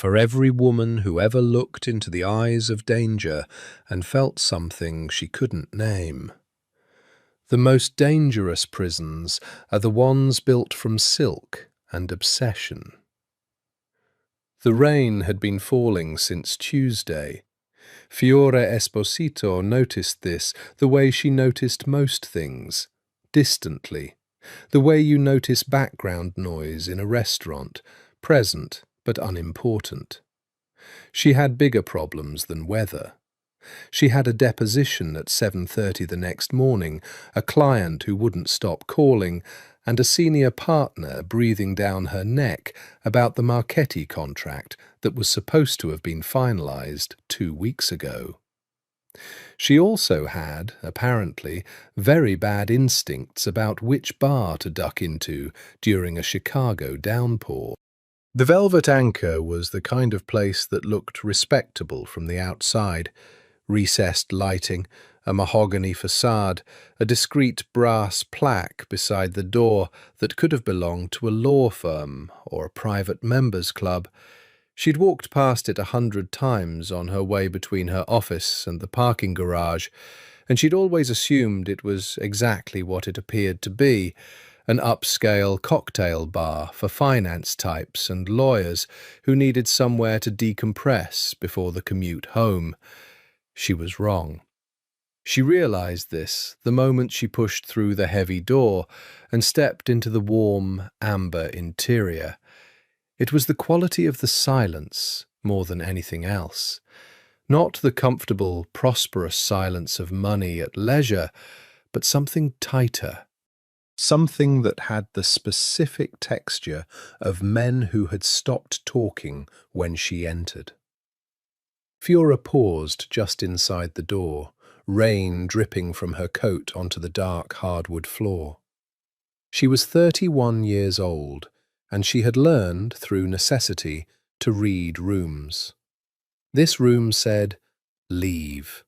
for every woman who ever looked into the eyes of danger and felt something she couldn't name. The most dangerous prisons are the ones built from silk and obsession. The rain had been falling since Tuesday. Fiore Esposito noticed this the way she noticed most things, distantly, the way you notice background noise in a restaurant, present but unimportant. She had bigger problems than weather. She had a deposition at 7:30 the next morning, a client who wouldn't stop calling, and a senior partner breathing down her neck about the Marchetti contract that was supposed to have been finalized 2 weeks ago. She also had, apparently, very bad instincts about which bar to duck into during a Chicago downpour. The Velvet Anchor was the kind of place that looked respectable from the outside. Recessed lighting, a mahogany facade, a discreet brass plaque beside the door that could have belonged to a law firm or a private members' club. She'd walked past it 100 times on her way between her office and the parking garage, and she'd always assumed it was exactly what it appeared to be, an upscale cocktail bar for finance types and lawyers who needed somewhere to decompress before the commute home. She was wrong. She realized this the moment she pushed through the heavy door and stepped into the warm, amber interior. It was the quality of the silence more than anything else. Not the comfortable, prosperous silence of money at leisure, but something tighter. Something that had the specific texture of men who had stopped talking when she entered. Fiora paused just inside the door, rain dripping from her coat onto the dark hardwood floor. She was 31 years old, and she had learned, through necessity, to read rooms. This room said, "Leave."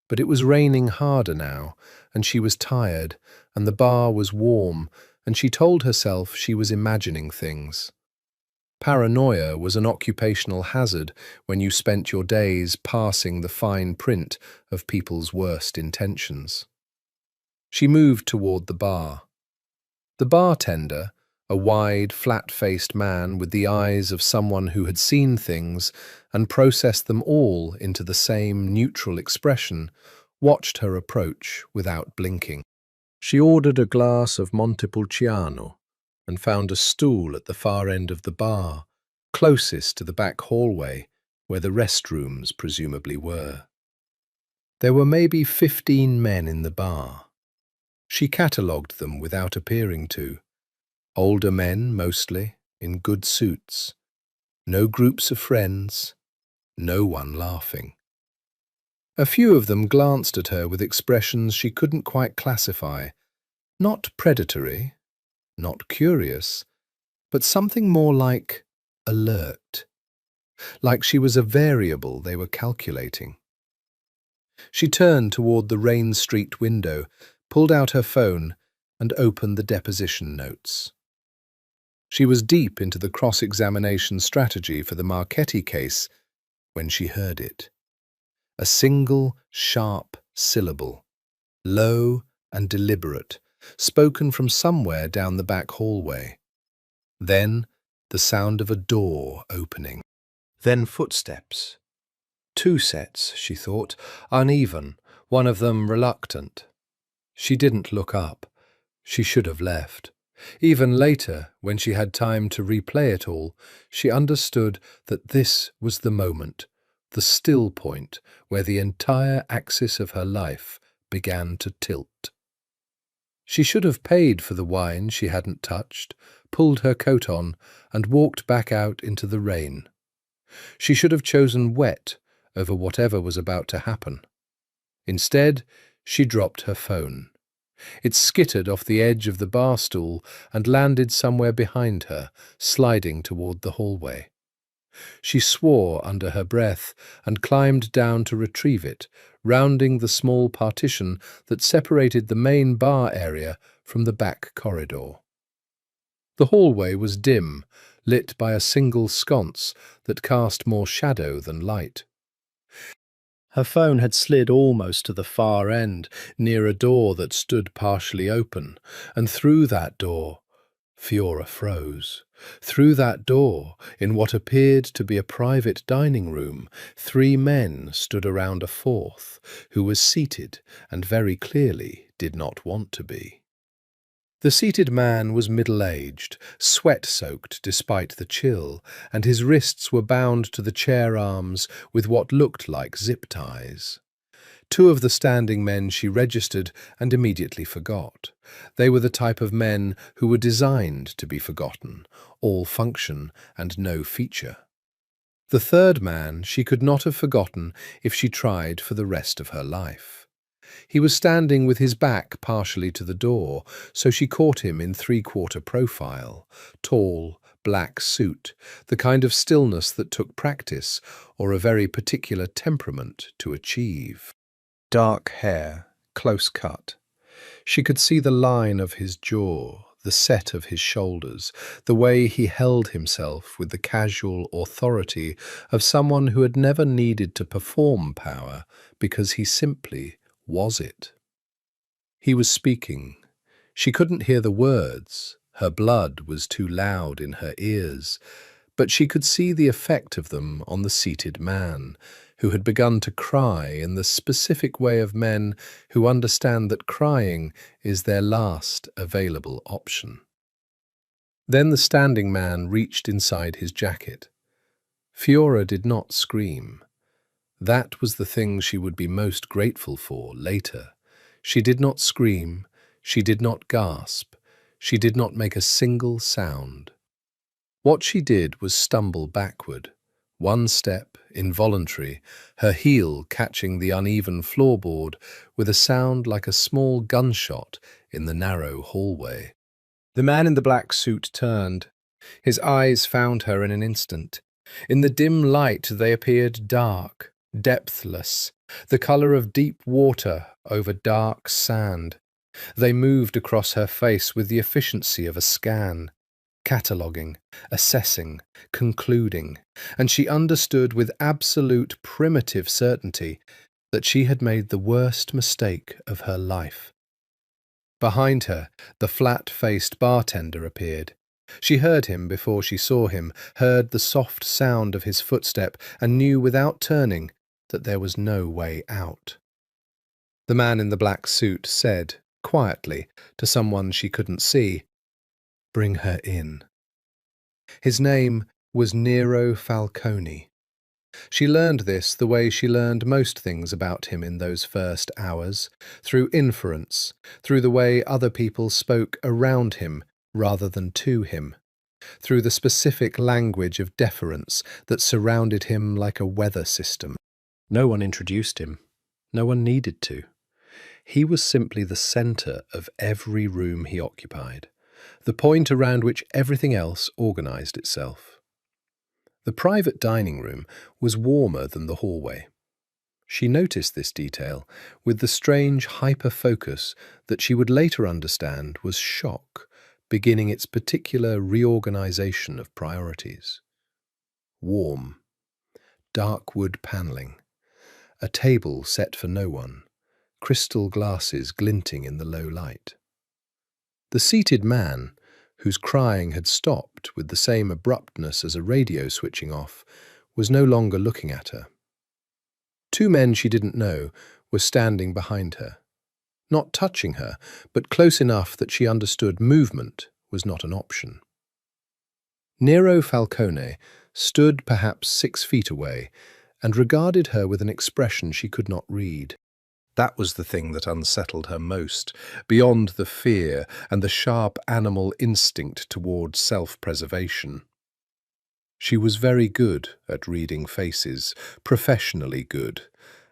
But it was raining harder now, and she was tired, and the bar was warm, and she told herself she was imagining things. Paranoia was an occupational hazard when you spent your days parsing the fine print of people's worst intentions. She moved toward the bar. The bartender, a wide, flat-faced man with the eyes of someone who had seen things and processed them all into the same neutral expression, watched her approach without blinking. She ordered a glass of Montepulciano and found a stool at the far end of the bar, closest to the back hallway where the restrooms presumably were. There were maybe 15 men in the bar. She catalogued them without appearing to. Older men, mostly, in good suits. No groups of friends. No one laughing. A few of them glanced at her with expressions she couldn't quite classify. Not predatory, not curious, but something more like alert. Like she was a variable they were calculating. She turned toward the Rain Street window, pulled out her phone, and opened the deposition notes. She was deep into the cross-examination strategy for the Marchetti case when she heard it. A single, sharp syllable, low and deliberate, spoken from somewhere down the back hallway. Then the sound of a door opening. Then footsteps. 2 sets, she thought, uneven, one of them reluctant. She didn't look up. She should have left. Even later, when she had time to replay it all, she understood that this was the moment, the still point where the entire axis of her life began to tilt. She should have paid for the wine she hadn't touched, pulled her coat on, and walked back out into the rain. She should have chosen wet over whatever was about to happen. Instead, she dropped her phone. It skittered off the edge of the bar stool and landed somewhere behind her, sliding toward the hallway. She swore under her breath and climbed down to retrieve it, rounding the small partition that separated the main bar area from the back corridor. The hallway was dim, lit by a single sconce that cast more shadow than light. Her phone had slid almost to the far end, near a door that stood partially open, and through that door, Fiora froze. Through that door, in what appeared to be a private dining room, 3 men stood around a fourth, who was seated and very clearly did not want to be. The seated man was middle-aged, sweat-soaked despite the chill, and his wrists were bound to the chair arms with what looked like zip ties. 2 of the standing men she registered and immediately forgot. They were the type of men who were designed to be forgotten, all function and no feature. The 3rd man she could not have forgotten if she tried for the rest of her life. He was standing with his back partially to the door, so she caught him in 3/4 profile, tall, black suit, the kind of stillness that took practice or a very particular temperament to achieve. Dark hair, close cut. She could see the line of his jaw, the set of his shoulders, the way he held himself with the casual authority of someone who had never needed to perform power because he simply was it. He was speaking. She couldn't hear the words. Her blood was too loud in her ears, but she could see the effect of them on the seated man, who had begun to cry in the specific way of men who understand that crying is their last available option. Then the standing man reached inside his jacket. Fiora did not scream. That was the thing she would be most grateful for later. She did not scream, she did not gasp, she did not make a single sound. What she did was stumble backward, 1 step, involuntary, her heel catching the uneven floorboard with a sound like a small gunshot in the narrow hallway. The man in the black suit turned. His eyes found her in an instant. In the dim light they appeared dark, depthless, the colour of deep water over dark sand. They moved across her face with the efficiency of a scan, cataloguing, assessing, concluding, and she understood with absolute primitive certainty that she had made the worst mistake of her life. Behind her, the flat-faced bartender appeared. She heard him before she saw him, heard the soft sound of his footstep, and knew without turning that there was no way out. The man in the black suit said, quietly, to someone she couldn't see, "Bring her in." His name was Nero Falcone. She learned this the way she learned most things about him in those first hours, through inference, through the way other people spoke around him rather than to him, through the specific language of deference that surrounded him like a weather system. No one introduced him. No one needed to. He was simply the centre of every room he occupied, the point around which everything else organised itself. The private dining room was warmer than the hallway. She noticed this detail with the strange hyper-focus that she would later understand was shock, beginning its particular reorganisation of priorities. Warm. Dark wood panelling. A table set for no one. Crystal glasses glinting in the low light. The seated man, whose crying had stopped with the same abruptness as a radio switching off, was no longer looking at her. 2 men she didn't know were standing behind her, not touching her, but close enough that she understood movement was not an option. Nero Falcone stood perhaps 6 feet away and regarded her with an expression she could not read. That was the thing that unsettled her most, beyond the fear and the sharp animal instinct toward self-preservation. She was very good at reading faces, professionally good,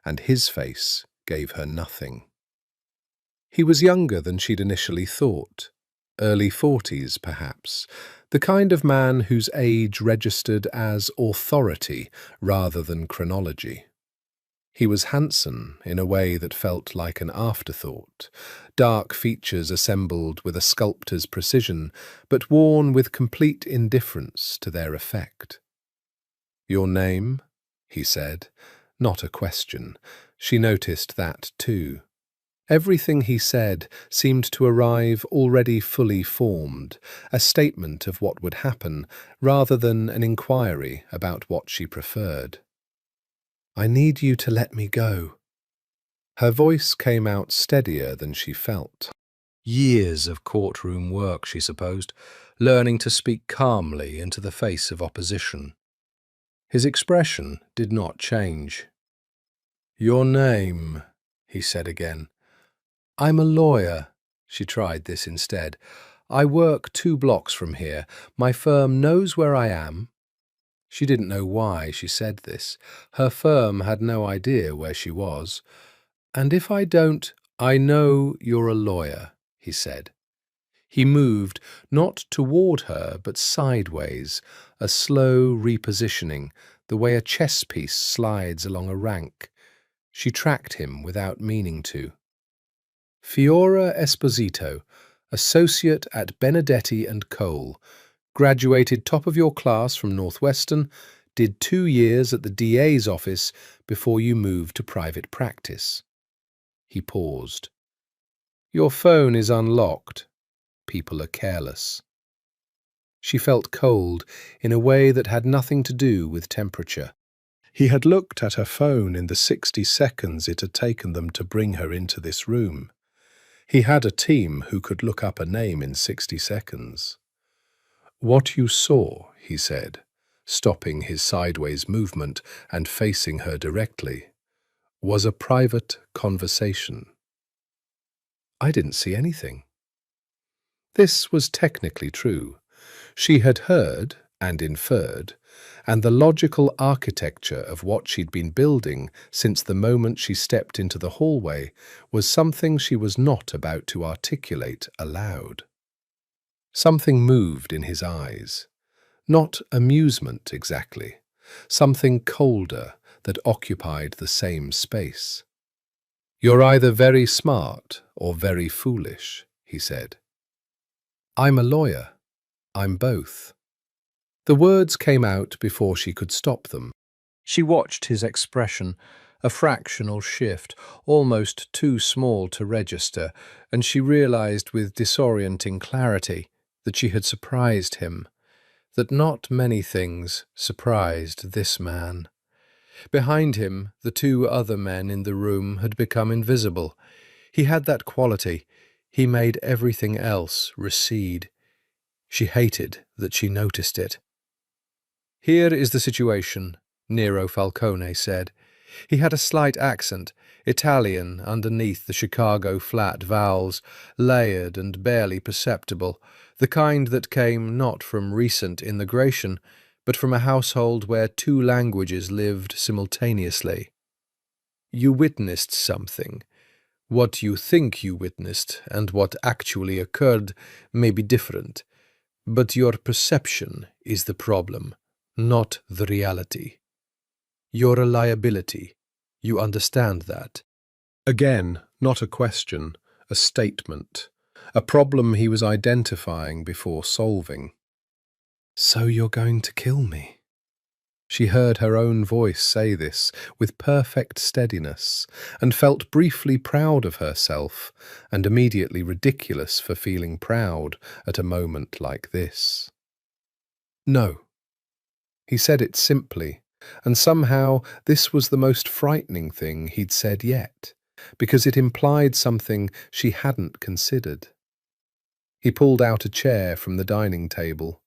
and his face gave her nothing. He was younger than she'd initially thought, early 40s perhaps, the kind of man whose age registered as authority rather than chronology. He was handsome in a way that felt like an afterthought, dark features assembled with a sculptor's precision, but worn with complete indifference to their effect. "Your name?" he said, not a question. She noticed that too. Everything he said seemed to arrive already fully formed, a statement of what would happen, rather than an inquiry about what she preferred. "I need you to let me go." Her voice came out steadier than she felt. Years of courtroom work, she supposed, learning to speak calmly into the face of opposition. His expression did not change. "Your name," he said again. "I'm a lawyer." She tried this instead. "I work 2 blocks from here. My firm knows where I am." She didn't know why she said this. Her firm had no idea where she was. "And if I don't—" "I know you're a lawyer," he said. He moved, not toward her, but sideways, a slow repositioning, the way a chess piece slides along a rank. She tracked him without meaning to. "Fiora Esposito, associate at Benedetti and Cole, graduated top of your class from Northwestern, did 2 years at the DA's office before you moved to private practice." He paused. "Your phone is unlocked. People are careless." She felt cold in a way that had nothing to do with temperature. He had looked at her phone in the 60 seconds it had taken them to bring her into this room. He had a team who could look up a name in 60 seconds. "What you saw," he said, stopping his sideways movement and facing her directly, "was a private conversation." "I didn't see anything." This was technically true. She had heard and inferred, and the logical architecture of what she'd been building since the moment she stepped into the hallway was something she was not about to articulate aloud. Something moved in his eyes. Not amusement exactly, something colder that occupied the same space. "You're either very smart or very foolish," he said. "I'm a lawyer. I'm both." The words came out before she could stop them. She watched his expression, a fractional shift, almost too small to register, and she realized with disorienting clarity that she had surprised him, that not many things surprised this man. Behind him, the 2 other men in the room had become invisible. He had that quality. He made everything else recede. She hated that she noticed it. "Here is the situation," Nero Falcone said. He had a slight accent, Italian underneath the Chicago flat vowels, layered and barely perceptible, the kind that came not from recent immigration, but from a household where 2 languages lived simultaneously. "You witnessed something. What you think you witnessed and what actually occurred may be different, but your perception is the problem, not the reality. You're a liability. You understand that." Again, not a question, a statement, a problem he was identifying before solving. "So you're going to kill me?" She heard her own voice say this with perfect steadiness, and felt briefly proud of herself, and immediately ridiculous for feeling proud at a moment like this. "No." He said it simply, and somehow this was the most frightening thing he'd said yet, because it implied something she hadn't considered. He pulled out a chair from the dining table,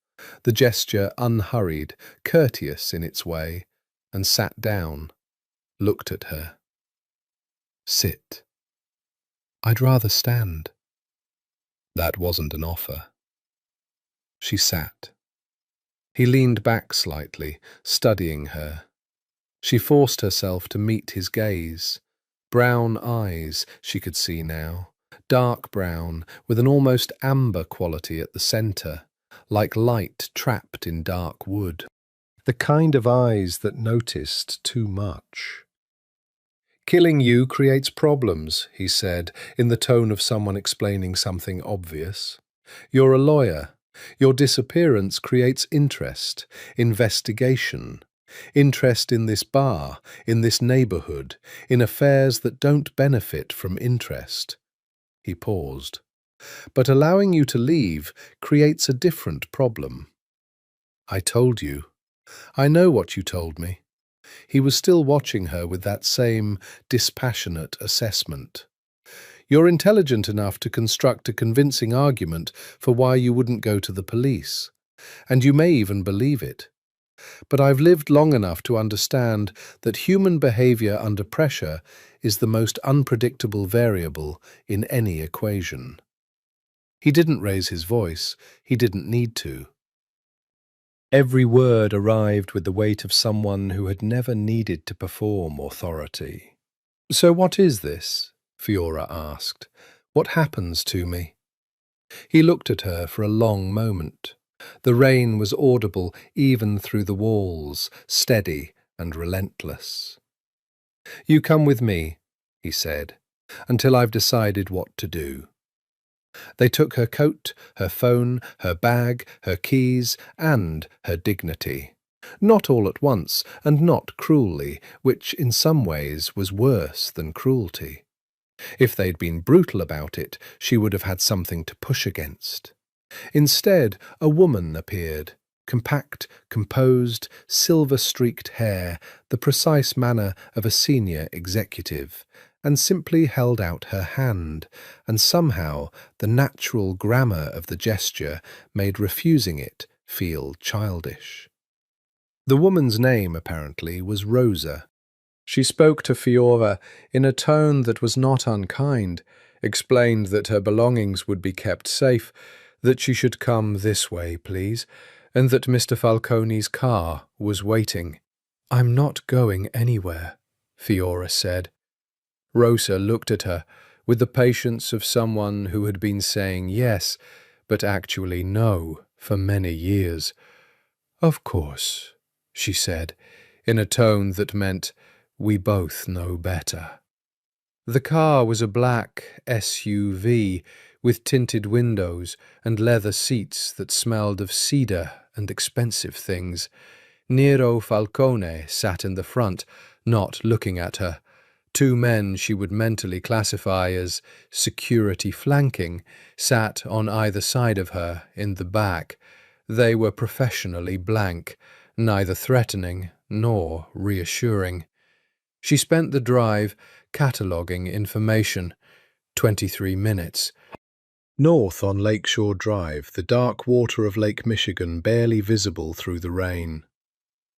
the gesture unhurried, courteous in its way, and sat down, looked at her. "Sit." "I'd rather stand." That wasn't an offer. She sat. He leaned back slightly, studying her. She forced herself to meet his gaze. Brown eyes, she could see now, dark brown, with an almost amber quality at the centre, like light trapped in dark wood. The kind of eyes that noticed too much. Killing you creates problems, he said, in the tone of someone explaining something obvious. You're a lawyer. Your disappearance creates interest, investigation, interest in this bar, in this neighbourhood, in affairs that don't benefit from interest. He paused. But allowing you to leave creates a different problem. I told you. I know what you told me. He was still watching her with that same dispassionate assessment. You're intelligent enough to construct a convincing argument for why you wouldn't go to the police, and you may even believe it. But I've lived long enough to understand that human behavior under pressure is the most unpredictable variable in any equation. He didn't raise his voice. He didn't need to. Every word arrived with the weight of someone who had never needed to perform authority. So what is this? Fiora asked. What happens to me? He looked at her for a long moment. The rain was audible even through the walls, steady and relentless. You come with me, he said, until I've decided what to do. They took her coat, her phone, her bag, her keys, and her dignity. Not all at once, and not cruelly, which in some ways was worse than cruelty. If they'd been brutal about it, she would have had something to push against. Instead, a woman appeared, compact, composed, silver-streaked hair, the precise manner of a senior executive, and simply held out her hand, and somehow the natural grammar of the gesture made refusing it feel childish. The woman's name, apparently, was Rosa. She spoke to Fiora in a tone that was not unkind, explained that her belongings would be kept safe, that she should come this way, please, and that Mr. Falcone's car was waiting. I'm not going anywhere, Fiora said. Rosa looked at her with the patience of someone who had been saying yes, but actually no, for many years. Of course, she said, in a tone that meant, we both know better. The car was a black SUV with tinted windows and leather seats that smelled of cedar and expensive things. Nero Falcone sat in the front, not looking at her. Two men she would mentally classify as security flanking sat on either side of her in the back. They were professionally blank, neither threatening nor reassuring. She spent the drive cataloguing information. 23 minutes. North on Lakeshore Drive, the dark water of Lake Michigan barely visible through the rain.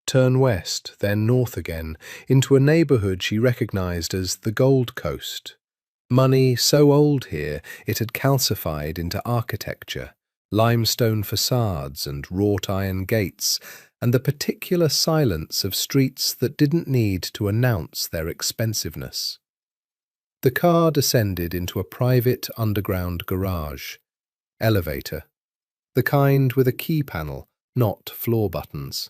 Turn west, then north again, into a neighbourhood she recognised as the Gold Coast. Money so old here it had calcified into architecture, limestone facades and wrought iron gates, and the particular silence of streets that didn't need to announce their expensiveness. The car descended into a private underground garage. Elevator. The kind with a key panel, not floor buttons.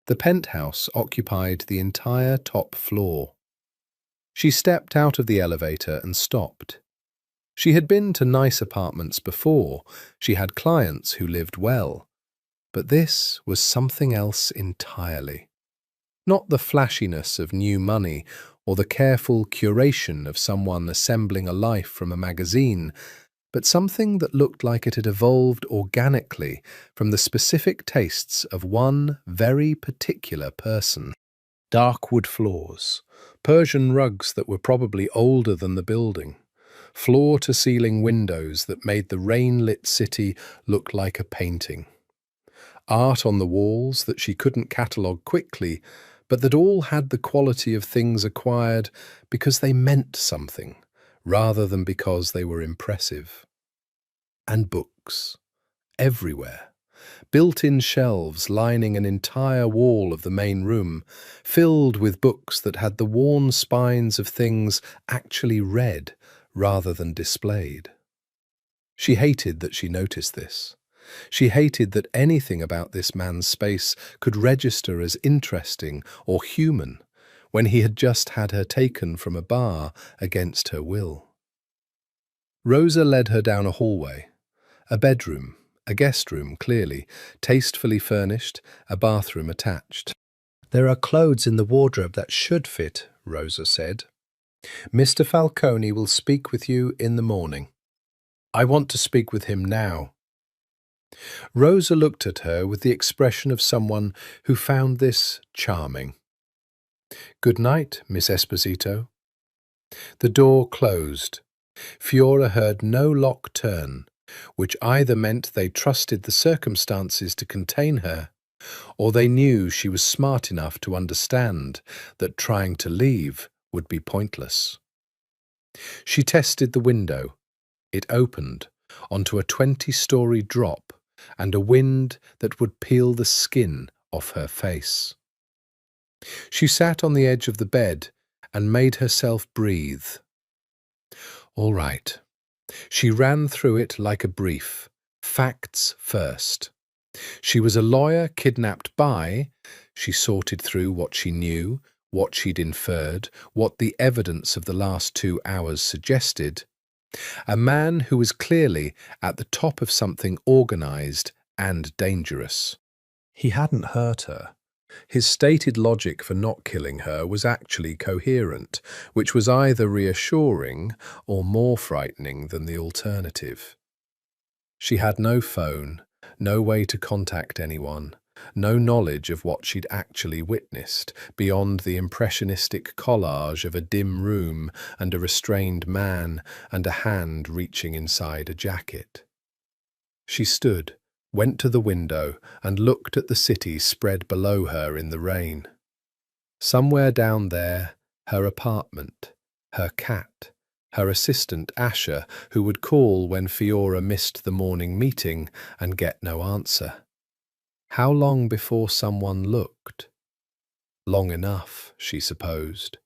The penthouse occupied the entire top floor. She stepped out of the elevator and stopped. She had been to nice apartments before. She had clients who lived well. But this was something else entirely. Not the flashiness of new money or the careful curation of someone assembling a life from a magazine, but something that looked like it had evolved organically from the specific tastes of one very particular person. Dark wood floors, Persian rugs that were probably older than the building, floor-to-ceiling windows that made the rain-lit city look like a painting. Art on the walls that she couldn't catalogue quickly, but that all had the quality of things acquired because they meant something, rather than because they were impressive. And books, everywhere. Built-in shelves lining an entire wall of the main room, filled with books that had the worn spines of things actually read rather than displayed. She hated that she noticed this. She hated that anything about this man's space could register as interesting or human, when he had just had her taken from a bar against her will. Rosa led her down a hallway, a bedroom, a guest room clearly, tastefully furnished, a bathroom attached. "There are clothes in the wardrobe that should fit," Rosa said. "Mr. Falcone will speak with you in the morning. I want to speak with him now." Rosa looked at her with the expression of someone who found this charming. "Good night, Miss Esposito." The door closed. Fiora heard no lock turn, which either meant they trusted the circumstances to contain her, or they knew she was smart enough to understand that trying to leave would be pointless. She tested the window. It opened onto a 20-story drop and a wind that would peel the skin off her face. She sat on the edge of the bed and made herself breathe. All right. She ran through it like a brief. Facts first. She was a lawyer kidnapped by. She sorted through what she knew, what she'd inferred, what the evidence of the last 2 hours suggested. A man who was clearly at the top of something organized and dangerous. He hadn't hurt her. His stated logic for not killing her was actually coherent, which was either reassuring or more frightening than the alternative. She had no phone, no way to contact anyone, no knowledge of what she'd actually witnessed, beyond the impressionistic collage of a dim room and a restrained man and a hand reaching inside a jacket. She stood, went to the window and looked at the city spread below her in the rain. Somewhere down there, her apartment, her cat, her assistant Asher, who would call when Fiora missed the morning meeting and get no answer. How long before someone looked? Long enough, she supposed.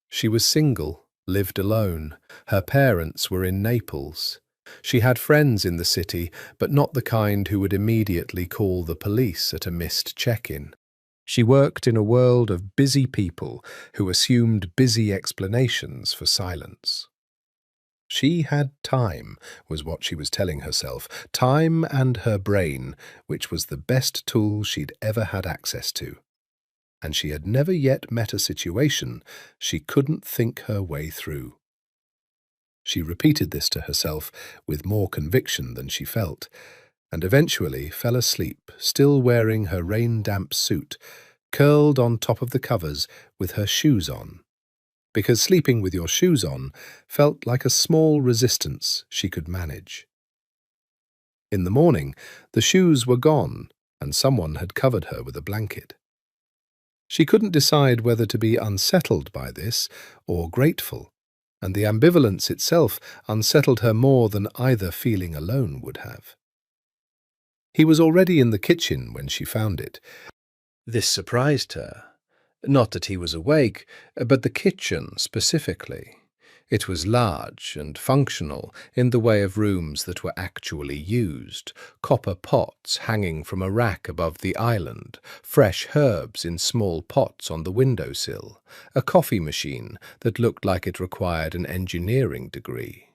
She was single, lived alone. Her parents were in Naples. She had friends in the city, but not the kind who would immediately call the police at a missed check-in. She worked in a world of busy people who assumed busy explanations for silence. She had time, was what she was telling herself, time and her brain, which was the best tool she'd ever had access to. And she had never yet met a situation she couldn't think her way through. She repeated this to herself with more conviction than she felt, and eventually fell asleep, still wearing her rain-damp suit, curled on top of the covers with her shoes on, because sleeping with your shoes on felt like a small resistance she could manage. In the morning, the shoes were gone, and someone had covered her with a blanket. She couldn't decide whether to be unsettled by this or grateful, and the ambivalence itself unsettled her more than either feeling alone would have. He was already in the kitchen when she found it. This surprised her. Not that he was awake, but the kitchen specifically. It was large and functional in the way of rooms that were actually used, copper pots hanging from a rack above the island, fresh herbs in small pots on the windowsill, a coffee machine that looked like it required an engineering degree.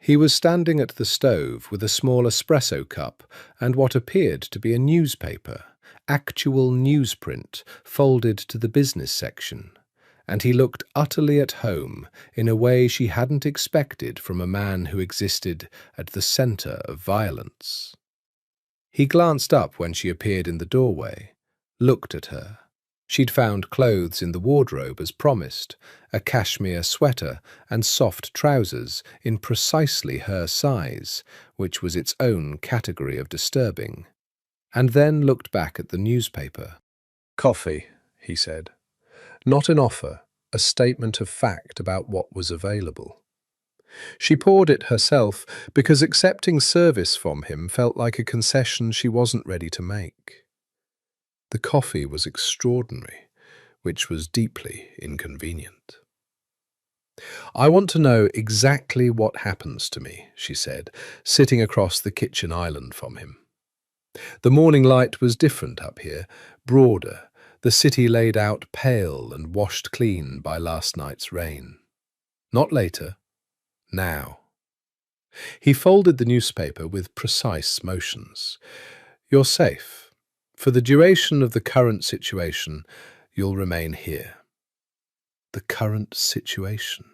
He was standing at the stove with a small espresso cup and what appeared to be a newspaper, actual newsprint, folded to the business section, and he looked utterly at home in a way she hadn't expected from a man who existed at the centre of violence. He glanced up when she appeared in the doorway, looked at her. She'd found clothes in the wardrobe as promised, a cashmere sweater and soft trousers in precisely her size, which was its own category of disturbing, and then looked back at the newspaper. "Coffee," he said. Not an offer, a statement of fact about what was available. She poured it herself because accepting service from him felt like a concession she wasn't ready to make. The coffee was extraordinary, which was deeply inconvenient. "I want to know exactly what happens to me," she said, sitting across the kitchen island from him. The morning light was different up here, broader. the city laid out pale and washed clean by last night's rain. Not later, now. He folded the newspaper with precise motions. You're safe. For the duration of the current situation, you'll remain here. The current situation.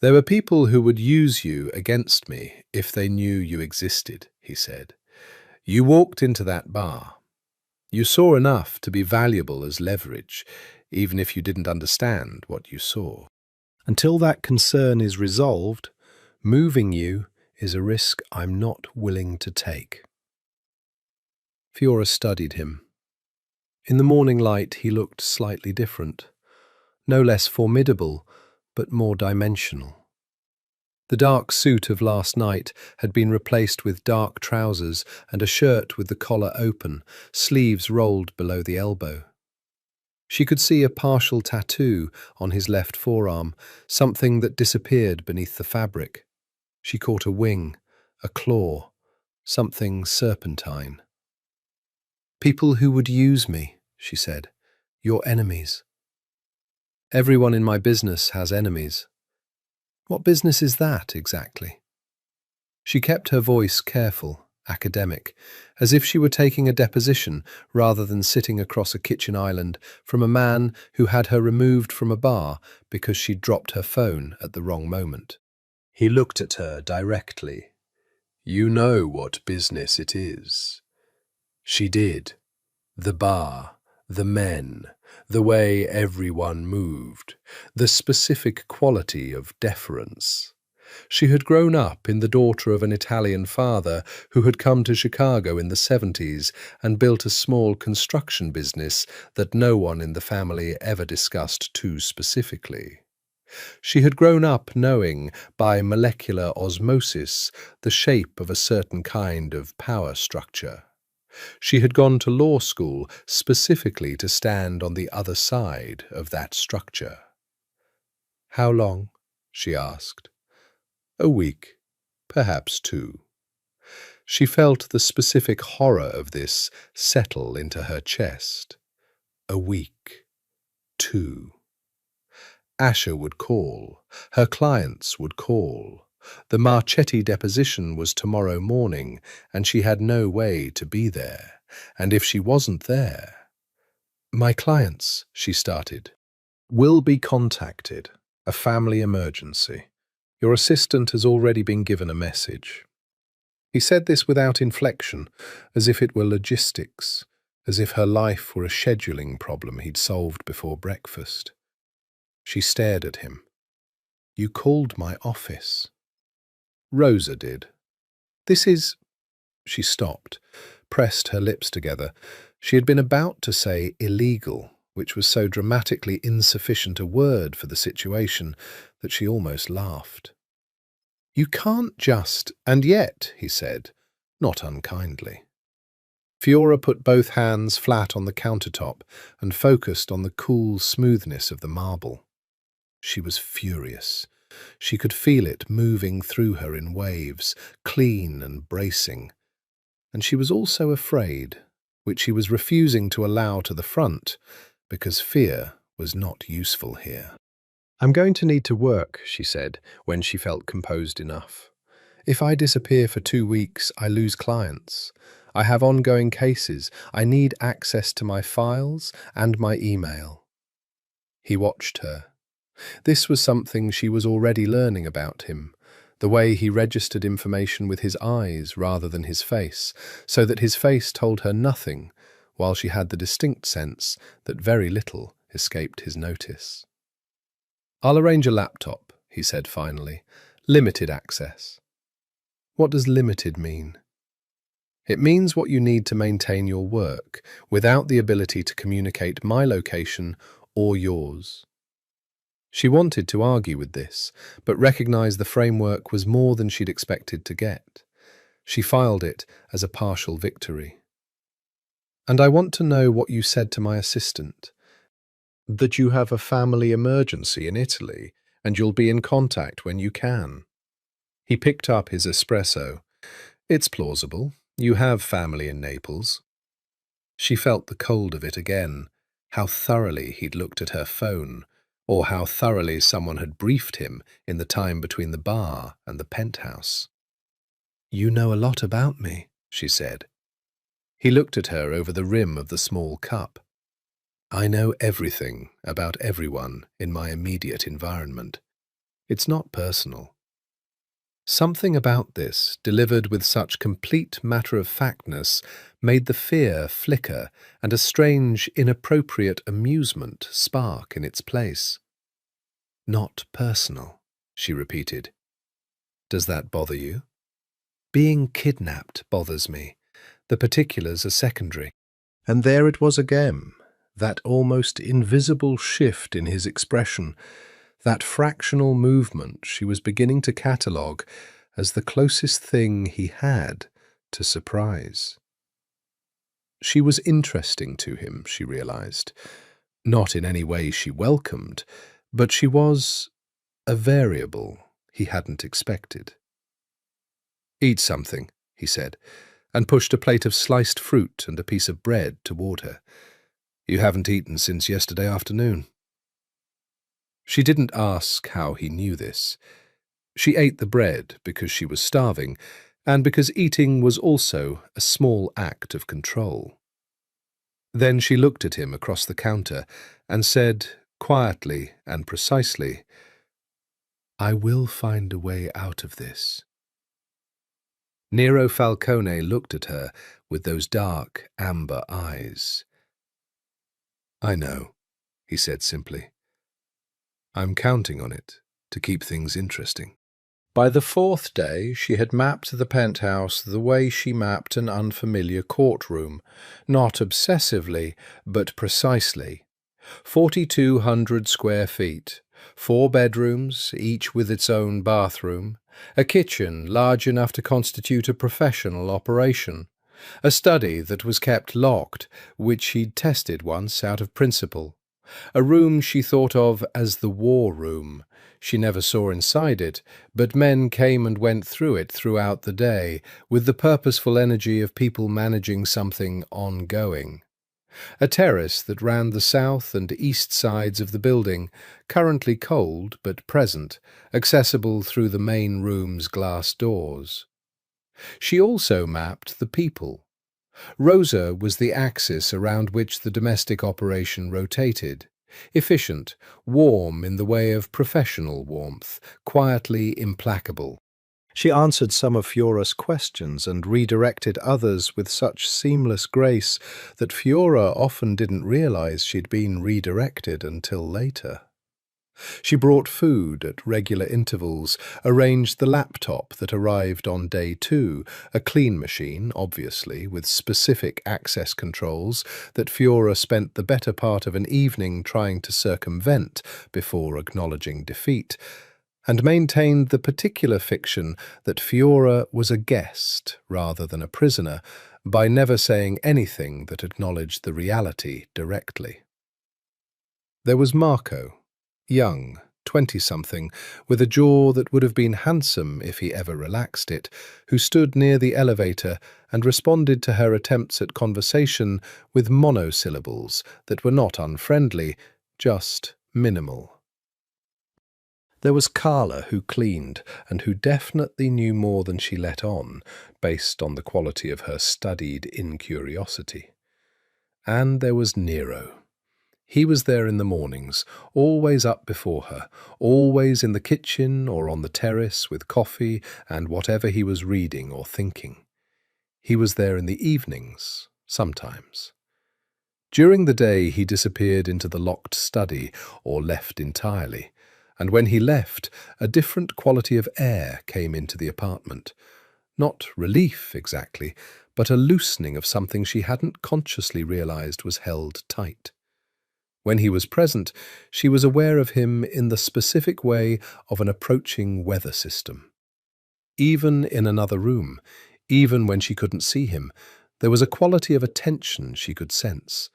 There were people who would use you against me if they knew you existed, he said. You walked into that bar. You saw enough to be valuable as leverage, even if you didn't understand what you saw. Until that concern is resolved, moving you is a risk I'm not willing to take. Fiora studied him. In the morning light, he looked slightly different. No less formidable, but more dimensional. The dark suit of last night had been replaced with dark trousers and a shirt with the collar open, sleeves rolled below the elbow. She could see a partial tattoo on his left forearm, something that disappeared beneath the fabric. She caught a wing, a claw, something serpentine. People who would use me, she said. Your enemies. Everyone in my business has enemies. What business is that, exactly? She kept her voice careful, academic, as if she were taking a deposition rather than sitting across a kitchen island from a man who had her removed from a bar because she dropped her phone at the wrong moment. He looked at her directly. You know what business it is. She did. The bar, the men, the way everyone moved, the specific quality of deference. She had grown up in the daughter of an Italian father who had come to Chicago in the 70s and built a small construction business that no one in the family ever discussed too specifically. She had grown up knowing, by molecular osmosis, the shape of a certain kind of power structure. She had gone to law school specifically to stand on the other side of that structure. How long? She asked. A week, perhaps 2. She felt the specific horror of this settle into her chest. A week, 2. Asher would call. Her clients would call. The Marchetti deposition was tomorrow morning, and she had no way to be there. And if she wasn't there... My clients, she started, will be contacted. A family emergency. Your assistant has already been given a message. He said this without inflection, as if it were logistics, as if her life were a scheduling problem he'd solved before breakfast. She stared at him. You called my office. Rosa did. This is... She stopped, pressed her lips together. She had been about to say illegal, which was so dramatically insufficient a word for the situation that she almost laughed. You can't just... And yet, he said, not unkindly. Fiora put both hands flat on the countertop and focused on the cool smoothness of the marble. She was furious. She could feel it moving through her in waves, clean and bracing. And she was also afraid, which she was refusing to allow to the front, because fear was not useful here. I'm going to need to work, she said, when she felt composed enough. If I disappear for 2 weeks, I lose clients. I have ongoing cases. I need access to my files and my email. He watched her. This was something she was already learning about him, the way he registered information with his eyes rather than his face, so that his face told her nothing, while she had the distinct sense that very little escaped his notice. I'll arrange a laptop, he said finally. Limited access. What does limited mean? It means what you need to maintain your work, without the ability to communicate my location or yours. She wanted to argue with this, but recognized the framework was more than she'd expected to get. She filed it as a partial victory. And I want to know what you said to my assistant. That you have a family emergency in Italy, and you'll be in contact when you can. He picked up his espresso. It's plausible. You have family in Naples. She felt the cold of it again. how thoroughly he'd looked at her phone, or how thoroughly someone had briefed him in the time between the bar and the penthouse. "You know a lot about me," she said. He looked at her over the rim of the small cup. "I know everything about everyone in my immediate environment. It's not personal." Something about this, delivered with such complete matter-of-factness, made the fear flicker and a strange, inappropriate amusement spark in its place. "Not personal," she repeated. "Does that bother you?" "Being kidnapped bothers me. The particulars are secondary." And there it was again, that almost invisible shift in his expression, that fractional movement she was beginning to catalogue as the closest thing he had to surprise. She was interesting to him, she realised. Not in any way she welcomed, but she was a variable he hadn't expected. "Eat something," he said, and pushed a plate of sliced fruit and a piece of bread toward her. "You haven't eaten since yesterday afternoon." She didn't ask how he knew this. She ate the bread because she was starving, and because eating was also a small act of control. Then she looked at him across the counter and said, quietly and precisely, "I will find a way out of this." Nero Falcone looked at her with those dark, amber eyes. "I know," he said simply. "I'm counting on it to keep things interesting." By the fourth day, she had mapped the penthouse the way she mapped an unfamiliar courtroom, not obsessively, but precisely. 4,200 square feet, 4 bedrooms, each with its own bathroom, a kitchen large enough to constitute a professional operation, a study that was kept locked, which she'd tested once out of principle, a room she thought of as the war room. She never saw inside it, but men came and went through it throughout the day, with the purposeful energy of people managing something ongoing. A terrace that ran the south and east sides of the building, currently cold but present, accessible through the main room's glass doors. She also mapped the people. Rosa was the axis around which the domestic operation rotated. Efficient, warm in the way of professional warmth, quietly implacable. She answered some of Fiora's questions and redirected others with such seamless grace that Fiora often didn't realize she'd been redirected until later. She brought food at regular intervals, arranged the laptop that arrived on day 2, a clean machine, obviously, with specific access controls that Fiora spent the better part of an evening trying to circumvent before acknowledging defeat, and maintained the particular fiction that Fiora was a guest rather than a prisoner by never saying anything that acknowledged the reality directly. There was Marco. Young, 20-something, with a jaw that would have been handsome if he ever relaxed it, who stood near the elevator and responded to her attempts at conversation with monosyllables that were not unfriendly, just minimal. There was Carla, who cleaned, and who definitely knew more than she let on, based on the quality of her studied incuriosity. And there was Nero. He was there in the mornings, always up before her, always in the kitchen or on the terrace with coffee and whatever he was reading or thinking. He was there in the evenings, sometimes. During the day he disappeared into the locked study or left entirely, and when he left, a different quality of air came into the apartment. Not relief, exactly, but a loosening of something she hadn't consciously realized was held tight. When he was present, she was aware of him in the specific way of an approaching weather system. Even in another room, even when she couldn't see him, there was a quality of attention she could sense.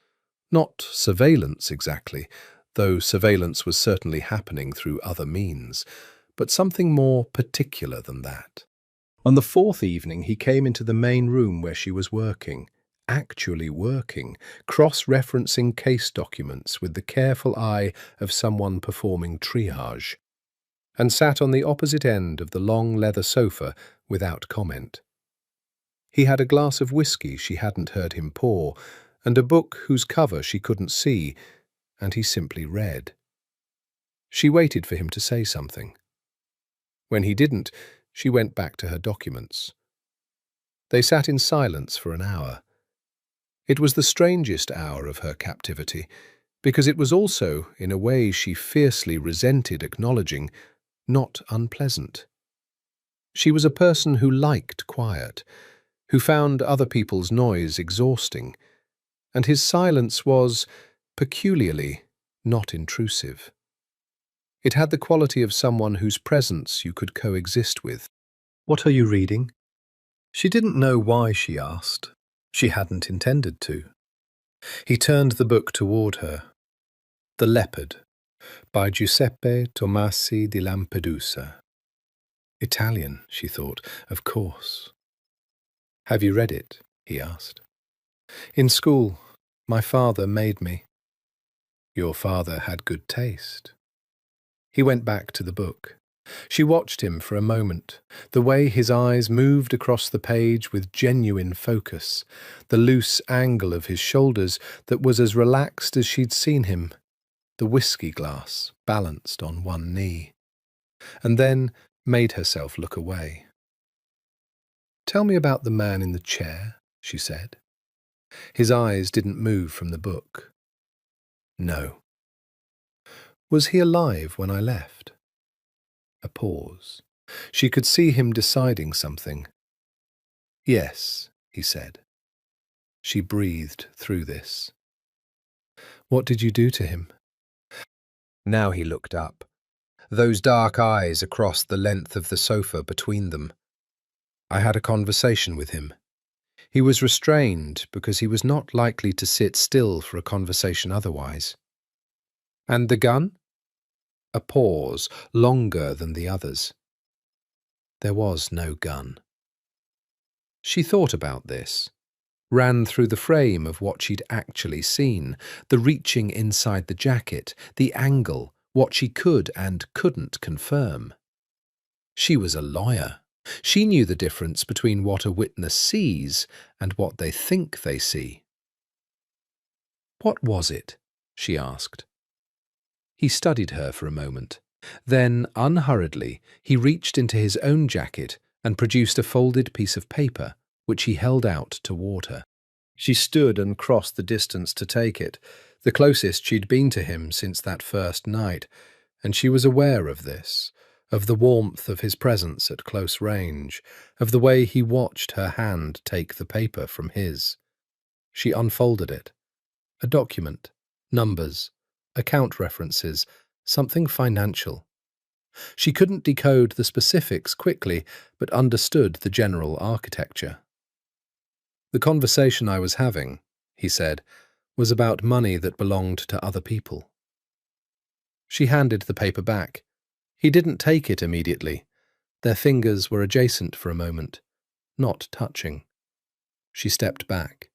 Not surveillance exactly, though surveillance was certainly happening through other means, but something more particular than that. On the 4th evening he came into the main room where she was working, actually working, cross-referencing case documents with the careful eye of someone performing triage, and sat on the opposite end of the long leather sofa without comment. He had a glass of whiskey she hadn't heard him pour, and a book whose cover she couldn't see, and he simply read. She waited for him to say something. When he didn't, she went back to her documents. They sat in silence for an hour. It was the strangest hour of her captivity, because it was also, in a way she fiercely resented acknowledging, not unpleasant. She was a person who liked quiet, who found other people's noise exhausting, and his silence was, peculiarly, not intrusive. It had the quality of someone whose presence you could coexist with. "What are you reading?" She didn't know why she asked. She hadn't intended to. He turned the book toward her. The Leopard, by Giuseppe Tomasi di Lampedusa. Italian, she thought, of course. "Have you read it?" he asked. "In school, my father made me." "Your father had good taste." He went back to the book. She watched him for a moment, the way his eyes moved across the page with genuine focus, the loose angle of his shoulders that was as relaxed as she'd seen him, the whiskey glass balanced on one knee, and then made herself look away. "Tell me about the man in the chair," she said. His eyes didn't move from the book. "No." "Was he alive when I left?" A pause. She could see him deciding something. "Yes," he said. She breathed through this. "What did you do to him?" Now he looked up, those dark eyes across the length of the sofa between them. "I had a conversation with him. He was restrained because he was not likely to sit still for a conversation otherwise." "And the gun?" A pause, longer than the others. There was no gun. She thought about this, ran through the frame of what she'd actually seen, the reaching inside the jacket, the angle, what she could and couldn't confirm. She was a lawyer. She knew the difference between what a witness sees and what they think they see. "What was it?" she asked. He studied her for a moment. Then, unhurriedly, he reached into his own jacket and produced a folded piece of paper, which he held out toward her. She stood and crossed the distance to take it, the closest she'd been to him since that first night, and she was aware of this, of the warmth of his presence at close range, of the way he watched her hand take the paper from his. She unfolded it. A document, numbers, account references, something financial. She couldn't decode the specifics quickly, but understood the general architecture. "The conversation I was having," he said, "was about money that belonged to other people." She handed the paper back. He didn't take it immediately. Their fingers were adjacent for a moment, not touching. She stepped back.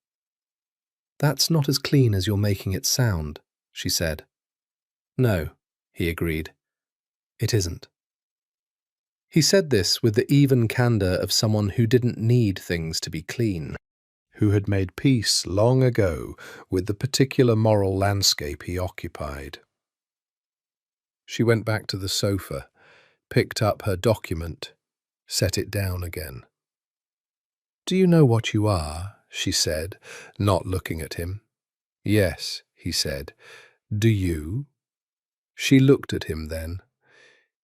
"That's not as clean as you're making it sound," she said. "No," he agreed. "It isn't." He said this with the even candor of someone who didn't need things to be clean, who had made peace long ago with the particular moral landscape he occupied. She went back to the sofa, picked up her document, set it down again. "Do you know what you are?" she said, not looking at him. "Yes," he said. "Do you?" She looked at him then.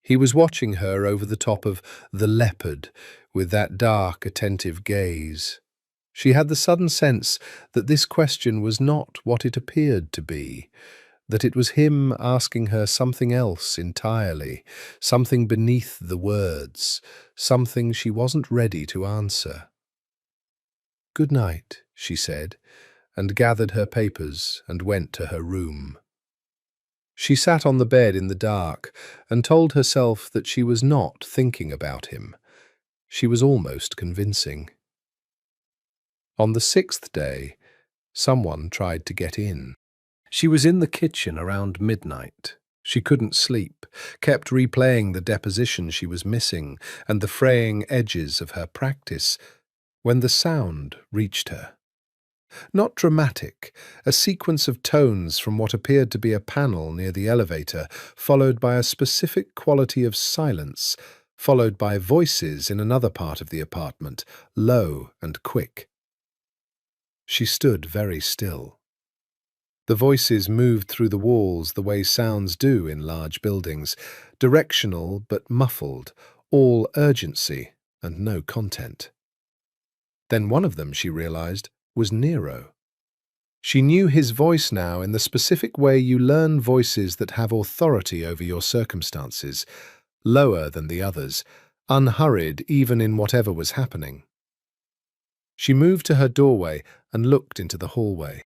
He was watching her over the top of The Leopard with that dark, attentive gaze. She had the sudden sense that this question was not what it appeared to be, that it was him asking her something else entirely, something beneath the words, something she wasn't ready to answer. "Good night," she said, and gathered her papers and went to her room. She sat on the bed in the dark and told herself that she was not thinking about him. She was almost convincing. On the sixth day, someone tried to get in. She was in the kitchen around midnight. She couldn't sleep, kept replaying the deposition she was missing and the fraying edges of her practice, when the sound reached her. Not dramatic, a sequence of tones from what appeared to be a panel near the elevator, followed by a specific quality of silence, followed by voices in another part of the apartment, low and quick. She stood very still. The voices moved through the walls the way sounds do in large buildings, directional but muffled, all urgency and no content. Then one of them, she realized, was Nero. She knew his voice now in the specific way you learn voices that have authority over your circumstances, lower than the others, unhurried even in whatever was happening. She moved to her doorway and looked into the hallway.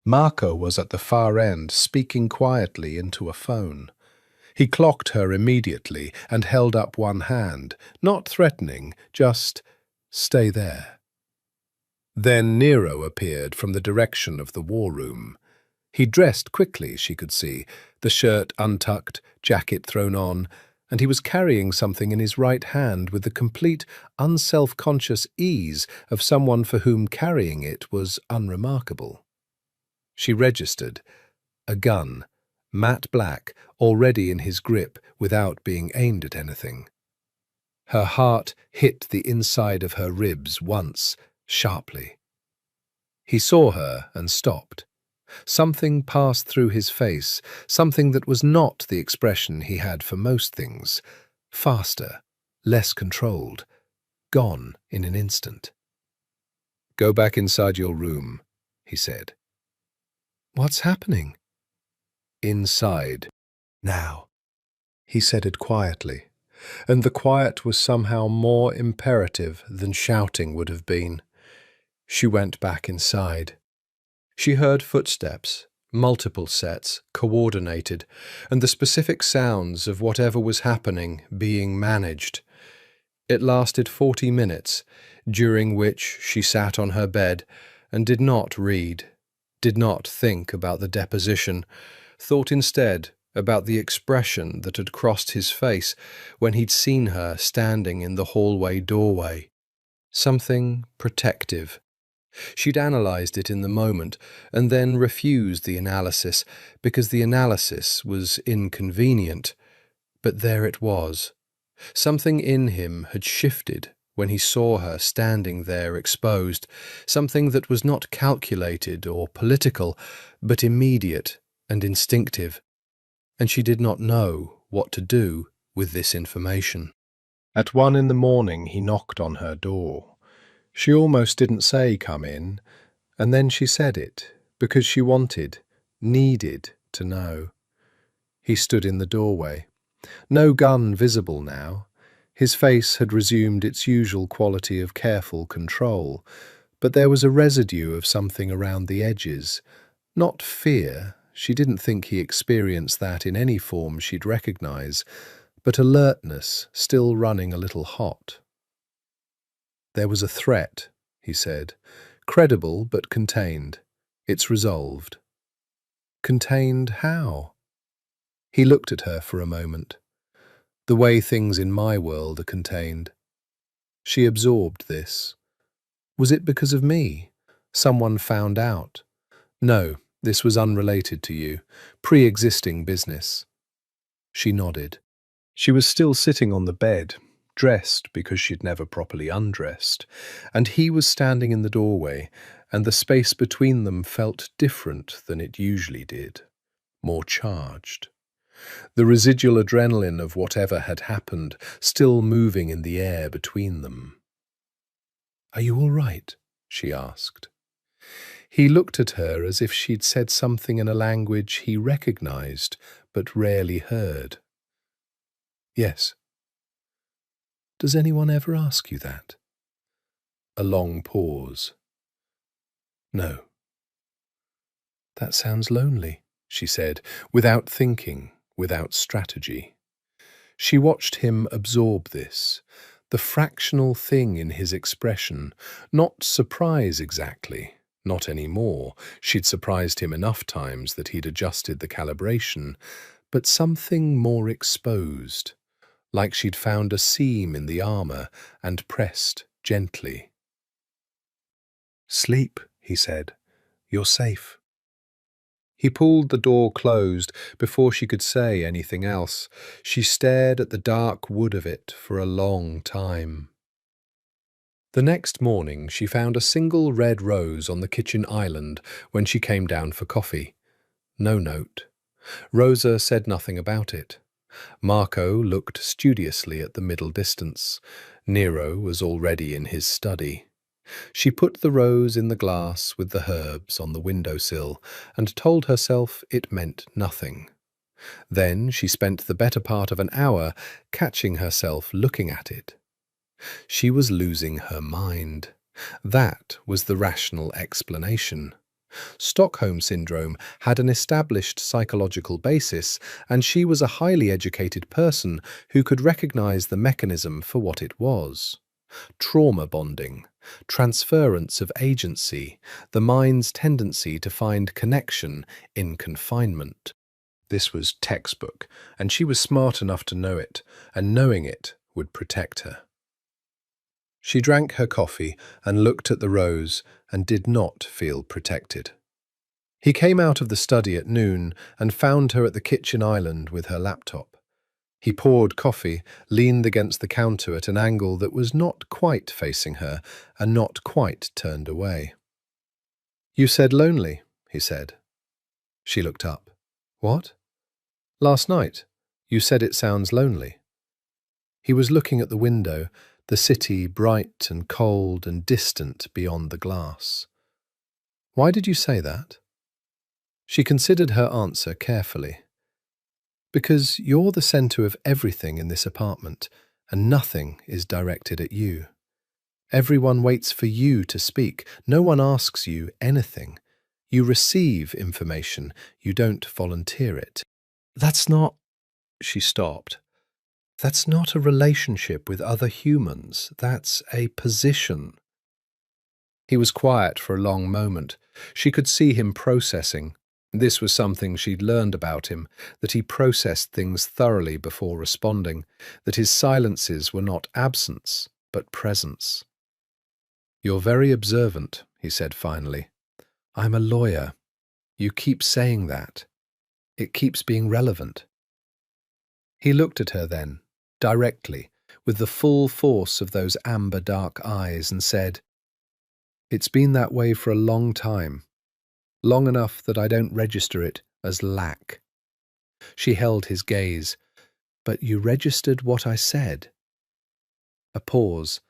Marco was at the far end, speaking quietly into a phone. He clocked her immediately and held up one hand, not threatening, just, "Stay there." Then Nero appeared from the direction of the war room. He dressed quickly, she could see, the shirt untucked, jacket thrown on, and he was carrying something in his right hand with the complete, unself-conscious ease of someone for whom carrying it was unremarkable. She registered. A gun, matte black, already in his grip without being aimed at anything. Her heart hit the inside of her ribs once, sharply. He saw her and stopped. Something passed through his face, something that was not the expression he had for most things. Faster, less controlled, gone in an instant. "Go back inside your room," he said. "What's happening?" "Inside. Now." He said it quietly, and the quiet was somehow more imperative than shouting would have been. She went back inside. She heard footsteps, multiple sets, coordinated, and the specific sounds of whatever was happening being managed. It lasted 40 minutes, during which she sat on her bed and did not read, did not think about the deposition, thought instead about the expression that had crossed his face when he'd seen her standing in the hallway doorway. Something protective. She'd analysed it in the moment and then refused the analysis because the analysis was inconvenient. But there it was. Something in him had shifted when he saw her standing there exposed, something that was not calculated or political, but immediate and instinctive. And she did not know what to do with this information. At 1 in the morning he knocked on her door. She almost didn't say "come in," and then she said it, because she wanted, needed to know. He stood in the doorway. No gun visible now. His face had resumed its usual quality of careful control, but there was a residue of something around the edges. Not fear, she didn't think he experienced that in any form she'd recognize, but alertness still running a little hot. "There was a threat," he said, "credible but contained. It's resolved." "Contained how?" He looked at her for a moment. "The way things in my world are contained." She absorbed this. "Was it because of me? Someone found out?" "No, this was unrelated to you. Pre-existing business." She nodded. She was still sitting on the bed, dressed because she'd never properly undressed, and he was standing in the doorway, and the space between them felt different than it usually did, more charged. The residual adrenaline of whatever had happened still moving in the air between them. "Are you all right?" she asked. He looked at her as if she'd said something in a language he recognized but rarely heard. "Yes." "Does anyone ever ask you that?" A long pause. "No." "That sounds lonely," she said, without thinking, without strategy. She watched him absorb this, the fractional thing in his expression, not surprise exactly, not anymore. She'd surprised him enough times that he'd adjusted the calibration, but something more exposed, like she'd found a seam in the armor and pressed gently. "Sleep," he said. "You're safe." He pulled the door closed before she could say anything else. She stared at the dark wood of it for a long time. The next morning she found a single red rose on the kitchen island when she came down for coffee. No note. Rosa said nothing about it. Marco looked studiously at the middle distance. Nero was already in his study. She put the rose in the glass with the herbs on the windowsill and told herself it meant nothing. Then she spent the better part of an hour catching herself looking at it. She was losing her mind. That was the rational explanation. Stockholm Syndrome had an established psychological basis, and she was a highly educated person who could recognize the mechanism for what it was. Trauma bonding, transference of agency, the mind's tendency to find connection in confinement. This was textbook, and she was smart enough to know it, and knowing it would protect her. She drank her coffee and looked at the rose and did not feel protected. He came out of the study at noon and found her at the kitchen island with her laptop. He poured coffee, leaned against the counter at an angle that was not quite facing her and not quite turned away. "You said lonely," he said. She looked up. "What?" "Last night. You said it sounds lonely." He was looking at the window, the city bright and cold and distant beyond the glass. "Why did you say that?" She considered her answer carefully. "Because you're the center of everything in this apartment, and nothing is directed at you. Everyone waits for you to speak. No one asks you anything. You receive information. You don't volunteer it." "That's not—" She stopped. "That's not a relationship with other humans. That's a position." He was quiet for a long moment. She could see him processing. This was something she'd learned about him, that he processed things thoroughly before responding, that his silences were not absence, but presence. "You're very observant," he said finally. "I'm a lawyer. You keep saying that. It keeps being relevant." He looked at her then, directly, with the full force of those amber dark eyes, and said, "It's been that way for a long time. Long enough that I don't register it as lack." She held his gaze. "But you registered what I said." A pause.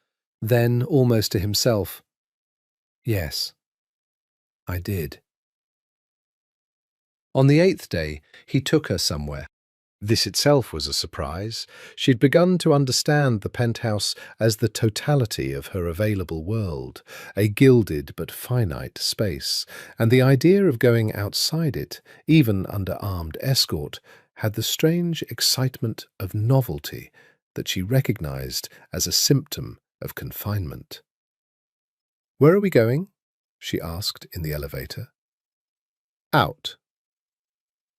Then, almost to himself, "Yes, I did." On the 8th day, he took her somewhere. This itself was a surprise. She'd begun to understand the penthouse as the totality of her available world, a gilded but finite space, and the idea of going outside it, even under armed escort, had the strange excitement of novelty that she recognized as a symptom of confinement. "Where are we going?" she asked in the elevator. "Out."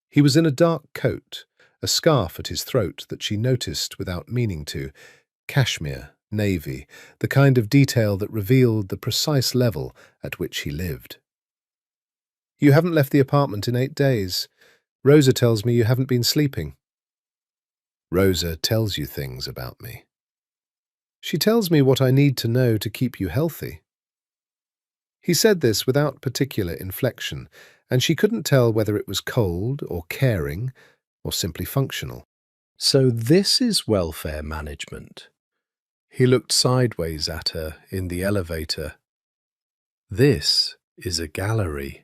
He was in a dark coat, a scarf at his throat that she noticed without meaning to, cashmere, navy, the kind of detail that revealed the precise level at which he lived. "You haven't left the apartment in 8 days. Rosa tells me you haven't been sleeping." "Rosa tells you things about me." "She tells me what I need to know to keep you healthy." He said this without particular inflection, and she couldn't tell whether it was cold or caring or simply functional. "So this is welfare management." He looked sideways at her in the elevator. "This is a gallery."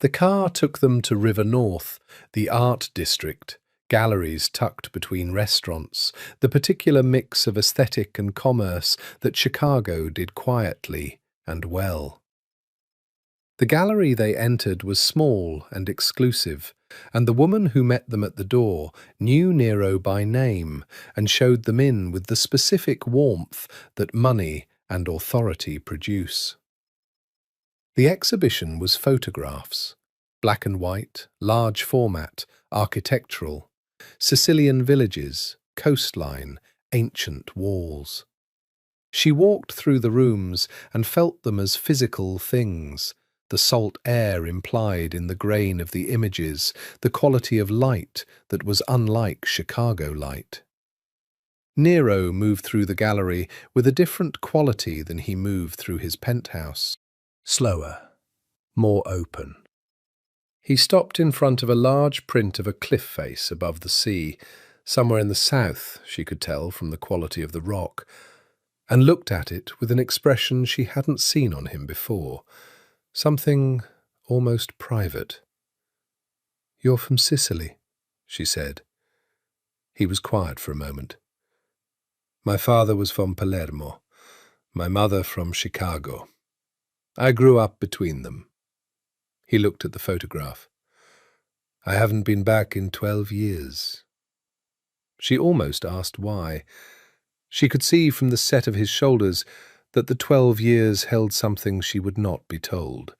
The car took them to River North, the art district, galleries tucked between restaurants, the particular mix of aesthetic and commerce that Chicago did quietly and well. The gallery they entered was small and exclusive, and the woman who met them at the door knew Nero by name and showed them in with the specific warmth that money and authority produce. The exhibition was photographs, black and white, large format, architectural, Sicilian villages, coastline, ancient walls. She walked through the rooms and felt them as physical things, the salt air implied in the grain of the images, the quality of light that was unlike Chicago light. Nero moved through the gallery with a different quality than he moved through his penthouse. Slower, more open. He stopped in front of a large print of a cliff face above the sea, somewhere in the south, she could tell from the quality of the rock, and looked at it with an expression she hadn't seen on him before, something almost private. "You're from Sicily," she said. He was quiet for a moment. "My father was from Palermo, my mother from Chicago. I grew up between them." He looked at the photograph. "I haven't been back in 12 years. She almost asked why. She could see from the set of his shoulders that the 12 years held something she would not be told.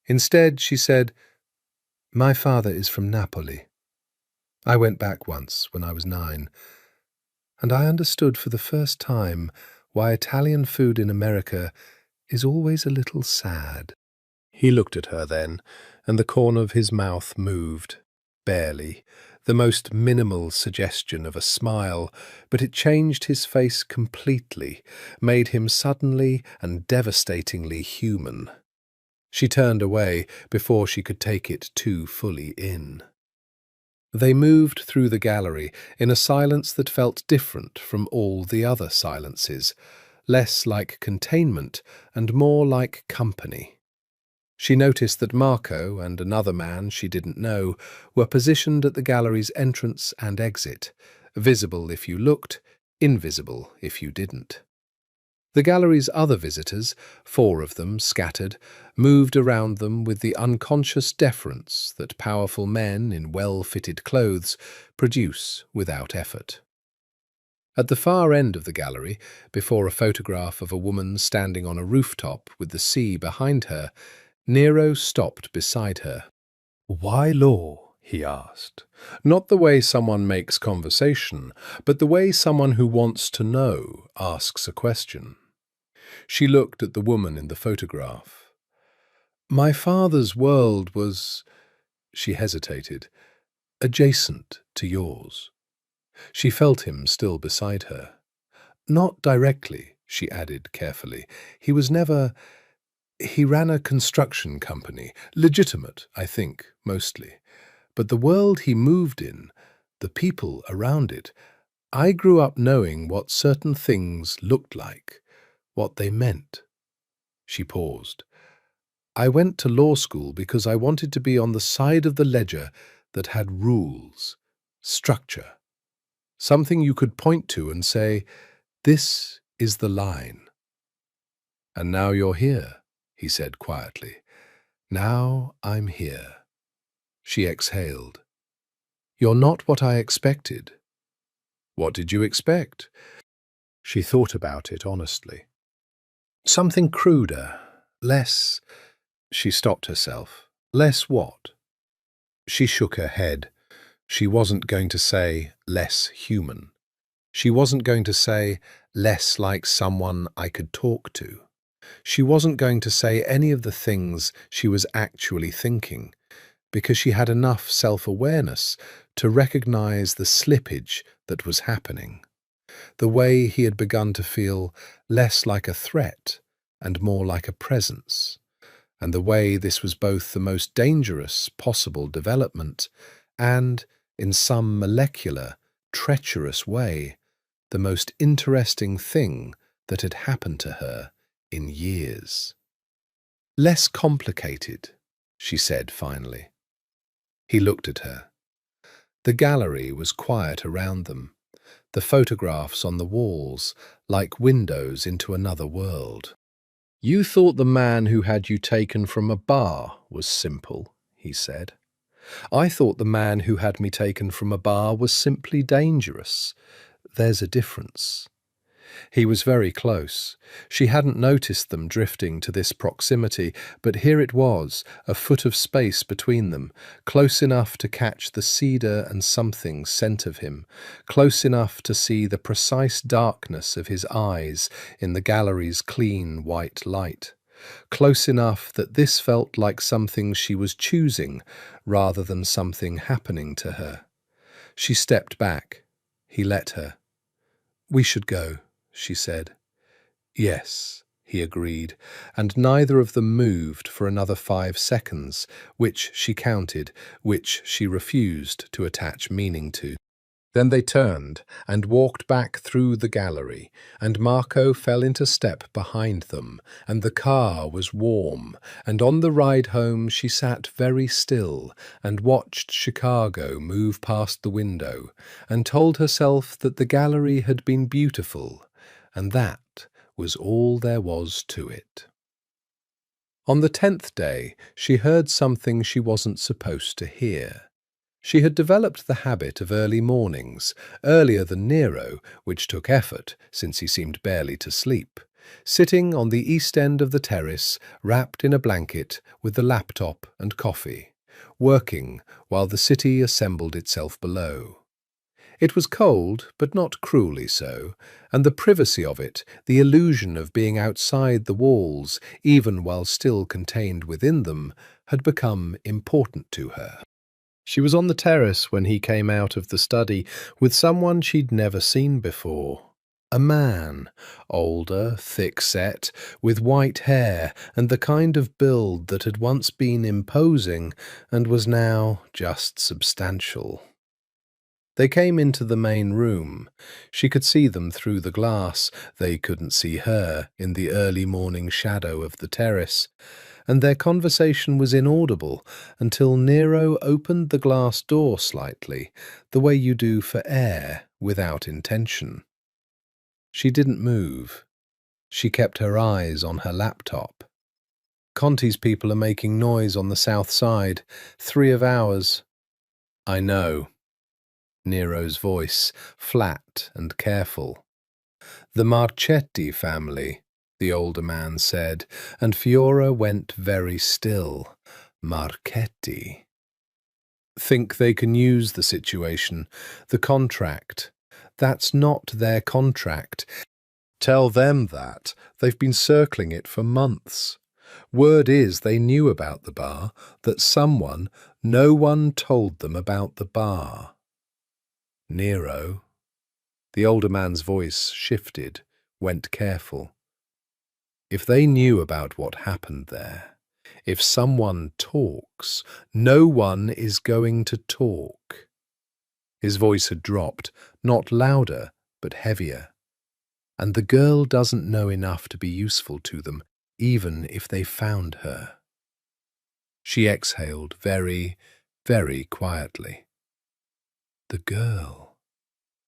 Instead, she said, "My father is from Napoli. I went back once when I was 9, and I understood for the first time why Italian food in America is always a little sad." He looked at her then, and the corner of his mouth moved, barely, the most minimal suggestion of a smile, but it changed his face completely, made him suddenly and devastatingly human. She turned away before she could take it too fully in. They moved through the gallery in a silence that felt different from all the other silences, less like containment and more like company. She noticed that Marco and another man she didn't know were positioned at the gallery's entrance and exit, visible if you looked, invisible if you didn't. The gallery's other visitors, 4 of them scattered, moved around them with the unconscious deference that powerful men in well-fitted clothes produce without effort. At the far end of the gallery, before a photograph of a woman standing on a rooftop with the sea behind her, Nero stopped beside her. "Why law?" he asked. Not the way someone makes conversation, but the way someone who wants to know asks a question. She looked at the woman in the photograph. "My father's world was," she hesitated, "adjacent to yours." She felt him still beside her. "Not directly," she added carefully. He ran a construction company, legitimate, I think, mostly. But the world he moved in, the people around it, I grew up knowing what certain things looked like, what they meant." She paused. "I went to law school because I wanted to be on the side of the ledger that had rules, structure, something you could point to and say, 'This is the line.' And now you're here," he said quietly. "Now I'm here." She exhaled. "You're not what I expected." "What did you expect?" She thought about it honestly. "Something cruder, less—" She stopped herself. "Less what?" She shook her head. She wasn't going to say less human. She wasn't going to say less like someone I could talk to. She wasn't going to say any of the things she was actually thinking, because she had enough self-awareness to recognize the slippage that was happening, the way he had begun to feel less like a threat and more like a presence, and the way this was both the most dangerous possible development and, in some molecular, treacherous way, the most interesting thing that had happened to her in years. "Less complicated," she said finally. He looked at her. The gallery was quiet around them, the photographs on the walls like windows into another world. "You thought the man who had you taken from a bar was simple," he said. "I thought the man who had me taken from a bar was simply dangerous. There's a difference." He was very close. She hadn't noticed them drifting to this proximity, but here it was, a foot of space between them, close enough to catch the cedar and something scent of him, close enough to see the precise darkness of his eyes in the gallery's clean white light, close enough that this felt like something she was choosing rather than something happening to her. She stepped back. He let her. "We should go," she said. "Yes," he agreed, and neither of them moved for another 5 seconds, which she counted, which she refused to attach meaning to. Then they turned and walked back through the gallery, and Marco fell into step behind them, and the car was warm, and on the ride home she sat very still and watched Chicago move past the window, and told herself that the gallery had been beautiful, and that was all there was to it. On the 10th day, she heard something she wasn't supposed to hear. She had developed the habit of early mornings, earlier than Nero, which took effort, since he seemed barely to sleep, sitting on the east end of the terrace, wrapped in a blanket, with the laptop and coffee, working while the city assembled itself below. It was cold, but not cruelly so, and the privacy of it, the illusion of being outside the walls, even while still contained within them, had become important to her. She was on the terrace when he came out of the study with someone she'd never seen before. A man, older, thick-set, with white hair and the kind of build that had once been imposing and was now just substantial. They came into the main room. She could see them through the glass. They couldn't see her in the early morning shadow of the terrace, and their conversation was inaudible until Nero opened the glass door slightly, the way you do for air without intention. She didn't move. She kept her eyes on her laptop. "Conti's people are making noise on the south side. 3 of ours." "I know." Nero's voice, flat and careful. "The Marchetti family," the older man said, and Fiora went very still. Marchetti. "Think they can use the situation, the contract. That's not their contract. Tell them that. They've been circling it for months. Word is they knew about the bar, that no one told them about the bar." Nero. The older man's voice shifted, went careful. "If they knew about what happened there, if someone talks, no one is going to talk." His voice had dropped, not louder, but heavier. "And the girl doesn't know enough to be useful to them, even if they found her." She exhaled very, very quietly. The girl.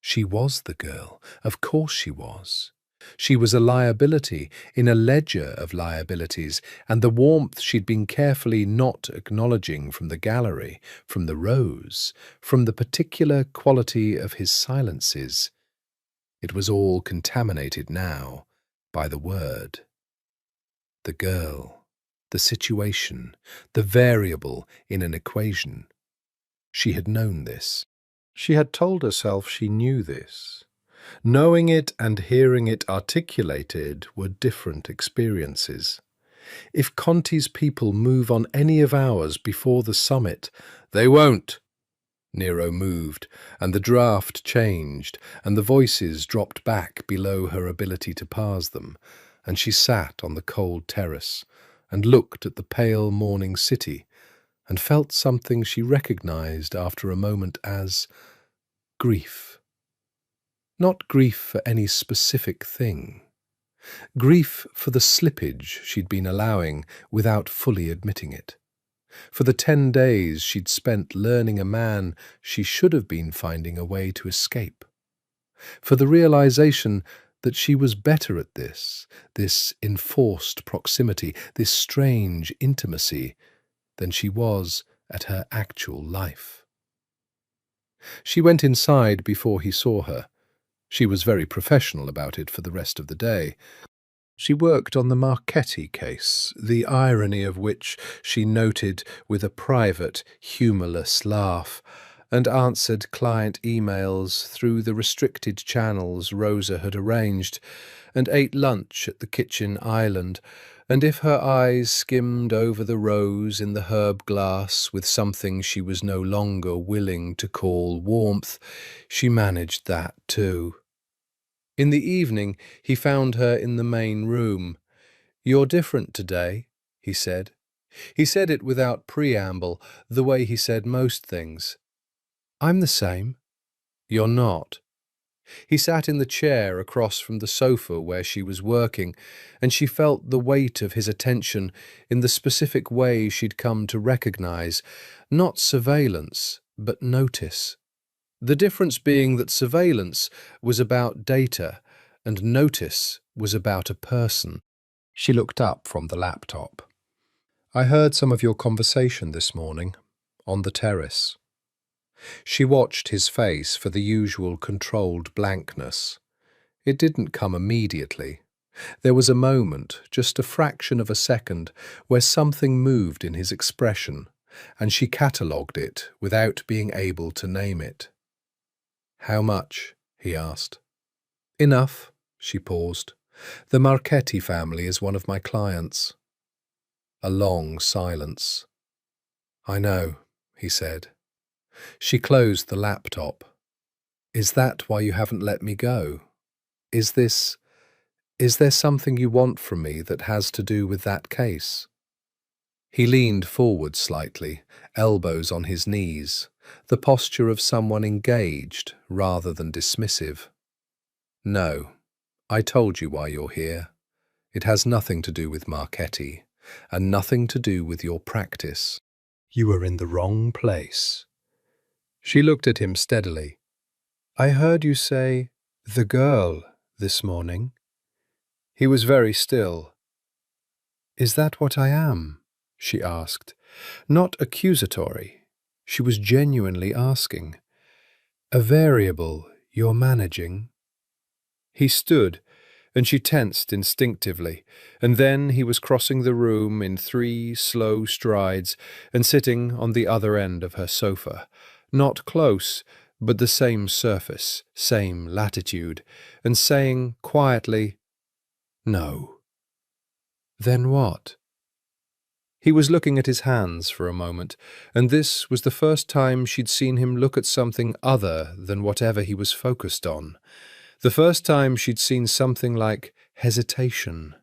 She was the girl. Of course she was. She was a liability in a ledger of liabilities, and the warmth she'd been carefully not acknowledging from the gallery, from the rose, from the particular quality of his silences. It was all contaminated now by the word. The girl, the situation, the variable in an equation. She had known this. She had told herself she knew this. Knowing it and hearing it articulated were different experiences. If Conti's people move on any of ours before the summit, they won't. Nero moved, and the draft changed, and the voices dropped back below her ability to parse them, and she sat on the cold terrace and looked at the pale morning city and felt something she recognized after a moment as grief. Not grief for any specific thing. Grief for the slippage she'd been allowing without fully admitting it. For the 10 days she'd spent learning a man she should have been finding a way to escape. For the realization that she was better at this enforced proximity, this strange intimacy, than she was at her actual life. She went inside before he saw her. She was very professional about it for the rest of the day. She worked on the Marchetti case, the irony of which she noted with a private, humourless laugh, and answered client emails through the restricted channels Rosa had arranged, and ate lunch at the kitchen island, and if her eyes skimmed over the rose in the herb glass with something she was no longer willing to call warmth, she managed that too. In the evening, he found her in the main room. "You're different today," he said. He said it without preamble, the way he said most things. "I'm the same." "You're not." He sat in the chair across from the sofa where she was working, and she felt the weight of his attention in the specific way she'd come to recognize, not surveillance, but notice. The difference being that surveillance was about data and notice was about a person. She looked up from the laptop. "I heard some of your conversation this morning, on the terrace." She watched his face for the usual controlled blankness. It didn't come immediately. There was a moment, just a fraction of a second, where something moved in his expression, and she catalogued it without being able to name it. "How much?" he asked. "Enough," she paused. "The Marchetti family is one of my clients." A long silence. "I know," he said. She closed the laptop. "Is that why you haven't let me go? Is there something you want from me that has to do with that case?" He leaned forward slightly, elbows on his knees, the posture of someone engaged rather than dismissive. "No, I told you why you're here. It has nothing to do with Marchetti, and nothing to do with your practice. You are in the wrong place." She looked at him steadily. "I heard you say, 'the girl,' this morning." He was very still. "Is that what I am?" she asked. Not accusatory. She was genuinely asking. "A variable you're managing?" He stood, and she tensed instinctively, and then he was crossing the room in 3 slow strides and sitting on the other end of her sofa, not close, but the same surface, same latitude, and saying quietly, "No." "Then what?" He was looking at his hands for a moment, and this was the first time she'd seen him look at something other than whatever he was focused on. The first time she'd seen something like hesitation.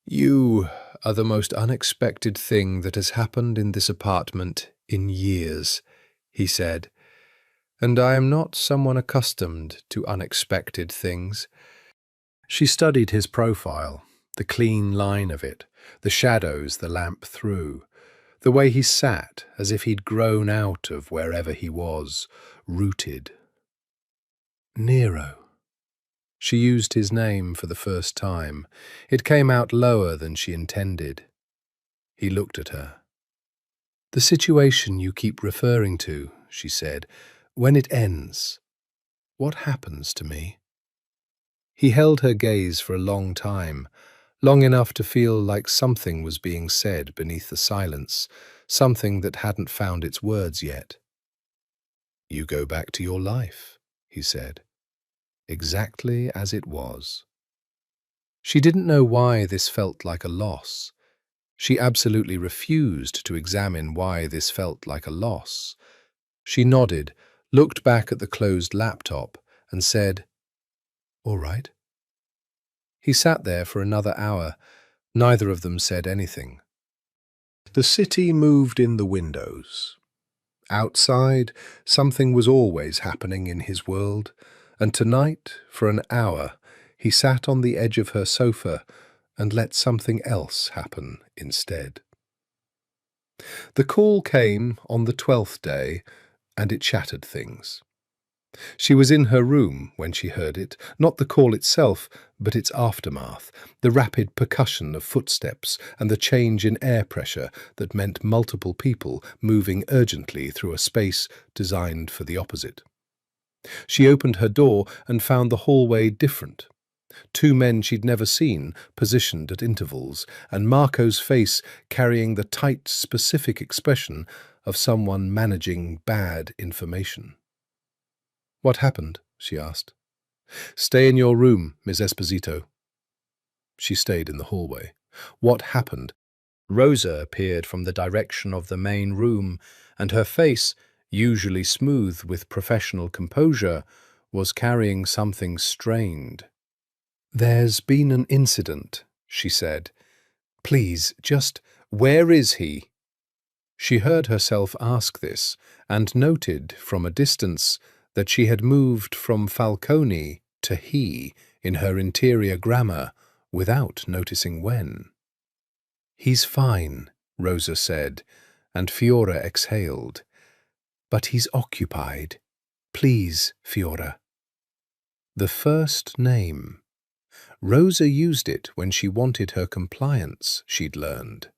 "You are the most unexpected thing that has happened in this apartment in years," he said, "and I am not someone accustomed to unexpected things." She studied his profile, the clean line of it, the shadows the lamp threw, the way he sat as if he'd grown out of wherever he was, rooted. Nero. She used his name for the first time. It came out lower than she intended. He looked at her. "The situation you keep referring to," she said, "when it ends, what happens to me?" He held her gaze for a long time, long enough to feel like something was being said beneath the silence, something that hadn't found its words yet. "You go back to your life," he said, "exactly as it was." She didn't know why this felt like a loss. She absolutely refused to examine why this felt like a loss. She nodded, looked back at the closed laptop, and said, "All right." He sat there for another hour. Neither of them said anything. The city moved in the windows. Outside, something was always happening in his world, and tonight, for an hour, he sat on the edge of her sofa and let something else happen instead. The call came on the 12th day, and it shattered things. She was in her room when she heard it, not the call itself, but its aftermath, the rapid percussion of footsteps and the change in air pressure that meant multiple people moving urgently through a space designed for the opposite. She opened her door and found the hallway different. Two men she'd never seen, positioned at intervals, and Marco's face carrying the tight, specific expression of someone managing bad information. "What happened?" she asked. "Stay in your room, Miss Esposito." She stayed in the hallway. "What happened?" Rosa appeared from the direction of the main room, and her face, usually smooth with professional composure, was carrying something strained. "There's been an incident," she said. "Please, just where is he?" She heard herself ask this, and noted from a distance that she had moved from Falcone to he in her interior grammar without noticing when. "He's fine," Rosa said, and Fiora exhaled. "But he's occupied. Please, Fiora." The first name. Rosa used it when she wanted her compliance, she'd learned.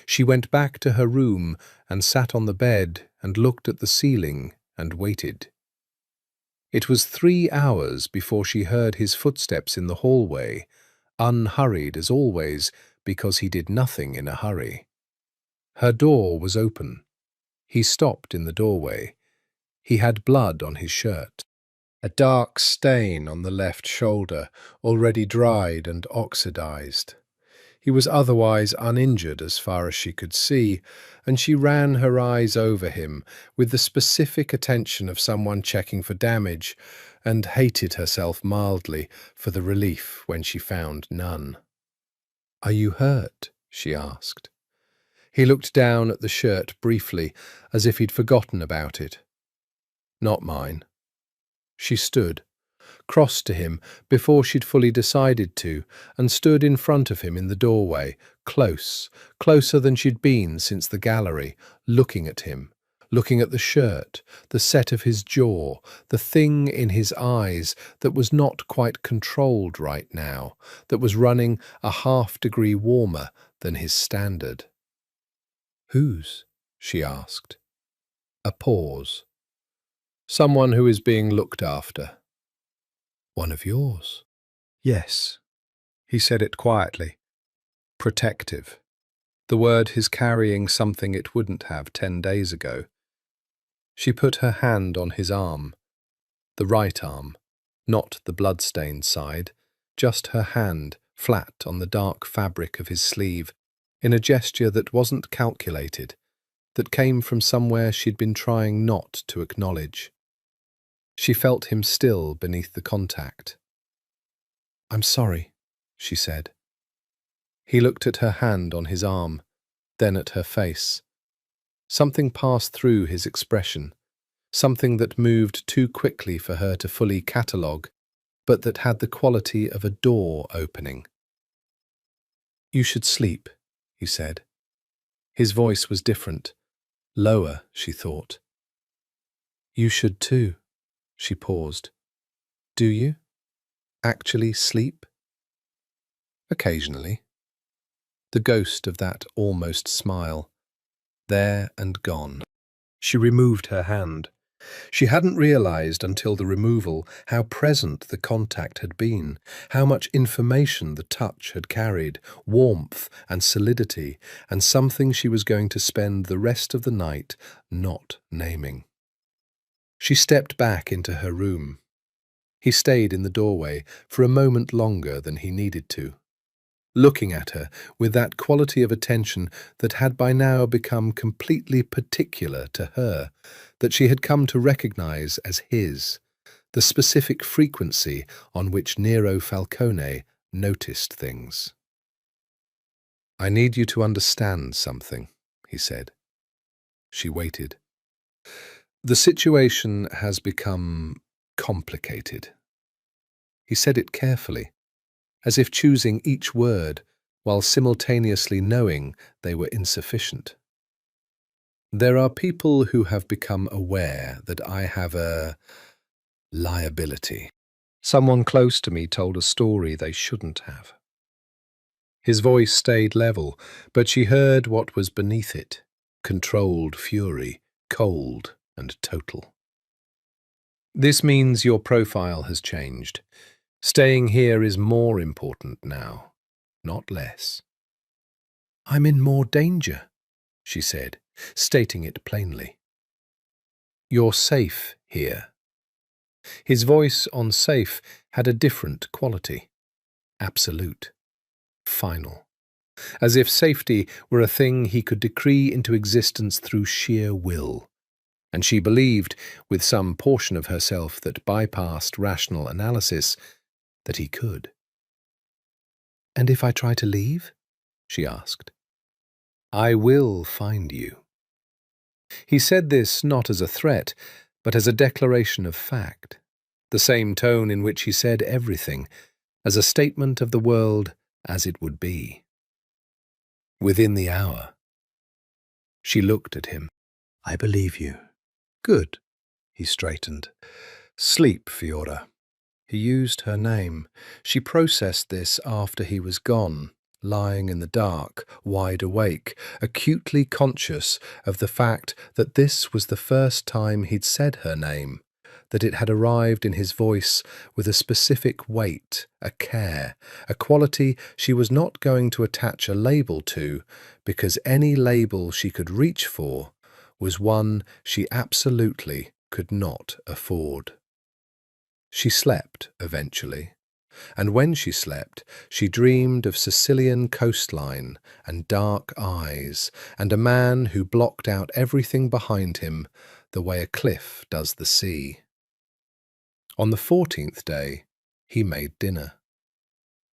She went back to her room and sat on the bed and looked at the ceiling and waited. It was 3 hours before she heard his footsteps in the hallway, unhurried as always because he did nothing in a hurry. Her door was open. He stopped in the doorway. He had blood on his shirt. A dark stain on the left shoulder, already dried and oxidized. He was otherwise uninjured as far as she could see, and she ran her eyes over him with the specific attention of someone checking for damage, and hated herself mildly for the relief when she found none. "Are you hurt?" she asked. He looked down at the shirt briefly, as if he'd forgotten about it. "Not mine." She stood, crossed to him before she'd fully decided to, and stood in front of him in the doorway, closer than she'd been since the gallery, looking at him, looking at the shirt, the set of his jaw, the thing in his eyes that was not quite controlled right now, that was running a half-degree warmer than his standard. "Whose?" she asked. A pause. "Someone who is being looked after." "One of yours?" "Yes." He said it quietly. Protective. The word is carrying something it wouldn't have 10 days ago. She put her hand on his arm. The right arm, not the blood-stained side, just her hand, flat on the dark fabric of his sleeve, in a gesture that wasn't calculated, that came from somewhere she'd been trying not to acknowledge. She felt him still beneath the contact. "I'm sorry," she said. He looked at her hand on his arm, then at her face. Something passed through his expression, something that moved too quickly for her to fully catalogue, but that had the quality of a door opening. "You should sleep," he said. His voice was different, lower, she thought. "You should too." She paused. "Do you? Actually sleep?" "Occasionally." The ghost of that almost smile. There and gone. She removed her hand. She hadn't realized until the removal how present the contact had been, how much information the touch had carried, warmth and solidity, and something she was going to spend the rest of the night not naming. She stepped back into her room. He stayed in the doorway for a moment longer than he needed to, looking at her with that quality of attention that had by now become completely particular to her, that she had come to recognize as his, the specific frequency on which Nero Falcone noticed things. "I need you to understand something," he said. She waited. "The situation has become complicated." He said it carefully, as if choosing each word while simultaneously knowing they were insufficient. "There are people who have become aware that I have liability. Someone close to me told a story they shouldn't have. His voice stayed level, but she heard what was beneath it: controlled fury, cold and total. This means your profile has changed. Staying here is more important now, not less. I'm in more danger, she said, stating it plainly. You're safe here. His voice on safe had a different quality. Absolute. Final. As if safety were a thing he could decree into existence through sheer will. And she believed, with some portion of herself that bypassed rational analysis, that he could. And if I try to leave? She asked. I will find you. He said this not as a threat, but as a declaration of fact, the same tone in which he said everything, as a statement of the world as it would be. Within the hour. She looked at him. I believe you. Good, he straightened. Sleep, Fiora. He used her name. She processed this after he was gone, lying in the dark, wide awake, acutely conscious of the fact that this was the first time he'd said her name, that it had arrived in his voice with a specific weight, a care, a quality she was not going to attach a label to, because any label she could reach for was one she absolutely could not afford. She slept eventually, and when she slept, she dreamed of Sicilian coastline and dark eyes and a man who blocked out everything behind him the way a cliff does the sea. On the 14th day, he made dinner.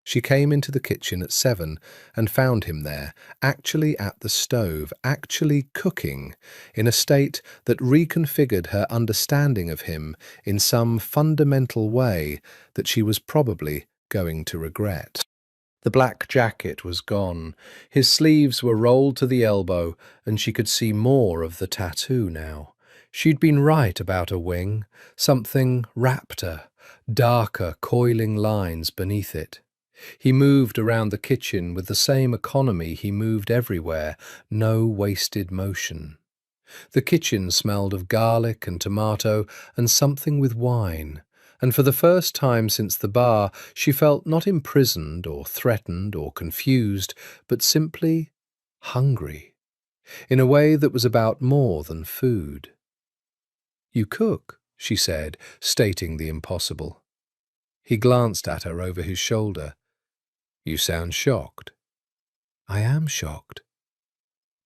She came into the kitchen at 7 and found him there, actually at the stove, actually cooking, in a state that reconfigured her understanding of him in some fundamental way that she was probably going to regret. The black jacket was gone, his sleeves were rolled to the elbow, and she could see more of the tattoo now. She'd been right about a wing, something raptor, darker, coiling lines beneath it. He moved around the kitchen with the same economy he moved everywhere, no wasted motion. The kitchen smelled of garlic and tomato and something with wine, and for the first time since the bar she felt not imprisoned or threatened or confused, but simply hungry, in a way that was about more than food. You cook, she said, stating the impossible. He glanced at her over his shoulder. You sound shocked. I am shocked.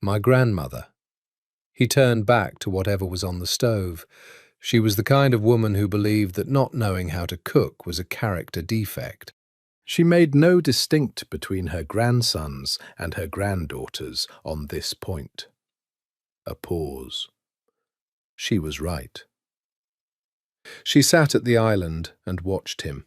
My grandmother. He turned back to whatever was on the stove. She was the kind of woman who believed that not knowing how to cook was a character defect. She made no distinct between her grandsons and her granddaughters on this point. A pause. She was right. She sat at the island and watched him.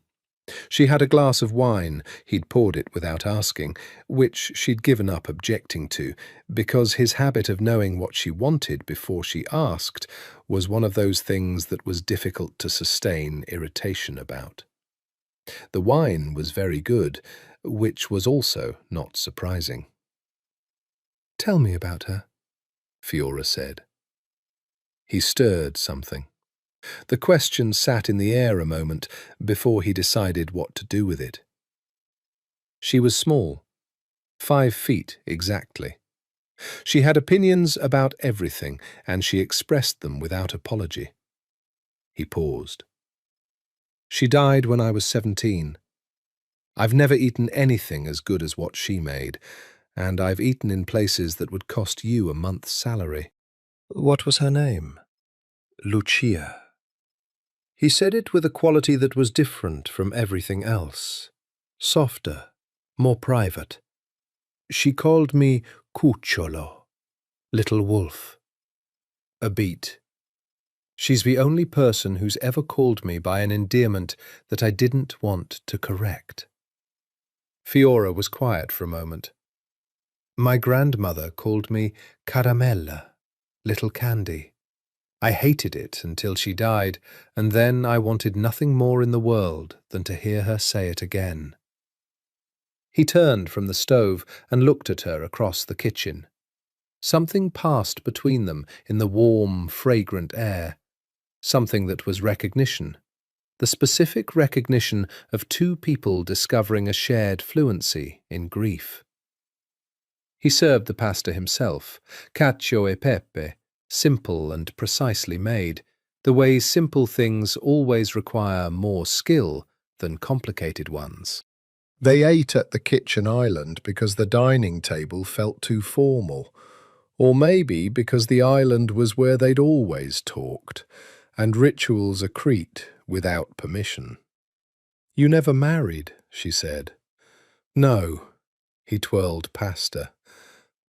She had a glass of wine, he'd poured it without asking, which she'd given up objecting to, because his habit of knowing what she wanted before she asked was one of those things that was difficult to sustain irritation about. The wine was very good, which was also not surprising. Tell me about her, Fiora said. He stirred something. The question sat in the air a moment before he decided what to do with it. She was small, 5 feet exactly. She had opinions about everything, and she expressed them without apology. He paused. She died when I was 17. I've never eaten anything as good as what she made, and I've eaten in places that would cost you a month's salary. What was her name? Lucia. He said it with a quality that was different from everything else, softer, more private. She called me Cucciolo, little wolf. A beat. She's the only person who's ever called me by an endearment that I didn't want to correct. Fiora was quiet for a moment. My grandmother called me Caramella, little candy. I hated it until she died, and then I wanted nothing more in the world than to hear her say it again." He turned from the stove and looked at her across the kitchen. Something passed between them in the warm, fragrant air, something that was recognition, the specific recognition of two people discovering a shared fluency in grief. He served the pasta himself, cacio e pepe, simple and precisely made, the way simple things always require more skill than complicated ones. They ate at the kitchen island because the dining table felt too formal, or maybe because the island was where they'd always talked, and rituals accrete without permission. "You never married," she said. "No," he twirled past her.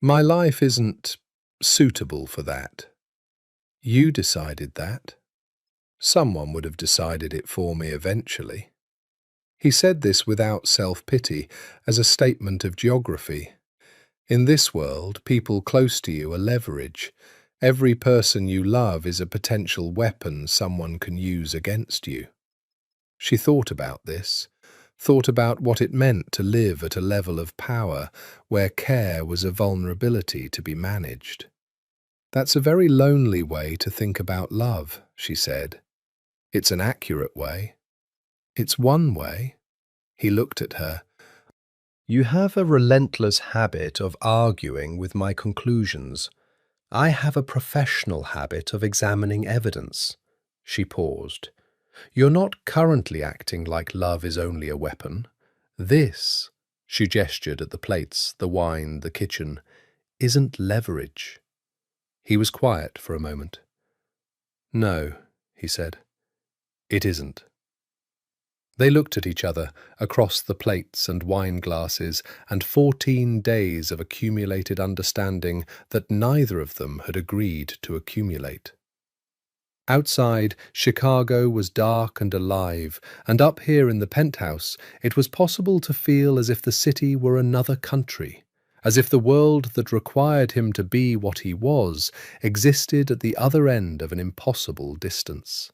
"My life isn't suitable for that. You decided that. Someone would have decided it for me eventually." He said this without self-pity, as a statement of geography. In this world, people close to you are leverage. Every person you love is a potential weapon someone can use against you. She thought about this, thought about what it meant to live at a level of power where care was a vulnerability to be managed. "That's a very lonely way to think about love," she said. "It's an accurate way. It's one way." He looked at her. "You have a relentless habit of arguing with my conclusions. I have a professional habit of examining evidence." She paused. "You're not currently acting like love is only a weapon. This," she gestured at the plates, the wine, the kitchen, "isn't leverage." He was quiet for a moment. "No," he said, "it isn't." They looked at each other across the plates and wine glasses and 14 days of accumulated understanding that neither of them had agreed to accumulate. Outside, Chicago was dark and alive, and up here in the penthouse, it was possible to feel as if the city were another country, as if the world that required him to be what he was existed at the other end of an impossible distance.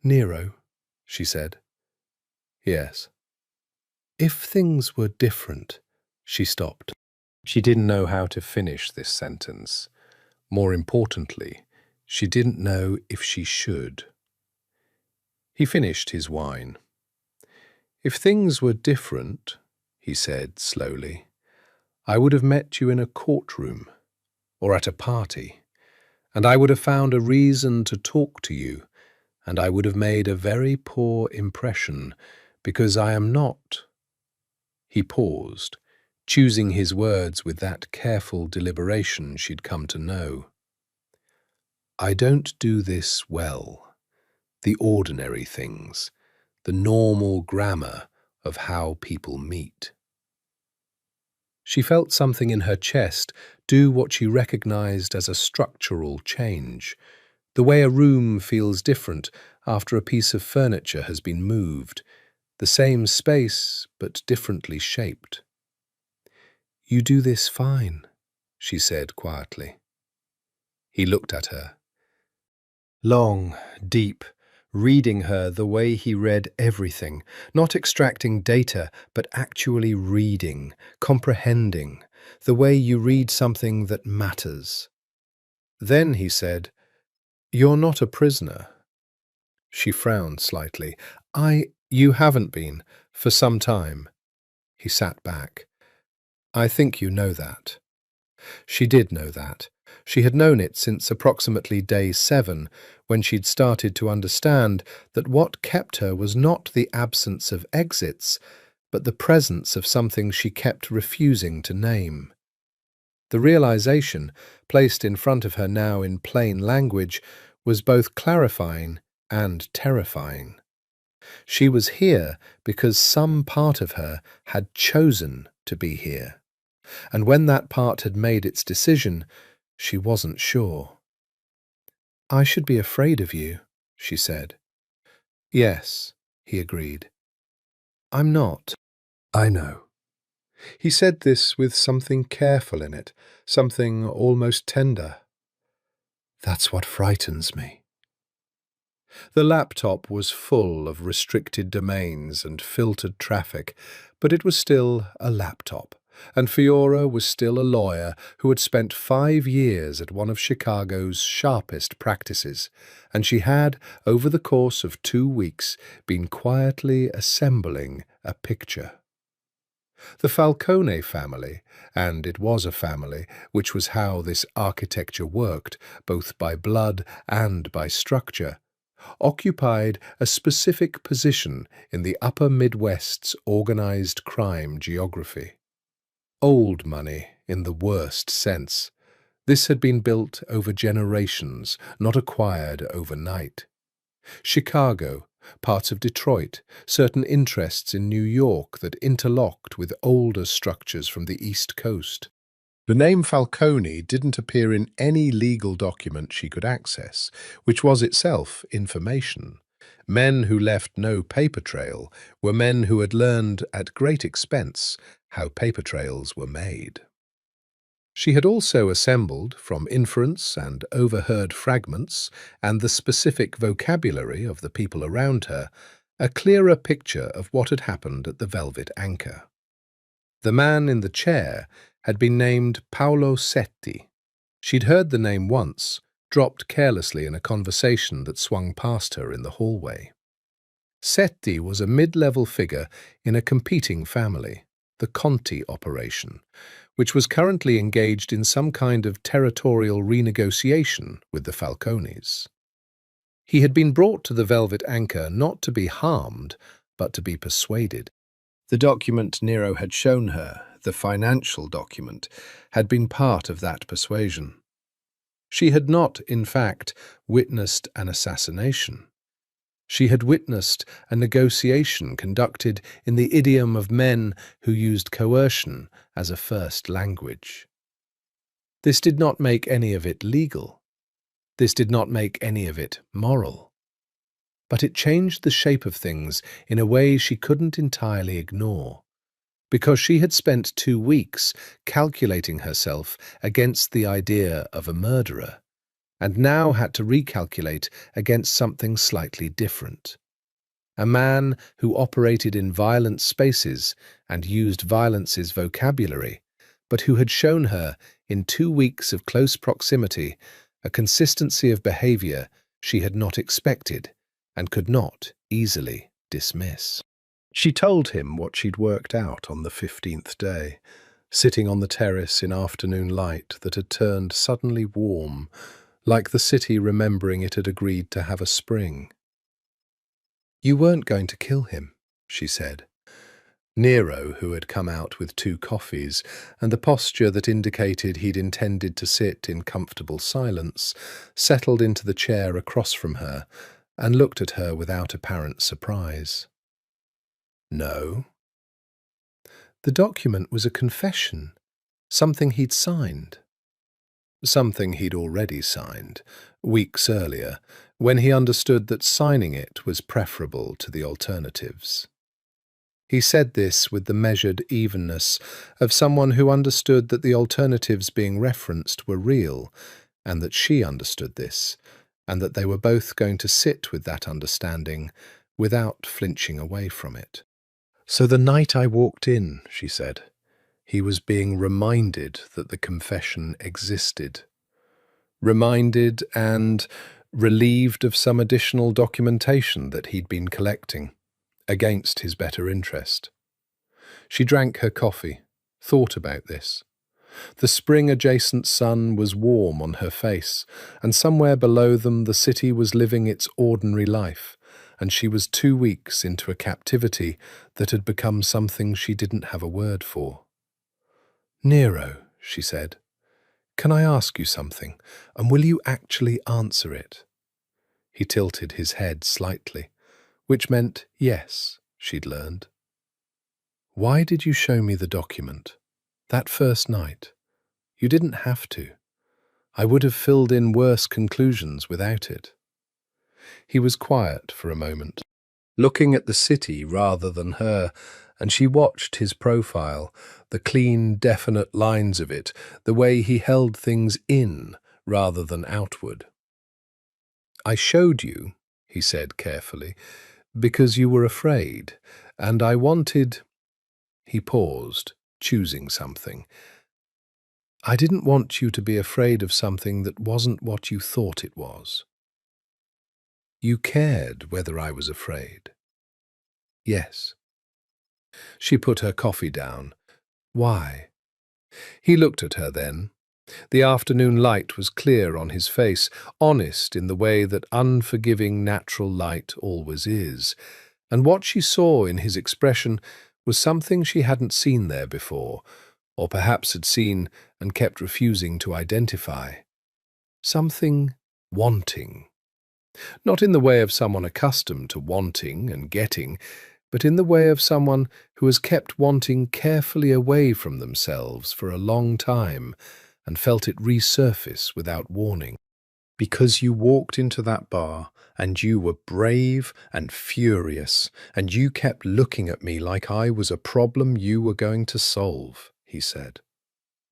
"Nero," she said. "Yes." "If things were different," she stopped. She didn't know how to finish this sentence. More importantly, she didn't know if she should. He finished his wine. "If things were different," he said slowly, "I would have met you in a courtroom or at a party, and I would have found a reason to talk to you, and I would have made a very poor impression, because I am not—" He paused, choosing his words with that careful deliberation she'd come to know. "I don't do this well. The ordinary things, the normal grammar of how people meet." She felt something in her chest do what she recognized as a structural change, the way a room feels different after a piece of furniture has been moved, the same space but differently shaped. "You do this fine," she said quietly. He looked at her. Long, deep, reading her the way he read everything, not extracting data, but actually reading, comprehending, the way you read something that matters. Then he said, "You're not a prisoner." She frowned slightly. You haven't been, for some time." He sat back. "I think you know that." She did know that. She had known it since approximately day 7, when she'd started to understand that what kept her was not the absence of exits, but the presence of something she kept refusing to name. The realization, placed in front of her now in plain language, was both clarifying and terrifying. She was here because some part of her had chosen to be here, and when that part had made its decision, she wasn't sure. "I should be afraid of you," she said. "Yes," he agreed. "I'm not." "I know." He said this with something careful in it, something almost tender. That's what frightens me. The laptop was full of restricted domains and filtered traffic, but it was still a laptop, and Fiora was still a lawyer who had spent 5 years at one of Chicago's sharpest practices, and she had, over the course of 2 weeks, been quietly assembling a picture. The Falcone family, and it was a family, which was how this architecture worked, both by blood and by structure, occupied a specific position in the upper Midwest's organized crime geography. Old money, in the worst sense. This had been built over generations, not acquired overnight. Chicago, parts of Detroit, certain interests in New York that interlocked with older structures from the East Coast. The name Falcone didn't appear in any legal document she could access, which was itself information. Men who left no paper trail were men who had learned at great expense how paper trails were made. She had also assembled, from inference and overheard fragments and the specific vocabulary of the people around her, a clearer picture of what had happened at the Velvet Anchor. The man in the chair had been named Paolo Setti. She'd heard the name once, dropped carelessly in a conversation that swung past her in the hallway. Setti was a mid-level figure in a competing family, the Conti operation, which was currently engaged in some kind of territorial renegotiation with the Falcones. He had been brought to the Velvet Anchor not to be harmed, but to be persuaded. The document Nero had shown her, the financial document, had been part of that persuasion. She had not, in fact, witnessed an assassination. She had witnessed a negotiation conducted in the idiom of men who used coercion as a first language. This did not make any of it legal. This did not make any of it moral. But it changed the shape of things in a way she couldn't entirely ignore, because she had spent 2 weeks calculating herself against the idea of a murderer, and now had to recalculate against something slightly different. A man who operated in violent spaces and used violence's vocabulary, but who had shown her, in 2 weeks of close proximity, a consistency of behavior she had not expected and could not easily dismiss. She told him what she'd worked out on the 15th day, sitting on the terrace in afternoon light that had turned suddenly warm, like the city remembering it had agreed to have a spring. "You weren't going to kill him," she said. Nero, who had come out with 2 coffees and the posture that indicated he'd intended to sit in comfortable silence, settled into the chair across from her and looked at her without apparent surprise. "No." The document was a confession, something he'd signed. Something he'd already signed, weeks earlier, when he understood that signing it was preferable to the alternatives. He said this with the measured evenness of someone who understood that the alternatives being referenced were real, and that she understood this, and that they were both going to sit with that understanding without flinching away from it. "So the night I walked in," she said, he was being reminded that the confession existed. Reminded and relieved of some additional documentation that he'd been collecting, against his better interest. She drank her coffee, thought about this. The spring-adjacent sun was warm on her face, and somewhere below them the city was living its ordinary life, and she was 2 weeks into a captivity that had become something she didn't have a word for. "Nero," she said, "can I ask you something, and will you actually answer it?" He tilted his head slightly, which meant yes, she'd learned. "Why did you show me the document? That first night? You didn't have to. I would have filled in worse conclusions without it." He was quiet for a moment, looking at the city rather than her, and she watched his profile, the clean, definite lines of it, the way he held things in rather than outward. I showed you, he said carefully, because you were afraid, and I wanted— He paused, choosing something. I didn't want you to be afraid of something that wasn't what you thought it was. You cared whether I was afraid. Yes. She put her coffee down. Why? He looked at her then. The afternoon light was clear on his face, honest in the way that unforgiving natural light always is, and what she saw in his expression was something she hadn't seen there before, or perhaps had seen and kept refusing to identify. Something wanting. Not in the way of someone accustomed to wanting and getting, but in the way of someone who has kept wanting carefully away from themselves for a long time and felt it resurface without warning. Because you walked into that bar and you were brave and furious, and you kept looking at me like I was a problem you were going to solve, he said.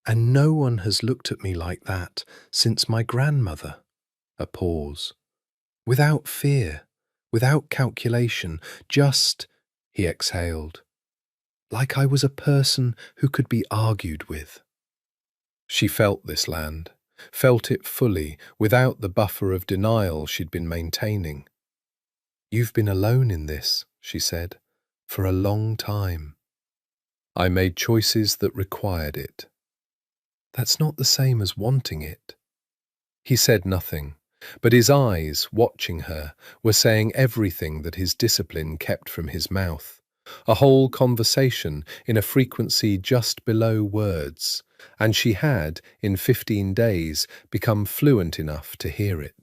And no one has looked at me like that since my grandmother. A pause. Without fear, without calculation, just, he exhaled, like I was a person who could be argued with. She felt this land, felt it fully, without the buffer of denial she'd been maintaining. You've been alone in this, she said, for a long time. I made choices that required it. That's not the same as wanting it. He said nothing, but his eyes, watching her, were saying everything that his discipline kept from his mouth, a whole conversation in a frequency just below words, and she had, in 15 days, become fluent enough to hear it.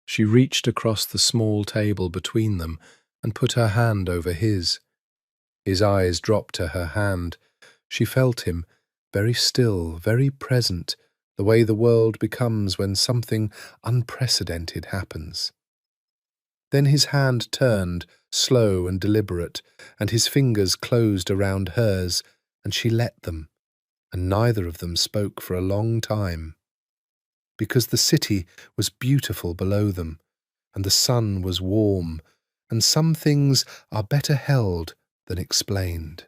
She reached across the small table between them and put her hand over his. His eyes dropped to her hand. She felt him, very still, very present, the way the world becomes when something unprecedented happens. Then his hand turned, slow and deliberate, and his fingers closed around hers, and she let them, and neither of them spoke for a long time. Because the city was beautiful below them, and the sun was warm, and some things are better held than explained.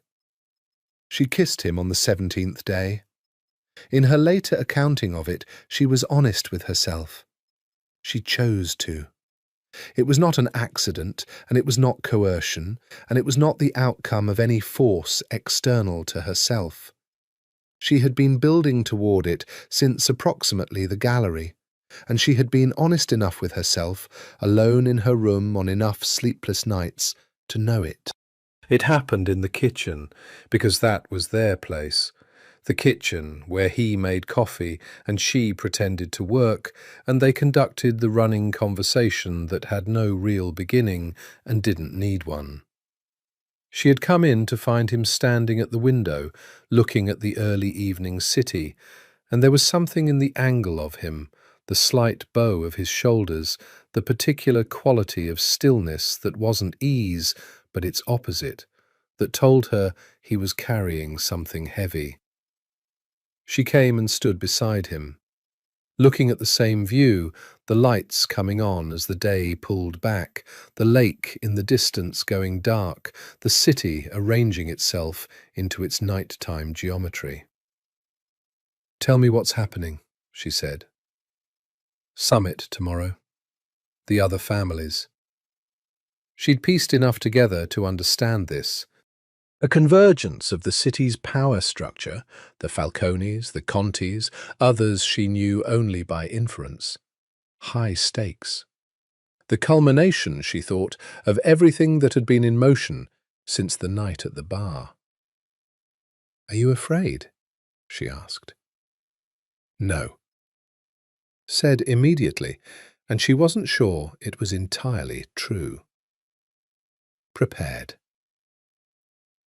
She kissed him on the 17th day. In her later accounting of it, she was honest with herself. She chose to. It was not an accident, and it was not coercion, and it was not the outcome of any force external to herself. She had been building toward it since approximately the gallery, and she had been honest enough with herself, alone in her room on enough sleepless nights, to know it. It happened in the kitchen, because that was their place. The kitchen, where he made coffee and she pretended to work, and they conducted the running conversation that had no real beginning and didn't need one. She had come in to find him standing at the window, looking at the early evening city, and there was something in the angle of him, the slight bow of his shoulders, the particular quality of stillness that wasn't ease, but its opposite, that told her he was carrying something heavy. She came and stood beside him, looking at the same view, the lights coming on as the day pulled back, the lake in the distance going dark, the city arranging itself into its nighttime geometry. "Tell me what's happening," she said. "Summit tomorrow. The other families." She'd pieced enough together to understand this. A convergence of the city's power structure, the Falcones, the Contis, others she knew only by inference. High stakes. The culmination, she thought, of everything that had been in motion since the night at the bar. "Are you afraid?" she asked. "No." Said immediately, and she wasn't sure it was entirely true. Prepared.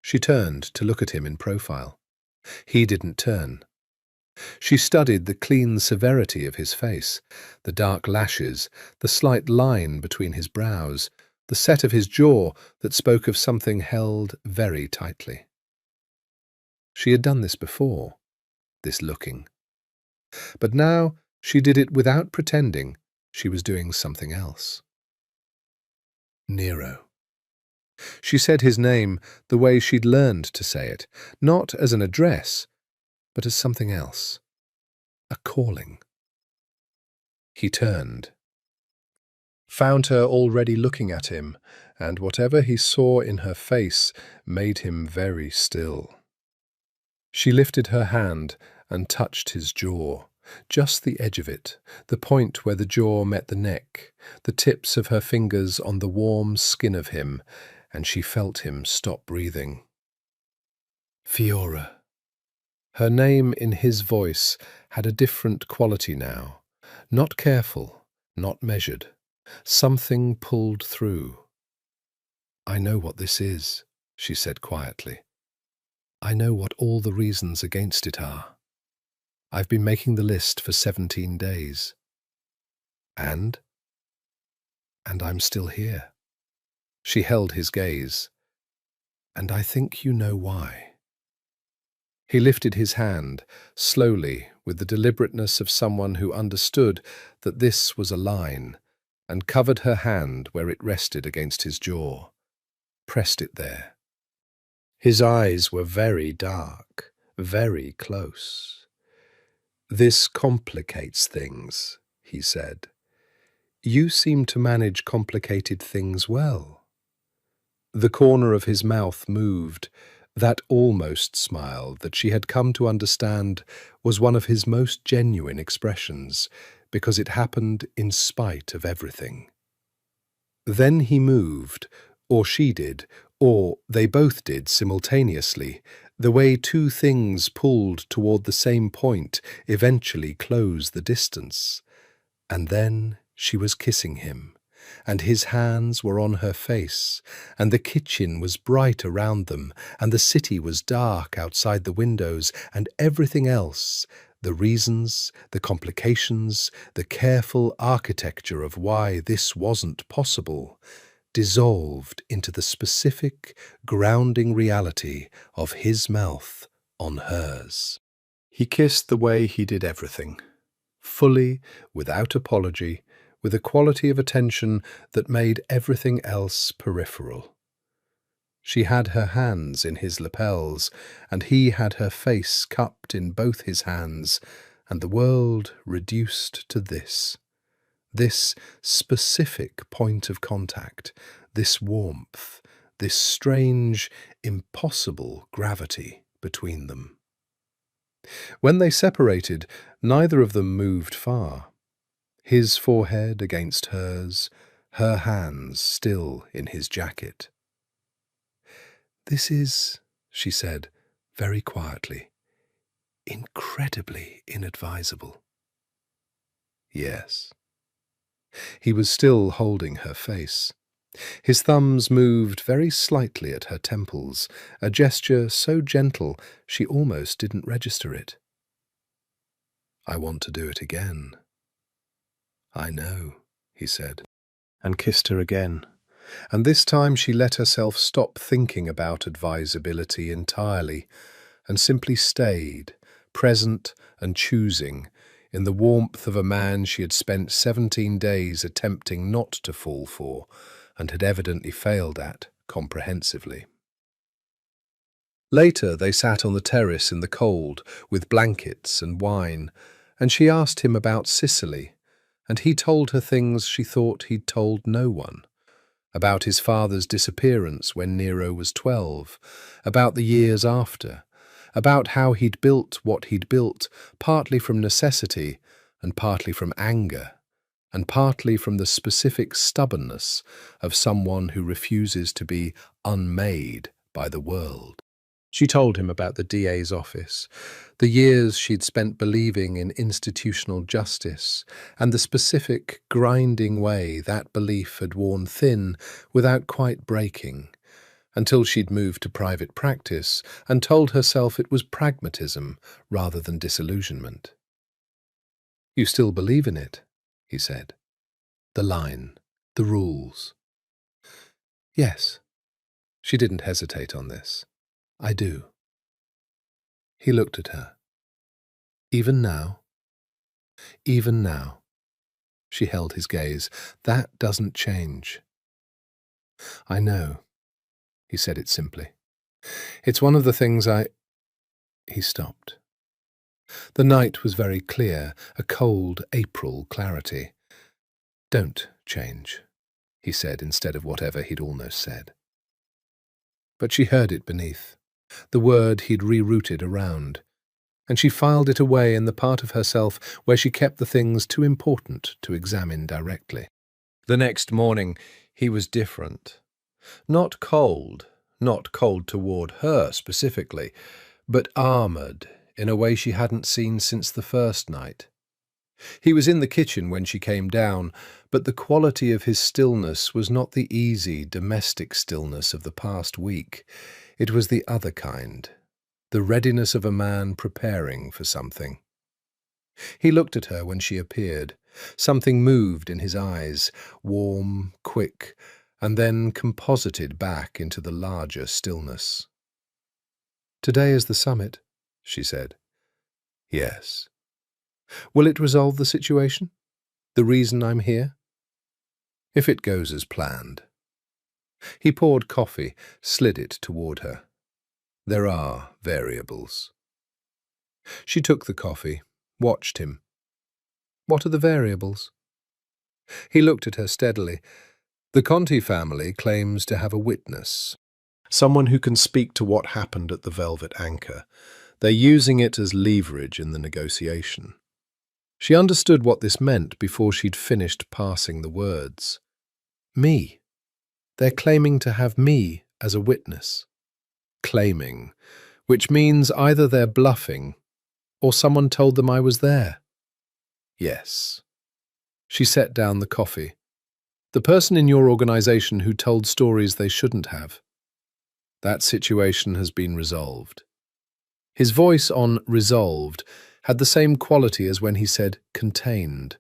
She turned to look at him in profile. He didn't turn. She studied the clean severity of his face, the dark lashes, the slight line between his brows, the set of his jaw that spoke of something held very tightly. She had done this before, this looking. But now she did it without pretending, She was doing something else. Nero. She said his name the way she'd learned to say it, not as an address, but as something else. A calling. He turned, found her already looking at him, and whatever he saw in her face made him very still. She lifted her hand and touched his jaw, just the edge of it, the point where the jaw met the neck, the tips of her fingers on the warm skin of him, and she felt him stop breathing. Fiora. Her name in his voice had a different quality now, not careful, not measured. Something pulled through. I know what this is, she said quietly. I know what all the reasons against it are. I've been making the list for 17 days. And I'm still here. She held his gaze. And I think you know why. He lifted his hand, slowly, with the deliberateness of someone who understood that this was a line, and covered her hand where it rested against his jaw, pressed it there. His eyes were very dark, very close. This complicates things, he said. You seem to manage complicated things well. The corner of his mouth moved, that almost smile that she had come to understand was one of his most genuine expressions, because it happened in spite of everything. Then he moved, or she did, or they both did simultaneously, the way two things pulled toward the same point eventually close the distance. And then she was kissing him, and his hands were on her face, and the kitchen was bright around them, and the city was dark outside the windows, and everything else, the reasons, the complications, the careful architecture of why this wasn't possible, dissolved into the specific, grounding reality of his mouth on hers. He kissed the way he did everything, fully, without apology, with a quality of attention that made everything else peripheral. She had her hands in his lapels, and he had her face cupped in both his hands, and the world reduced to this specific point of contact, this warmth, this strange, impossible gravity between them. When they separated, neither of them moved far. His forehead against hers, her hands still in his jacket. This is, she said, very quietly, incredibly inadvisable. Yes. He was still holding her face. His thumbs moved very slightly at her temples, a gesture so gentle she almost didn't register it. I want to do it again. I know, he said, and kissed her again. And this time she let herself stop thinking about advisability entirely, and simply stayed, present and choosing, in the warmth of a man she had spent 17 days attempting not to fall for, and had evidently failed at comprehensively. Later they sat on the terrace in the cold, with blankets and wine, and she asked him about Sicily, and he told her things she thought he'd told no one. About his father's disappearance when Nero was 12, about the years after, about how he'd built what he'd built, partly from necessity and partly from anger, and partly from the specific stubbornness of someone who refuses to be unmade by the world. She told him about the DA's office, the years she'd spent believing in institutional justice, and the specific, grinding way that belief had worn thin without quite breaking, until she'd moved to private practice and told herself it was pragmatism rather than disillusionment. You still believe in it, he said. The line, the rules. Yes. She didn't hesitate on this. I do. He looked at her. Even now? Even now. She held his gaze. That doesn't change. I know, he said it simply. It's one of the things He stopped. The night was very clear, a cold April clarity. Don't change, he said instead of whatever he'd almost said. But she heard it beneath, the word he'd rerouted around, and she filed it away in the part of herself where she kept the things too important to examine directly. The next morning, he was different. Not cold toward her specifically, but armoured in a way she hadn't seen since the first night. He was in the kitchen when she came down, but the quality of his stillness was not the easy, domestic stillness of the past week. It was the other kind, the readiness of a man preparing for something. He looked at her when she appeared. Something moved in his eyes, warm, quick, and then composited back into the larger stillness. "Today is the summit," she said. "Yes." "Will it resolve the situation? The reason I'm here?" "If it goes as planned." He poured coffee, slid it toward her. "There are variables." She took the coffee, watched him. "What are the variables?" He looked at her steadily. "The Conti family claims to have a witness, someone who can speak to what happened at the Velvet Anchor. They're using it as leverage in the negotiation." She understood what this meant before she'd finished parsing the words. Me. They're claiming to have me as a witness. Claiming, which means either they're bluffing or someone told them I was there. Yes. She set down the coffee. "The person in your organization who told stories they shouldn't have. That situation has been resolved." His voice on resolved had the same quality as when he said contained,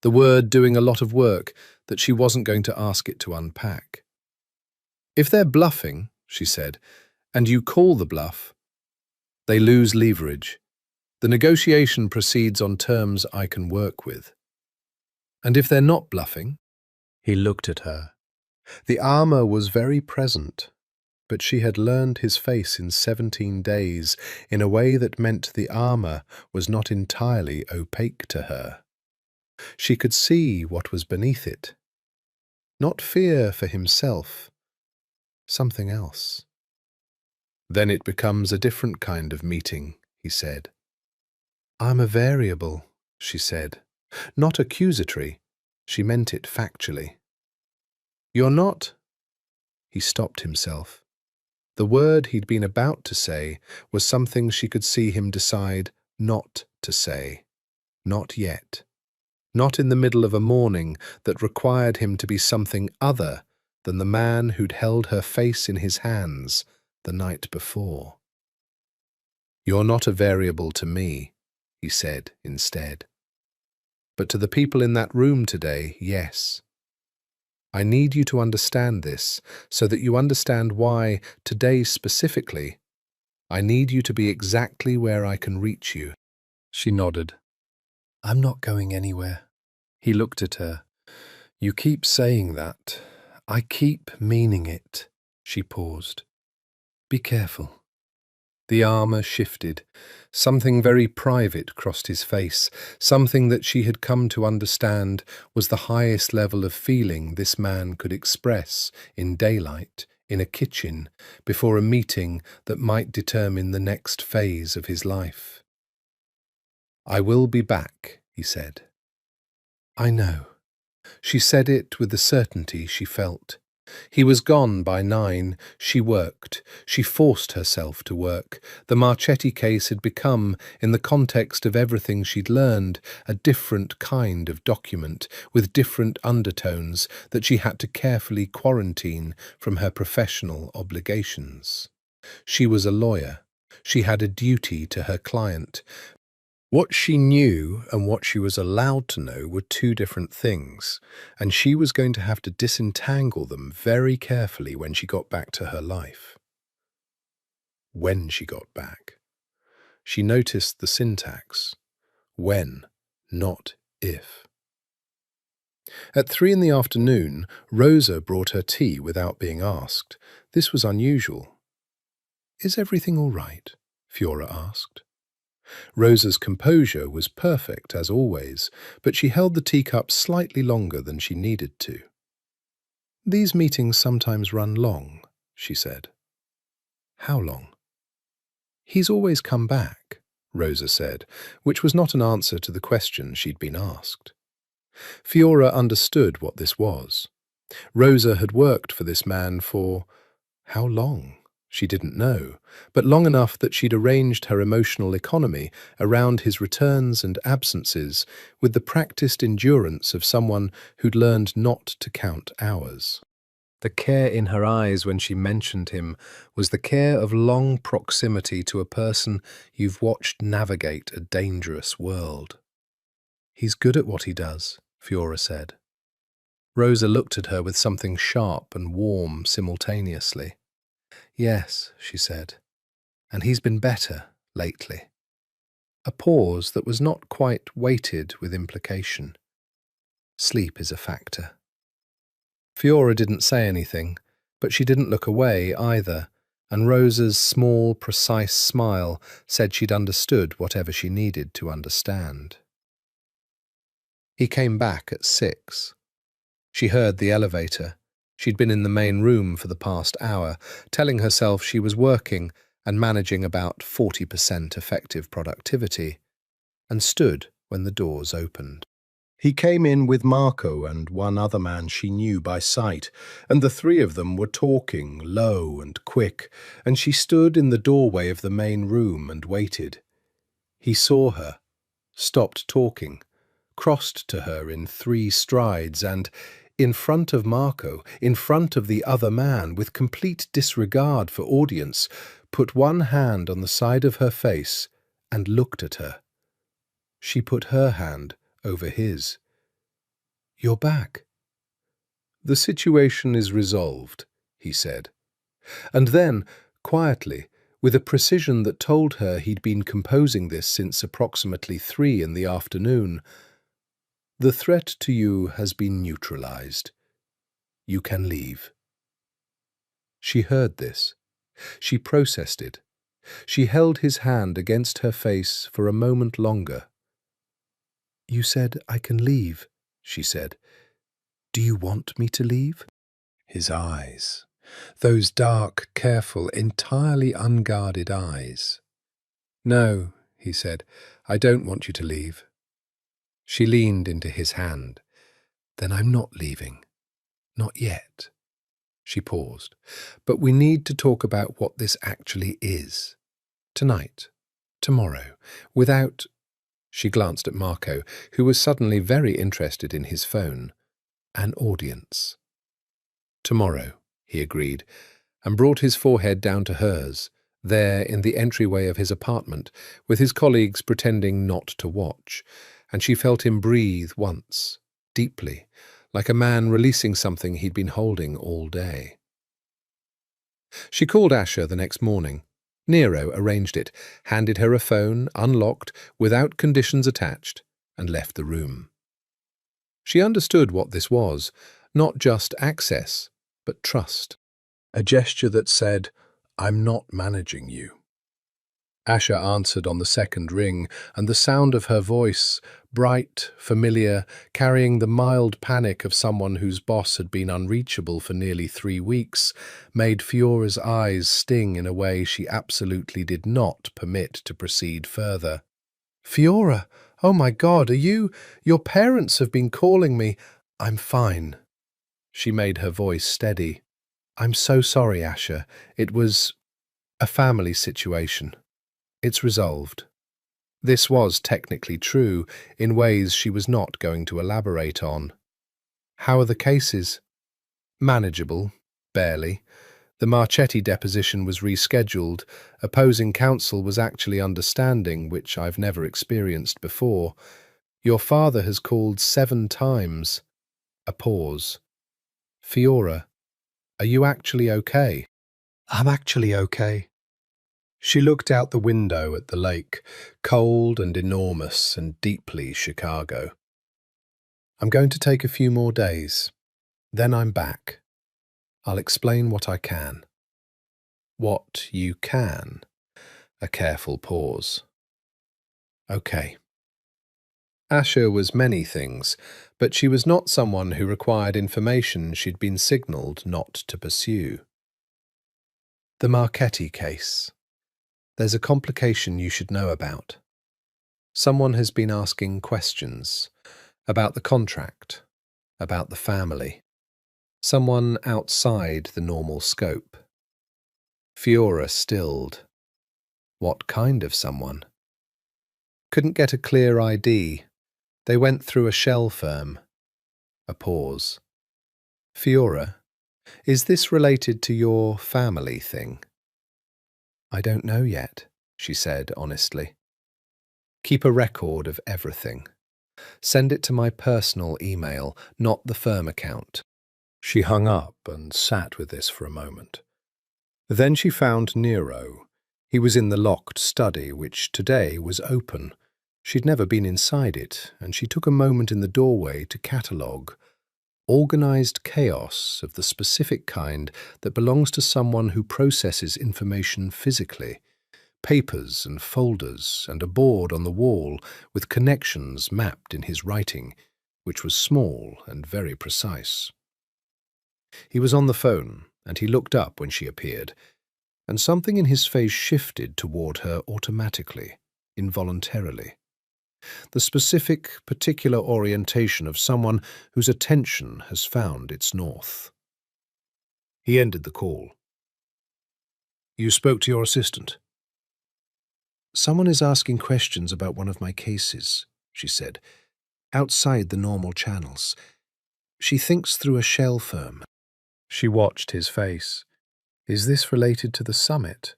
the word doing a lot of work that she wasn't going to ask it to unpack. "If they're bluffing," she said, "and you call the bluff, they lose leverage. The negotiation proceeds on terms I can work with. And if they're not bluffing," he looked at her. The armour was very present, but she had learned his face in 17 days in a way that meant the armour was not entirely opaque to her. She could see what was beneath it. Not fear for himself, something else. "Then it becomes a different kind of meeting," he said. "I'm a variable," she said. Not accusatory. She meant it factually. "You're not—" He stopped himself. The word he'd been about to say was something she could see him decide not to say. Not yet. Not in the middle of a morning that required him to be something other than the man who'd held her face in his hands the night before. "You're not a variable to me," he said instead. "But to the people in that room today, yes. I need you to understand this so that you understand why, today specifically, I need you to be exactly where I can reach you." She nodded. "I'm not going anywhere." He looked at her. "You keep saying that. I keep meaning it." She paused. "Be careful." The armour shifted. Something very private crossed his face, something that she had come to understand was the highest level of feeling this man could express in daylight, in a kitchen, before a meeting that might determine the next phase of his life. "I will be back," he said. "I know." She said it with the certainty she felt. He was gone by 9. She worked. She forced herself to work. The Marchetti case had become, in the context of everything she'd learned, a different kind of document, with different undertones that she had to carefully quarantine from her professional obligations. She was a lawyer. She had a duty to her client. What she knew and what she was allowed to know were two different things, and she was going to have to disentangle them very carefully when she got back to her life. When she got back. She noticed the syntax. When, not if. At 3 in the afternoon, Rosa brought her tea without being asked. This was unusual. "Is everything all right?" Fiora asked. Rosa's composure was perfect, as always, but she held the teacup slightly longer than she needed to. "These meetings sometimes run long," she said. "How long?" "He's always come back," Rosa said, which was not an answer to the question she'd been asked. Fiora understood what this was. Rosa had worked for this man for how long? She didn't know, but long enough that she'd arranged her emotional economy around his returns and absences with the practiced endurance of someone who'd learned not to count hours. The care in her eyes when she mentioned him was the care of long proximity to a person you've watched navigate a dangerous world. "He's good at what he does," Fiora said. Rosa looked at her with something sharp and warm simultaneously. "Yes," she said, "and he's been better lately." A pause that was not quite weighted with implication. "Sleep is a factor." Fiora didn't say anything, but she didn't look away either, and Rosa's small, precise smile said she'd understood whatever she needed to understand. He came back at 6. She heard the elevator. She'd been in the main room for the past hour, telling herself she was working and managing about 40% effective productivity, and stood when the doors opened. He came in with Marco and one other man she knew by sight, and the three of them were talking low and quick, and she stood in the doorway of the main room and waited. He saw her, stopped talking, crossed to her in 3 strides and, in front of Marco, in front of the other man, with complete disregard for audience, put one hand on the side of her face and looked at her. She put her hand over his. "You're back." "The situation is resolved," he said. And then, quietly, with a precision that told her he'd been composing this since approximately 3 in the afternoon, "The threat to you has been neutralized. You can leave." She heard this. She processed it. She held his hand against her face for a moment longer. "You said I can leave," she said. "Do you want me to leave?" His eyes. Those dark, careful, entirely unguarded eyes. "No," he said, "I don't want you to leave." She leaned into his hand. "Then I'm not leaving. Not yet." She paused. "But we need to talk about what this actually is. Tonight. Tomorrow. Without—" She glanced at Marco, who was suddenly very interested in his phone. "An audience." "Tomorrow," he agreed, and brought his forehead down to hers, there in the entryway of his apartment, with his colleagues pretending not to watch, and she felt him breathe once, deeply, like a man releasing something he'd been holding all day. She called Asha the next morning. Nero arranged it, handed her a phone, unlocked, without conditions attached, and left the room. She understood what this was, not just access, but trust. A gesture that said, "I'm not managing you." Asha answered on the second ring, and the sound of her voice, bright, familiar, carrying the mild panic of someone whose boss had been unreachable for nearly 3 weeks, made Fiora's eyes sting in a way she absolutely did not permit to proceed further. "Fiora, oh my God, are you? Your parents have been calling me." "I'm fine." She made her voice steady. "I'm so sorry, Asha. It was a family situation. It's resolved." This was technically true, in ways she was not going to elaborate on. "How are the cases?" "Manageable, barely. The Marchetti deposition was rescheduled. Opposing counsel was actually understanding, which I've never experienced before. Your father has called 7 times. A pause. "Fiora, are you actually okay?" "I'm actually okay." She looked out the window at the lake, cold and enormous and deeply Chicago. I'm going to take a few more days. Then I'm back. I'll explain what I can. What you can. A careful pause. Okay. Asha was many things, but she was not someone who required information she'd been signalled not to pursue. The Marchetti case. There's a complication you should know about. Someone has been asking questions about the contract, about the family. Someone outside the normal scope. Fiora stilled. What kind of someone? Couldn't get a clear ID. They went through a shell firm. A pause. Fiora, is this related to your family thing? I don't know yet, she said honestly. Keep a record of everything. Send it to my personal email, not the firm account. She hung up and sat with this for a moment. Then she found Nero. He was in the locked study, which today was open. She'd never been inside it, and she took a moment in the doorway to catalogue. Organised chaos of the specific kind that belongs to someone who processes information physically. Papers and folders and a board on the wall with connections mapped in his writing, which was small and very precise. He was on the phone, and he looked up when she appeared, and something in his face shifted toward her automatically, involuntarily. The specific, particular orientation of someone whose attention has found its north. He ended the call. You spoke to your assistant? Someone is asking questions about one of my cases, she said, outside the normal channels. She thinks through a shell firm. She watched his face. Is this related to the summit?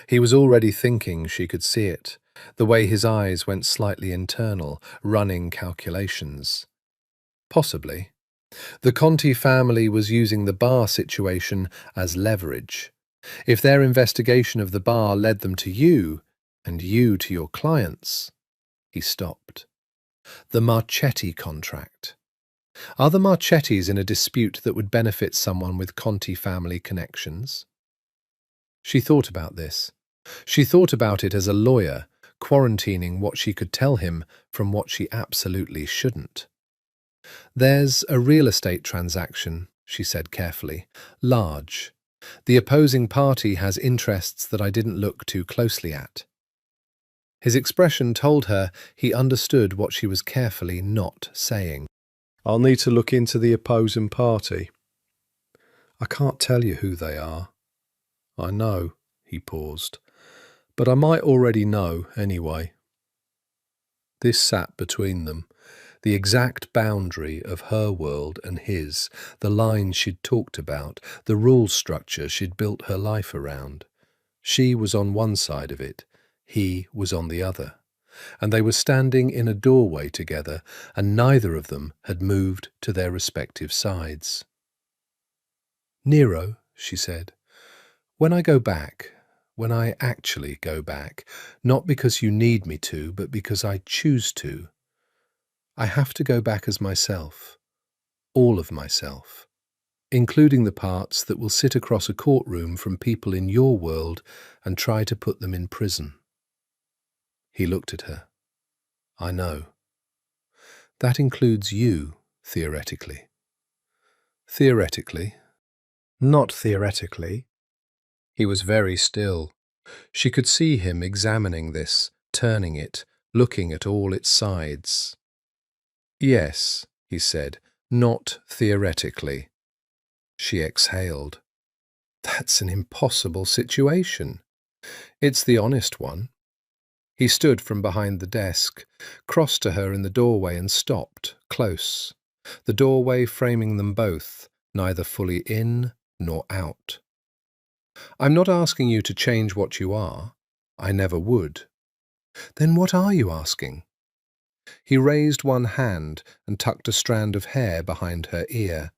He was already thinking she could see it, the way his eyes went slightly internal, running calculations. Possibly. The Conti family was using the bar situation as leverage. If their investigation of the bar led them to you, and you to your clients, he stopped. The Marchetti contract. Are the Marchettis in a dispute that would benefit someone with Conti family connections? She thought about this. She thought about it as a lawyer, quarantining what she could tell him from what she absolutely shouldn't. There's a real estate transaction, she said carefully. Large. The opposing party has interests that I didn't look too closely at. His expression told her he understood what she was carefully not saying. I'll need to look into the opposing party. I can't tell you who they are. I know, he paused, but I might already know anyway. This sat between them, the exact boundary of her world and his, the lines she'd talked about, the rule structure she'd built her life around. She was on one side of it. He was on the other, and they were standing in a doorway together, and neither of them had moved to their respective sides. Nero, she said, when I go back, when I actually go back, not because you need me to, but because I choose to, I have to go back as myself, all of myself, including the parts that will sit across a courtroom from people in your world and try to put them in prison. He looked at her. I know. That includes you, theoretically. Theoretically. Not theoretically. He was very still. She could see him examining this, turning it, looking at all its sides. Yes, he said, not theoretically. She exhaled. That's an impossible situation. It's the honest one. He stood from behind the desk, crossed to her in the doorway and stopped, close, the doorway framing them both, neither fully in nor out. I'm not asking you to change what you are. I never would. Then what are you asking? He raised one hand and tucked a strand of hair behind her ear,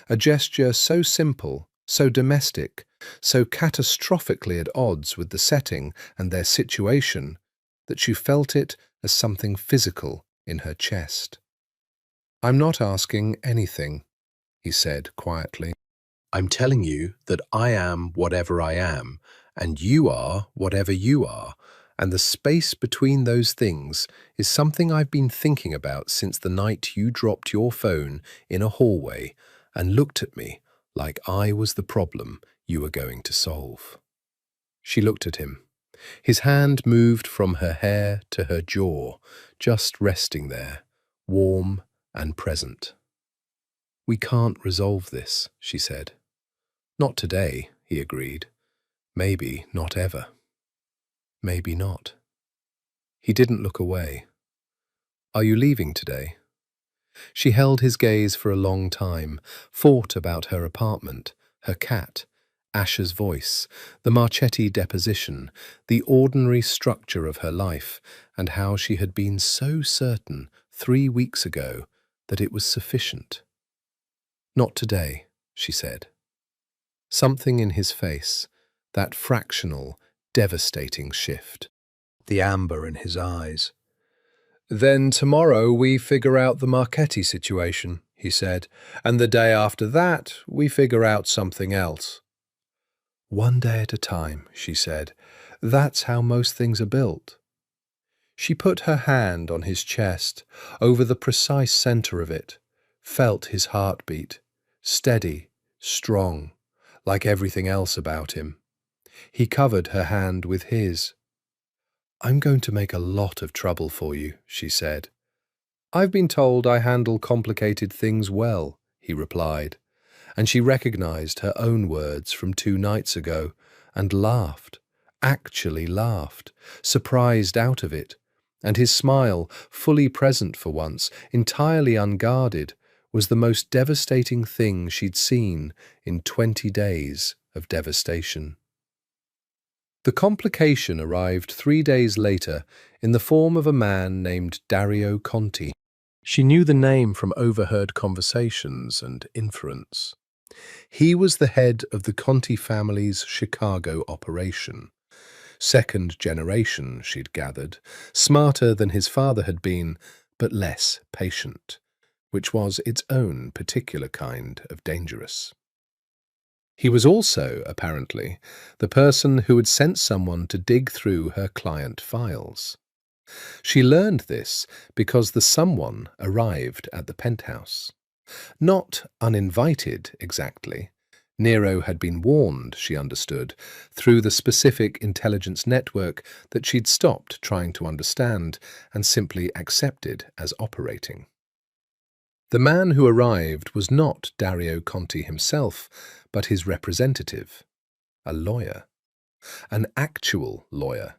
a gesture so simple, so domestic, so catastrophically at odds with the setting and their situation, that she felt it as something physical in her chest. I'm not asking anything, he said quietly. I'm telling you that I am whatever I am, and you are whatever you are, and the space between those things is something I've been thinking about since the night you dropped your phone in a hallway and looked at me like I was the problem you were going to solve. She looked at him. His hand moved from her hair to her jaw, just resting there, warm and present. We can't resolve this, she said. Not today, he agreed. Maybe not ever. Maybe not. He didn't look away. Are you leaving today? She held his gaze for a long time, thought about her apartment, her cat, Asher's voice, the Marchetti deposition, the ordinary structure of her life, and how she had been so certain 3 weeks ago that it was sufficient. Not today, she said. Something in his face, that fractional, devastating shift, the amber in his eyes. Then tomorrow we figure out the Marchetti situation, he said, and the day after that we figure out something else. One day at a time, she said. That's how most things are built. She put her hand on his chest, over the precise center of it, felt his heartbeat, steady, strong, like everything else about him. He covered her hand with his. I'm going to make a lot of trouble for you, she said. I've been told I handle complicated things well, he replied, and she recognized her own words from 2 nights ago and laughed, actually laughed, surprised out of it, and his smile, fully present for once, entirely unguarded, was the most devastating thing she'd seen in 20 days of devastation. The complication arrived 3 days later in the form of a man named Dario Conti. She knew the name from overheard conversations and inference. He was the head of the Conti family's Chicago operation. Second generation, she'd gathered, smarter than his father had been, but less patient, which was its own particular kind of dangerous. He was also, apparently, the person who had sent someone to dig through her client files. She learned this because the someone arrived at the penthouse. Not uninvited, exactly. Nero had been warned, she understood, through the specific intelligence network that she'd stopped trying to understand and simply accepted as operating. The man who arrived was not Dario Conti himself, but his representative, a lawyer, an actual lawyer,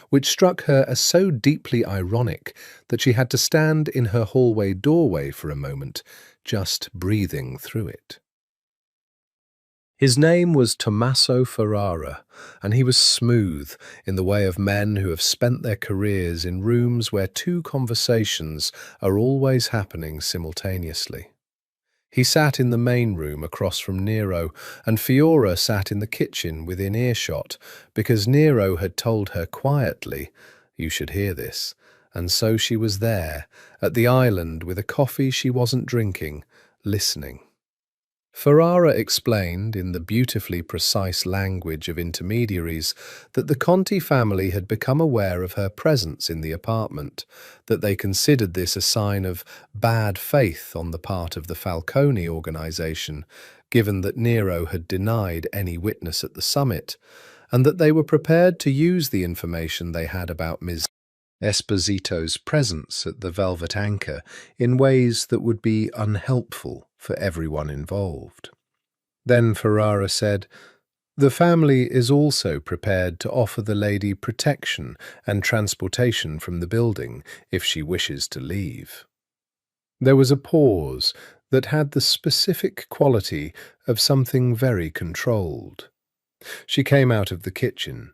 which struck her as so deeply ironic that she had to stand in her hallway doorway for a moment, just breathing through it. His name was Tommaso Ferrara, and he was smooth in the way of men who have spent their careers in rooms where 2 conversations are always happening simultaneously. He sat in the main room across from Nero, and Fiora sat in the kitchen within earshot, because Nero had told her quietly, "You should hear this," and so she was there, at the island with a coffee she wasn't drinking, listening. Ferrara explained, in the beautifully precise language of intermediaries, that the Conti family had become aware of her presence in the apartment, that they considered this a sign of bad faith on the part of the Falcone organization, given that Nero had denied any witness at the summit, and that they were prepared to use the information they had about Ms. Esposito's presence at the Velvet Anchor in ways that would be unhelpful for everyone involved. Then Ferrara said, "The family is also prepared to offer the lady protection and transportation from the building if she wishes to leave." There was a pause that had the specific quality of something very controlled. She came out of the kitchen.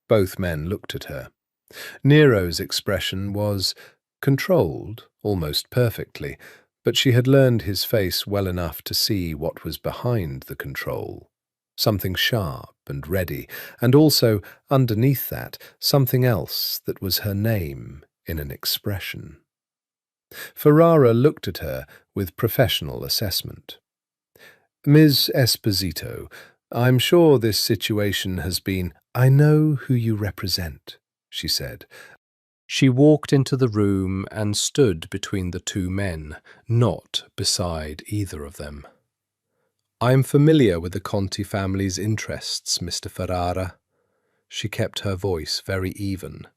Both men looked at her. Nero's expression was controlled, almost perfectly, but she had learned his face well enough to see what was behind the control. Something sharp and ready, and also, underneath that, something else that was her name in an expression. Ferrara looked at her with professional assessment. Ms. Esposito, I'm sure this situation has been— I know who you represent, she said. She walked into the room and stood between the two men, not beside either of them. I'm familiar with the Conti family's interests, Mr. Ferrara. She kept her voice very even.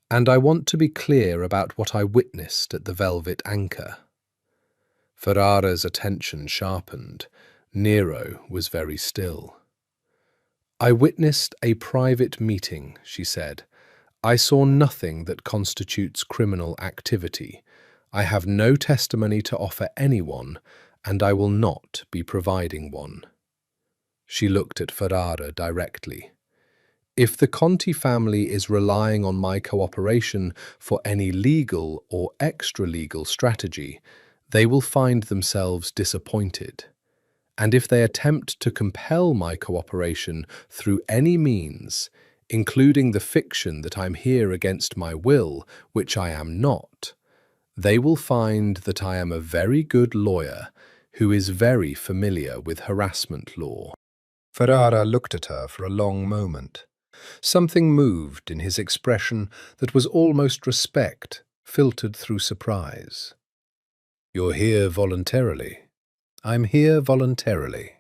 And I want to be clear about what I witnessed at the Velvet Anchor. Ferrara's attention sharpened. Nero was very still. I witnessed a private meeting, she said. I saw nothing that constitutes criminal activity. I have no testimony to offer anyone, and I will not be providing one. She looked at Ferrara directly. If the Conti family is relying on my cooperation for any legal or extra-legal strategy, they will find themselves disappointed. And if they attempt to compel my cooperation through any means, including the fiction that I'm here against my will, which I am not, they will find that I am a very good lawyer who is very familiar with harassment law. Ferrara looked at her for a long moment. Something moved in his expression that was almost respect, filtered through surprise. You're here voluntarily. I'm here voluntarily.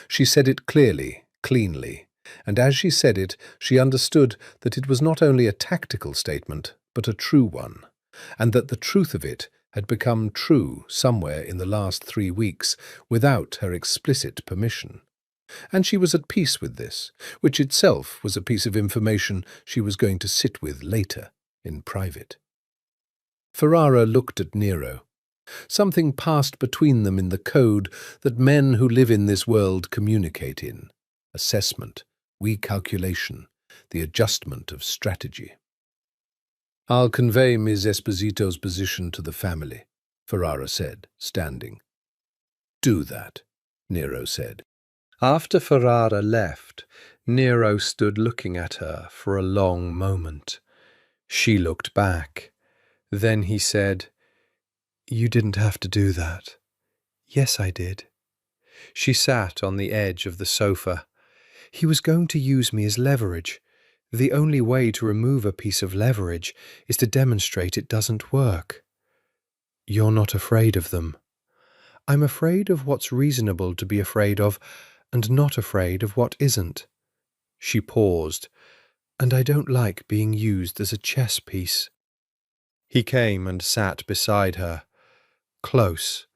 She said it clearly, cleanly, and as she said it, she understood that it was not only a tactical statement, but a true one, and that the truth of it had become true somewhere in the last 3 weeks without her explicit permission. And she was at peace with this, which itself was a piece of information she was going to sit with later, in private. Ferrara looked at Nero. Something passed between them in the code that men who live in this world communicate in: assessment, recalculation, the adjustment of strategy. I'll convey Ms. Esposito's position to the family, Ferrara said, standing. Do that, Nero said. After Ferrara left, Nero stood looking at her for a long moment. She looked back. Then he said, You didn't have to do that. Yes, I did. She sat on the edge of the sofa. He was going to use me as leverage. The only way to remove a piece of leverage is to demonstrate it doesn't work. You're not afraid of them. I'm afraid of what's reasonable to be afraid of, and not afraid of what isn't. She paused, and I don't like being used as a chess piece. He came and sat beside her, close,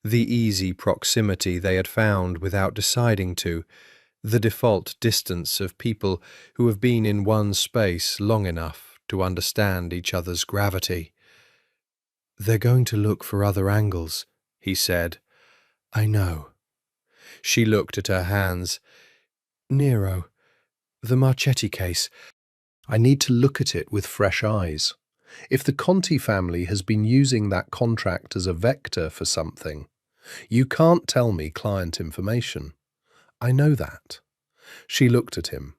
the easy proximity they had found without deciding to, the default distance of people who have been in one space long enough to understand each other's gravity. They're going to look for other angles, he said. I know. She looked at her hands. Nero, the Marchetti case. I need to look at it with fresh eyes. If the Conti family has been using that contract as a vector for something, you can't tell me client information. I know that. She looked at him.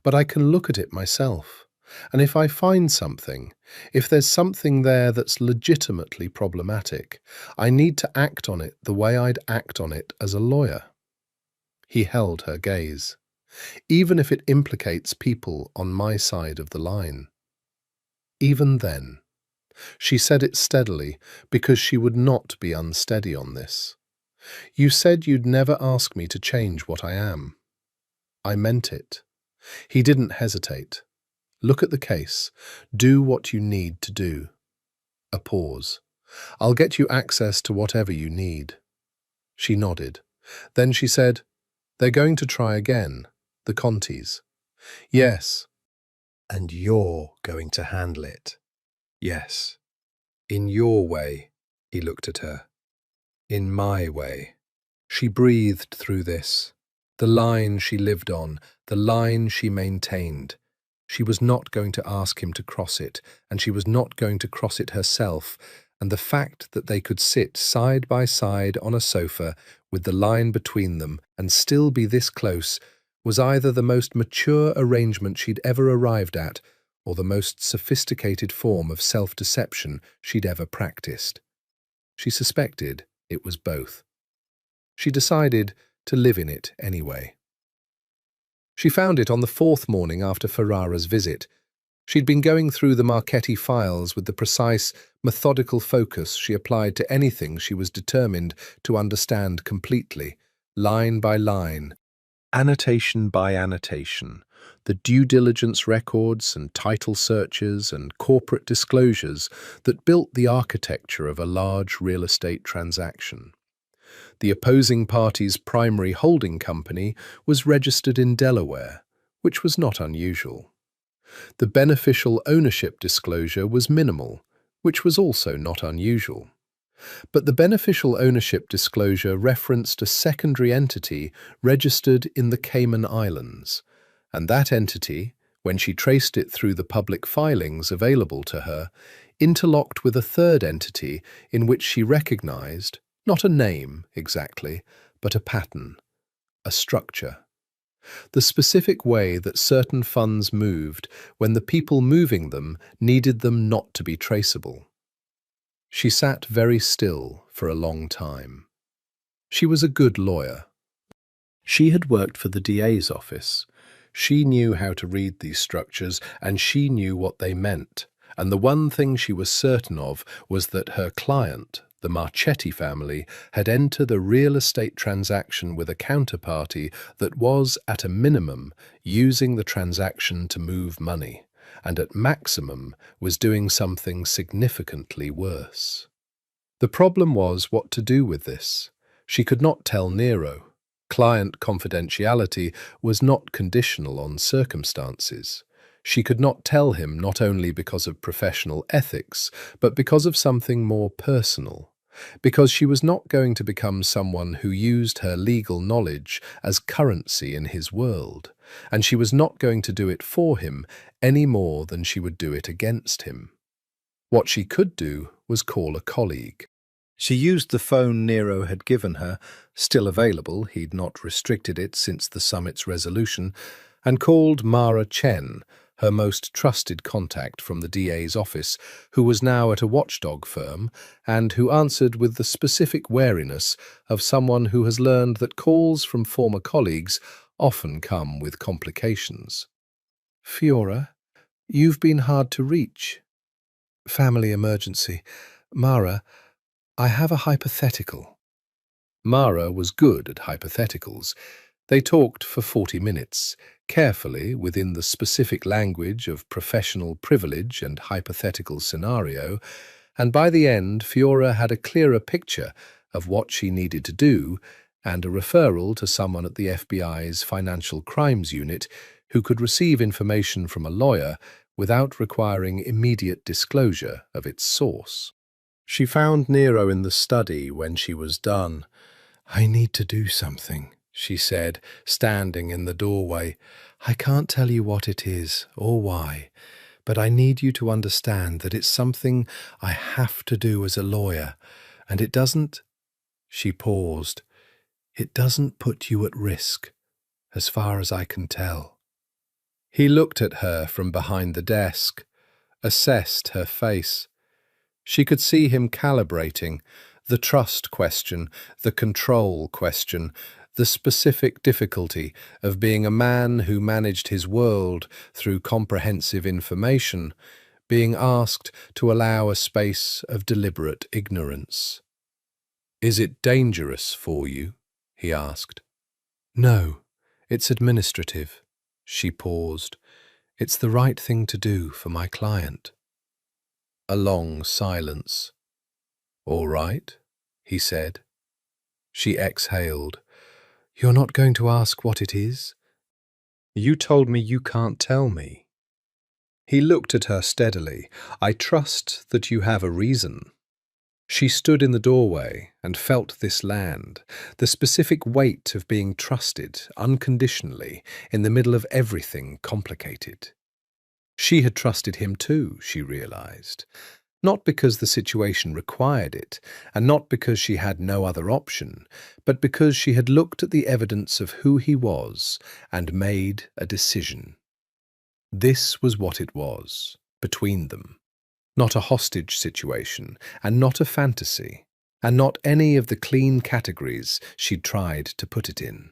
But I can look at it myself. And if I find something, if there's something there that's legitimately problematic, I need to act on it the way I'd act on it as a lawyer. He held her gaze. Even if it implicates people on my side of the line. Even then. She said it steadily because she would not be unsteady on this. You said you'd never ask me to change what I am. I meant it. He didn't hesitate. Look at the case. Do what you need to do. A pause. I'll get you access to whatever you need. She nodded. Then she said, They're going to try again, the Contis. Yes. And you're going to handle it. Yes. In your way, he looked at her. In my way. She breathed through this. The line she lived on, the line she maintained. She was not going to ask him to cross it, and she was not going to cross it herself, and the fact that they could sit side by side on a sofa with the line between them and still be this close was either the most mature arrangement she'd ever arrived at or the most sophisticated form of self-deception she'd ever practiced. She suspected It was both. She decided to live in it anyway. She found it on the fourth morning after Ferrara's visit. She'd been going through the Marchetti files with the precise, methodical focus she applied to anything she was determined to understand completely, line by line, annotation by annotation, the due diligence records and title searches and corporate disclosures that built the architecture of a large real estate transaction. The opposing party's primary holding company was registered in Delaware, which was not unusual. The beneficial ownership disclosure was minimal, which was also not unusual. But the beneficial ownership disclosure referenced a secondary entity registered in the Cayman Islands, and that entity, when she traced it through the public filings available to her, interlocked with a third entity in which she recognized, not a name exactly, but a pattern, a structure. The specific way that certain funds moved when the people moving them needed them not to be traceable. She sat very still for a long time. She was a good lawyer. She had worked for the DA's office. She knew how to read these structures, and she knew what they meant. And the one thing she was certain of was that her client, the Marchetti family, had entered a real estate transaction with a counterparty that was, at a minimum, using the transaction to move money, and at maximum was doing something significantly worse. The problem was what to do with this. She could not tell Nero. Client confidentiality was not conditional on circumstances. She could not tell him not only because of professional ethics, but because of something more personal. Because she was not going to become someone who used her legal knowledge as currency in his world, and she was not going to do it for him any more than she would do it against him. What she could do was call a colleague. She used the phone Nero had given her, still available, he'd not restricted it since the summit's resolution, and called Mara Chen, her most trusted contact from the DA's office, who was now at a watchdog firm, and who answered with the specific wariness of someone who has learned that calls from former colleagues often come with complications. "Fiora, you've been hard to reach." "Family emergency. Mara, I have a hypothetical." Mara was good at hypotheticals. They talked for 40 minutes, carefully within the specific language of professional privilege and hypothetical scenario, and by the end Fiora had a clearer picture of what she needed to do and a referral to someone at the FBI's Financial Crimes Unit who could receive information from a lawyer without requiring immediate disclosure of its source. She found Nero in the study when she was done. "I need to do something," she said, standing in the doorway. "I can't tell you what it is or why, but I need you to understand that it's something I have to do as a lawyer, and it doesn't—" She paused. "It doesn't put you at risk, as far as I can tell." He looked at her from behind the desk, assessed her face. She could see him calibrating the trust question, the control question, the specific difficulty of being a man who managed his world through comprehensive information, being asked to allow a space of deliberate ignorance. "Is it dangerous for you?" he asked. "No, it's administrative." She paused. "It's the right thing to do for my client." A long silence. "All right," he said. She exhaled. "You're not going to ask what it is?" "You told me you can't tell me." He looked at her steadily. "I trust that you have a reason." She stood in the doorway and felt this land, the specific weight of being trusted unconditionally in the middle of everything complicated. She had trusted him too, she realized, not because the situation required it, and not because she had no other option, but because she had looked at the evidence of who he was and made a decision. This was what it was, between them. Not a hostage situation, and not a fantasy. and not any of the clean categories she'd tried to put it in.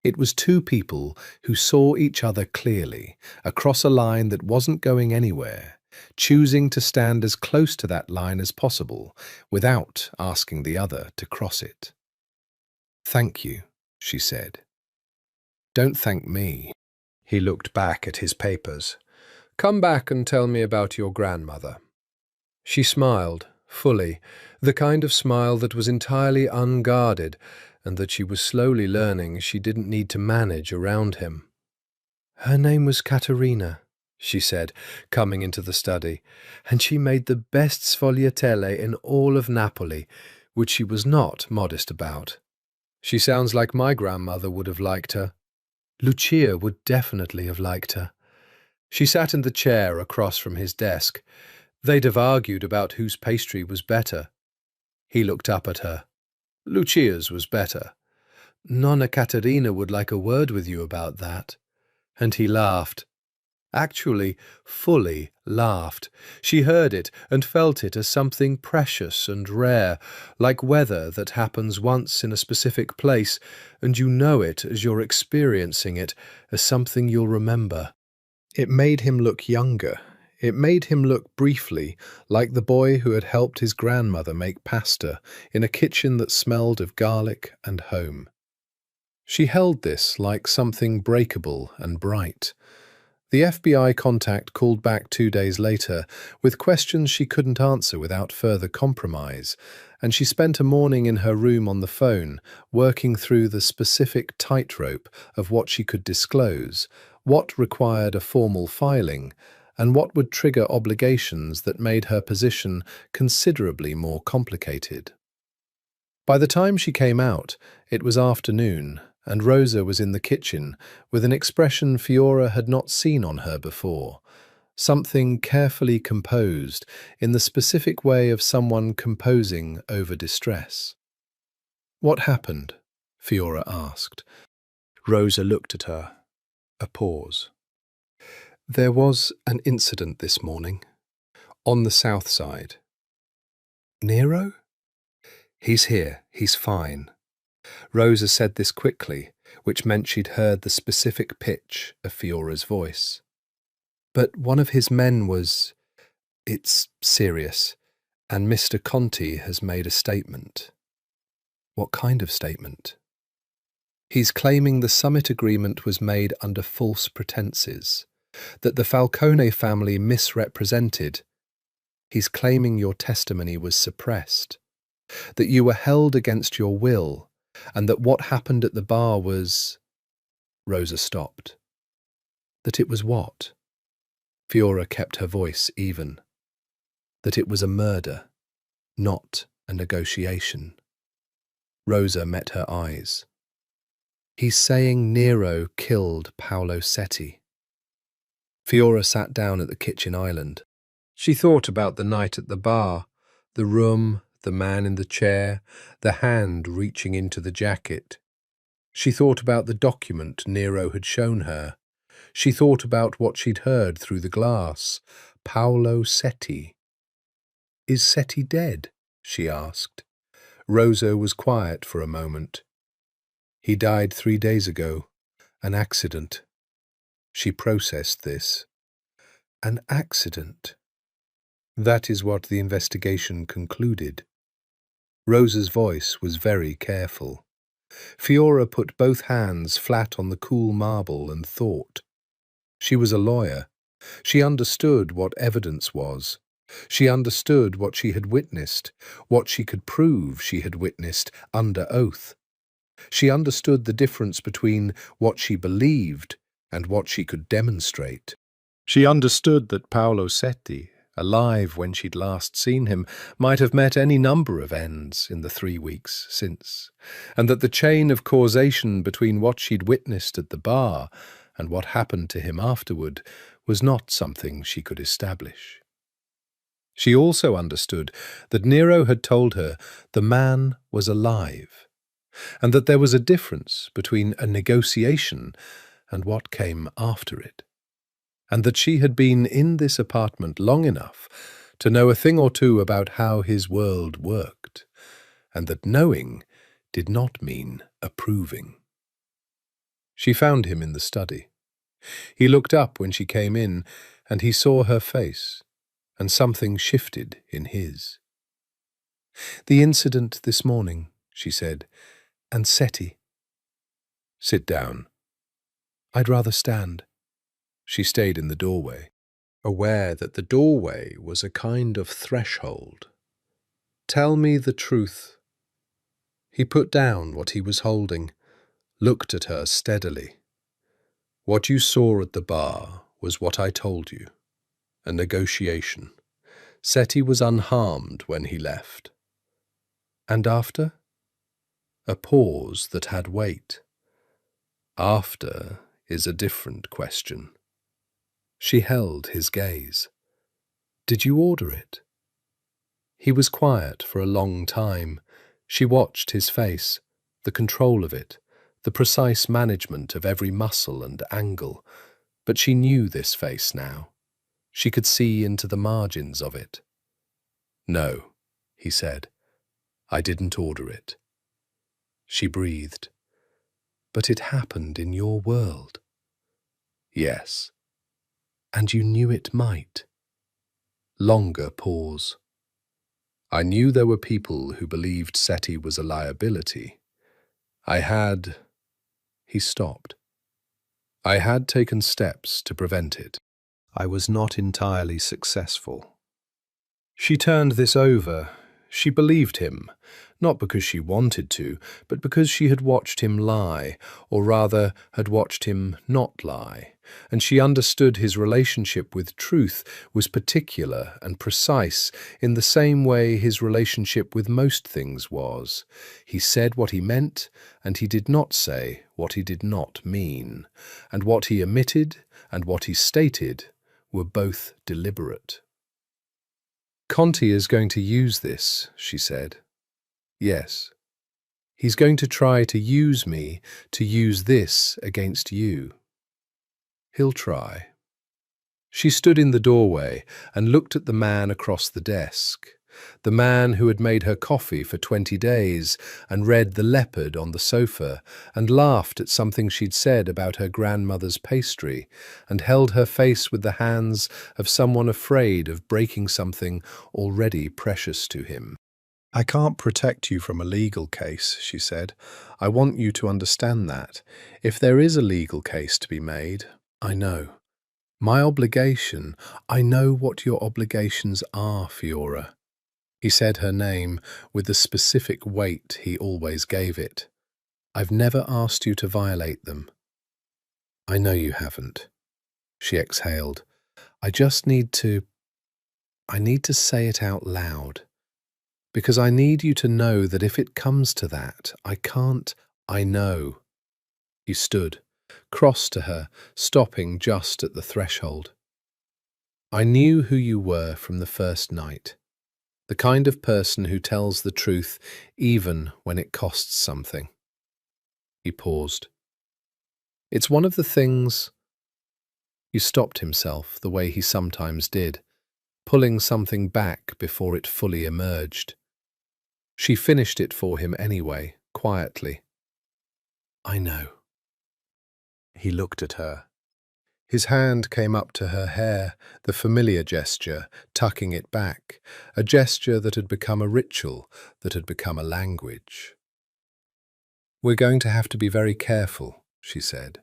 It was two people who saw each other clearly, across a line that wasn't going anywhere, choosing to stand as close to that line as possible, without asking the other to cross it. "Thank you," she said. "Don't thank me." He looked back at his papers. "Come back and tell me about your grandmother." She smiled, fully, the kind of smile that was entirely unguarded and that she was slowly learning she didn't need to manage around him. "Her name was Caterina," she said, coming into the study, "and she made the best sfogliatelle in all of Napoli, which she was not modest about. She sounds like my grandmother would have liked her. Lucia would definitely have liked her." She sat in the chair across from his desk. They'd have argued about whose pastry was better. He looked up at her. "Lucia's was better. Nonna Caterina would like a word with you about that." And he laughed. Actually, fully laughed. She heard it and felt it as something precious and rare, like weather that happens once in a specific place, and you know it as you're experiencing it, as something you'll remember. It made him look younger. It made him look briefly like the boy who had helped his grandmother make pasta in a kitchen that smelled of garlic and home. She held this like something breakable and bright. The FBI contact called back 2 days later with questions she couldn't answer without further compromise, and she spent a morning in her room on the phone, working through the specific tightrope of what she could disclose, what required a formal filing, and what would trigger obligations that made her position considerably more complicated. By the time she came out, it was afternoon, and Rosa was in the kitchen with an expression Fiora had not seen on her before, something carefully composed in the specific way of someone composing over distress. "What happened?" Fiora asked. Rosa looked at her. A pause. "There was an incident this morning, on the south side." "Nero?" "He's here. He's fine." Rosa said this quickly, which meant she'd heard the specific pitch of Fiora's voice. "But one of his men was... It's serious, and Mr. Conti has made a statement." "What kind of statement?" "He's claiming the summit agreement was made under false pretenses, that the Falcone family misrepresented. He's claiming your testimony was suppressed, that you were held against your will, and that what happened at the bar was..." Rosa stopped. "That it was what?" Fiora kept her voice even. "That it was a murder, not a negotiation." Rosa met her eyes. "He's saying Nero killed Paolo Setti." Fiora sat down at the kitchen island. She thought about the night at the bar, the room, the man in the chair, the hand reaching into the jacket. She thought about the document Nero had shown her. She thought about what she'd heard through the glass. Paolo Setti. "Is Setti dead?" she asked. Rosa was quiet for a moment. "He died 3 days ago. An accident." She processed this. An accident. That is what the investigation concluded. Rosa's voice was very careful. Fiora put both hands flat on the cool marble and thought. She was a lawyer. She understood what evidence was. She understood what she had witnessed, what she could prove she had witnessed under oath. She understood the difference between what she believed and what she could demonstrate. She understood that Paolo Setti, alive when she'd last seen him, might have met any number of ends in the 3 weeks since, and that the chain of causation between what she'd witnessed at the bar and what happened to him afterward was not something she could establish. She also understood that Nero had told her the man was alive, and that there was a difference between a negotiation and what came after it, and that she had been in this apartment long enough to know a thing or two about how his world worked, and that knowing did not mean approving. She found him in the study. He looked up when she came in, and he saw her face, and something shifted in his. "The incident this morning," she said, "and Seti." "Sit down." "I'd rather stand." She stayed in the doorway, aware that the doorway was a kind of threshold. "Tell me the truth." He put down what he was holding, looked at her steadily. "What you saw at the bar was what I told you, a negotiation. Seti was unharmed when he left." "And after?" A pause that had weight. "After is a different question." She held his gaze. "Did you order it?" He was quiet for a long time. She watched his face, the control of it, the precise management of every muscle and angle. But she knew this face now. She could see into the margins of it. "No," he said. "I didn't order it." She breathed. "But it happened in your world." "Yes." "And you knew it might." Longer pause. "I knew there were people who believed Seti was a liability. I had—" He stopped. "I had taken steps to prevent it. I was not entirely successful." She turned this over. She believed him, not because she wanted to, but because she had watched him lie, or rather had watched him not lie, and she understood his relationship with truth was particular and precise in the same way his relationship with most things was. He said what he meant, and he did not say what he did not mean, and what he omitted and what he stated were both deliberate. "Conti is going to use this," she said. "Yes. He's going to try to use me to use this against you." "He'll try." She stood in the doorway and looked at the man across the desk, the man who had made her coffee for 20 days and read The Leopard on the sofa and laughed at something she'd said about her grandmother's pastry and held her face with the hands of someone afraid of breaking something already precious to him. "I can't protect you from a legal case," she said. "I want you to understand that. If there is a legal case to be made, I know. My obligation, I know what your obligations are, Fiora." He said her name with the specific weight he always gave it. "I've never asked you to violate them." "I know you haven't." She exhaled. I need to say it out loud. Because I need you to know that if it comes to that, I can't, I know." He stood, crossed to her, stopping just at the threshold. "I knew who you were from the first night. The kind of person who tells the truth even when it costs something." He paused. "It's one of the things—" He stopped himself the way he sometimes did, pulling something back before it fully emerged. She finished it for him anyway, quietly. "I know." He looked at her. His hand came up to her hair, the familiar gesture, tucking it back, a gesture that had become a ritual, that had become a language. "We're going to have to be very careful," she said.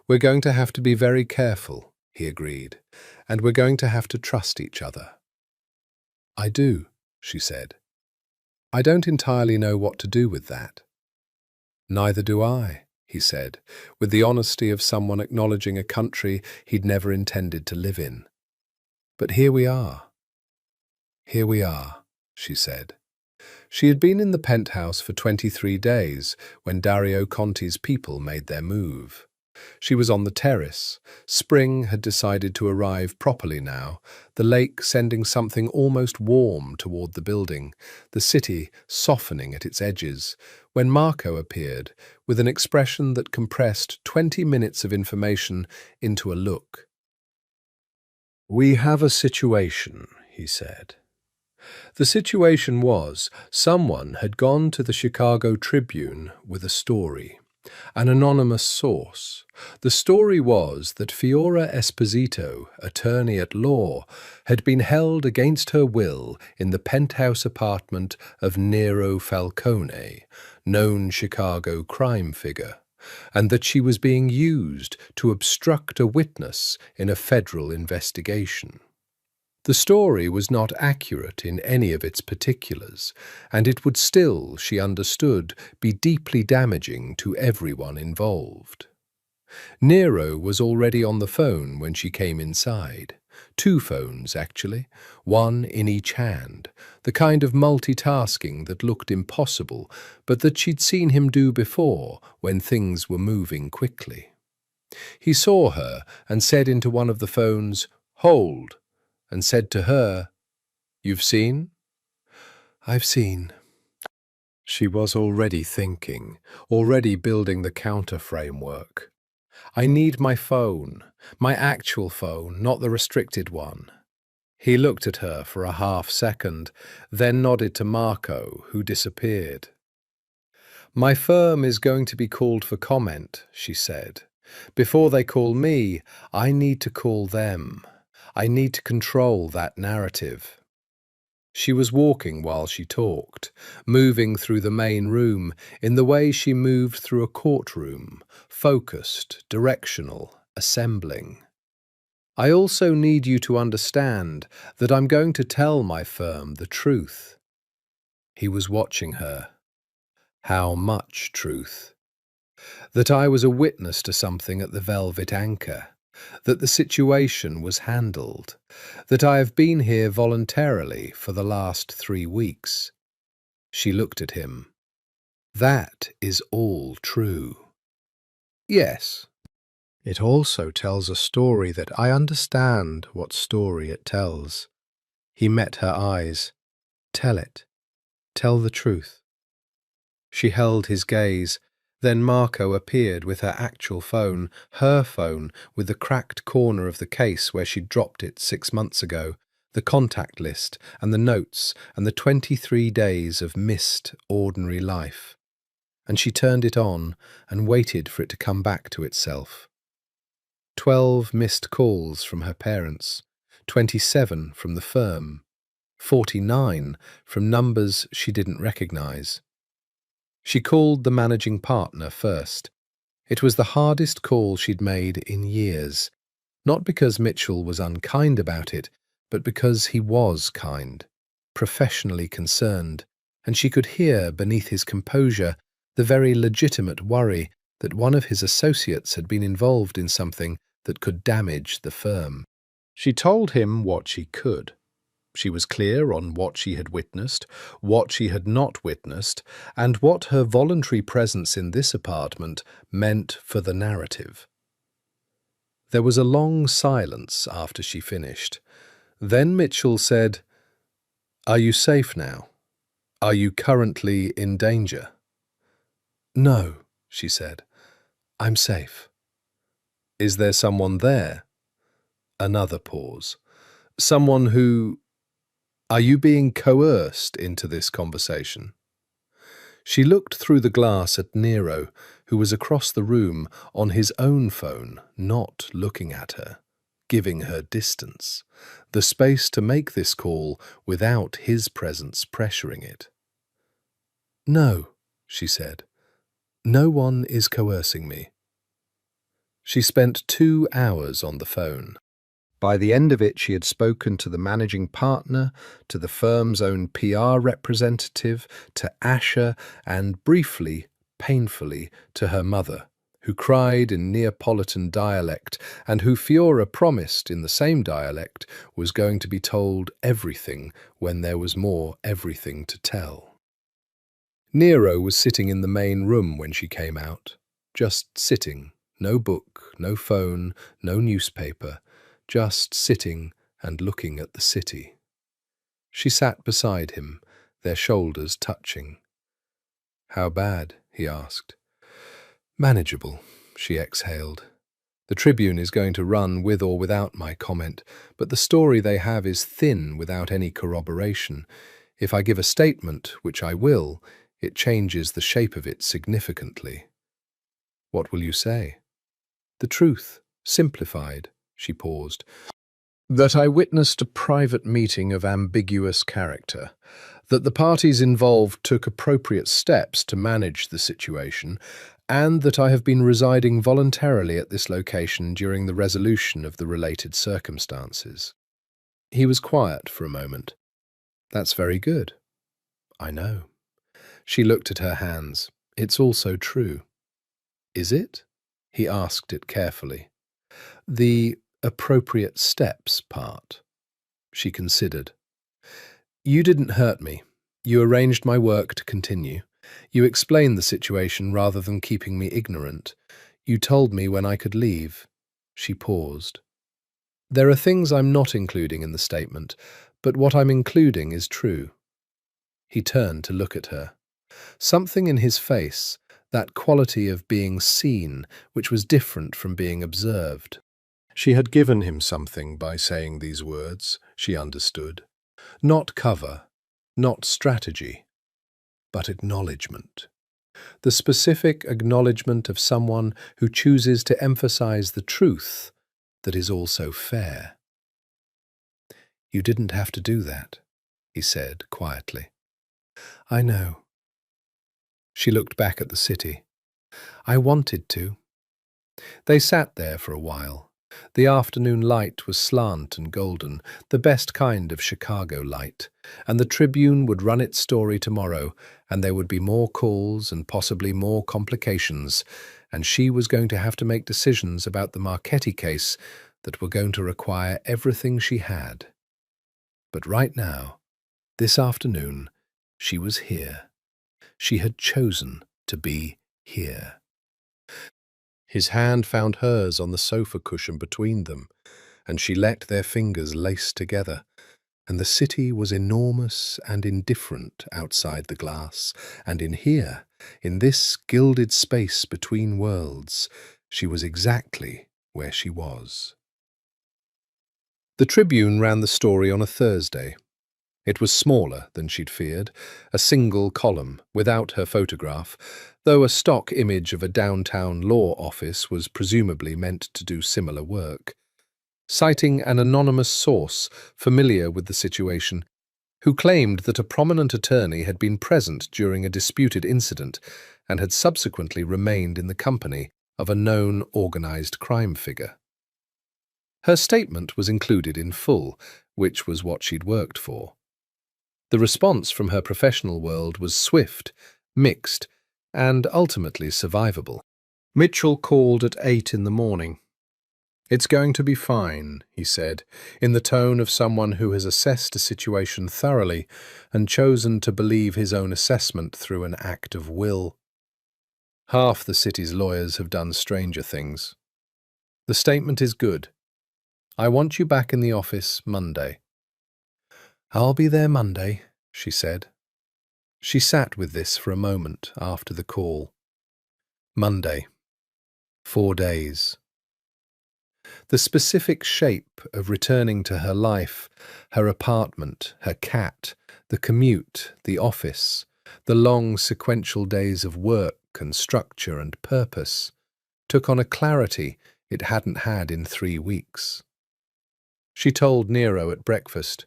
"We're going to have to be very careful," he agreed, "and we're going to have to trust each other." "I do," she said. "I don't entirely know what to do with that." "Neither do I," he said, with the honesty of someone acknowledging a country he'd never intended to live in. "But here we are." "Here we are," she said. She had been in the penthouse for 23 days when Dario Conti's people made their move. She was on the terrace. Spring had decided to arrive properly now, the lake sending something almost warm toward the building, the city softening at its edges, when Marco appeared with an expression that compressed 20 minutes of information into a look. "We have a situation," he said. The situation was, someone had gone to the Chicago Tribune with a story. An anonymous source. The story was that Fiora Esposito, attorney at law, had been held against her will in the penthouse apartment of Nero Falcone, known Chicago crime figure, and that she was being used to obstruct a witness in a federal investigation. The story was not accurate in any of its particulars, and it would still, she understood, be deeply damaging to everyone involved. Nero was already on the phone when she came inside. 2 phones, actually, one in each hand, the kind of multitasking that looked impossible, but that she'd seen him do before when things were moving quickly. He saw her and said into one of the phones, "Hold," and said to her, "You've seen?" "I've seen." She was already thinking, already building the counter-framework. "I need my phone, my actual phone, not the restricted one." He looked at her for a half-second, then nodded to Marco, who disappeared. "My firm is going to be called for comment," she said. "Before they call me, I need to call them. I need to control that narrative." She was walking while she talked, moving through the main room in the way she moved through a courtroom, focused, directional, assembling. "I also need you to understand that I'm going to tell my firm the truth." He was watching her. How much truth? That I was a witness to something at the Velvet Anchor, that the situation was handled, that I have been here voluntarily for the last 3 weeks. She looked at him. "That is all true." "Yes." "It also tells a story that I understand what story it tells." He met her eyes. "Tell it. Tell the truth." She held his gaze. Then Marco appeared with her actual phone, her phone, with the cracked corner of the case where she'd dropped it 6 months ago, the contact list and the notes and the 23 days of missed, ordinary life. And she turned it on and waited for it to come back to itself. 12 missed calls from her parents, 27 from the firm, 49 from numbers she didn't recognize. She called the managing partner first. It was the hardest call she'd made in years, not because Mitchell was unkind about it, but because he was kind, professionally concerned, and she could hear beneath his composure the very legitimate worry that one of his associates had been involved in something that could damage the firm. She told him what she could. She was clear on what she had witnessed, what she had not witnessed, and what her voluntary presence in this apartment meant for the narrative. There was a long silence after she finished. Then Mitchell said, "Are you safe now? Are you currently in danger?" "No," she said. "I'm safe." "Is there someone there?" Another pause. "Someone who... Are you being coerced into this conversation?" She looked through the glass at Nero, who was across the room on his own phone, not looking at her, giving her distance, the space to make this call without his presence pressuring it. "No," she said. "No one is coercing me." She spent 2 hours on the phone. By the end of it, she had spoken to the managing partner, to the firm's own PR representative, to Asher, and briefly, painfully, to her mother, who cried in Neapolitan dialect and who Fiora promised in the same dialect was going to be told everything when there was more everything to tell. Nero was sitting in the main room when she came out, just sitting, no book, no phone, no newspaper, just sitting and looking at the city. She sat beside him, their shoulders touching. "How bad?" he asked. "Manageable," she exhaled. The Tribune is going to run with or without my comment, but the story they have is thin without any corroboration. If I give a statement, which I will, it changes the shape of it significantly. What will you say? The truth, simplified, she paused. That I witnessed a private meeting of ambiguous character, that the parties involved took appropriate steps to manage the situation, and that I have been residing voluntarily at this location during the resolution of the related circumstances. He was quiet for a moment. That's very good. I know. She looked at her hands. It's also true. Is it? He asked it carefully. The appropriate steps part. She considered. You didn't hurt me. You arranged my work to continue. You explained the situation rather than keeping me ignorant. You told me when I could leave. She paused. There are things I'm not including in the statement, but what I'm including is true. He turned to look at her. Something in his face, that quality of being seen, which was different from being observed. She had given him something by saying these words, she understood. Not cover, not strategy, but acknowledgement. The specific acknowledgement of someone who chooses to emphasize the truth that is also fair. You didn't have to do that, he said quietly. I know. She looked back at the city. I wanted to. They sat there for a while. The afternoon light was slant and golden, the best kind of Chicago light, and the Tribune would run its story tomorrow, and there would be more calls and possibly more complications, and she was going to have to make decisions about the Marchetti case that were going to require everything she had. But right now, this afternoon, she was here. She had chosen to be here. His hand found hers on the sofa cushion between them, and she let their fingers lace together, and the city was enormous and indifferent outside the glass, and in here, in this gilded space between worlds, she was exactly where she was. The Tribune ran the story on a Thursday. It was smaller than she'd feared, a single column, without her photograph, though a stock image of a downtown law office was presumably meant to do similar work. Citing an anonymous source familiar with the situation, who claimed that a prominent attorney had been present during a disputed incident and had subsequently remained in the company of a known organized crime figure. Her statement was included in full, which was what she'd worked for. The response from her professional world was swift, mixed, and ultimately survivable. Mitchell called at 8 in the morning. It's going to be fine, he said, in the tone of someone who has assessed a situation thoroughly and chosen to believe his own assessment through an act of will. Half the city's lawyers have done stranger things. The statement is good. I want you back in the office Monday. I'll be there Monday, she said. She sat with this for a moment after the call. Monday. 4 days. The specific shape of returning to her life, her apartment, her cat, the commute, the office, the long sequential days of work and structure and purpose, took on a clarity it hadn't had in 3 weeks. She told Nero at breakfast.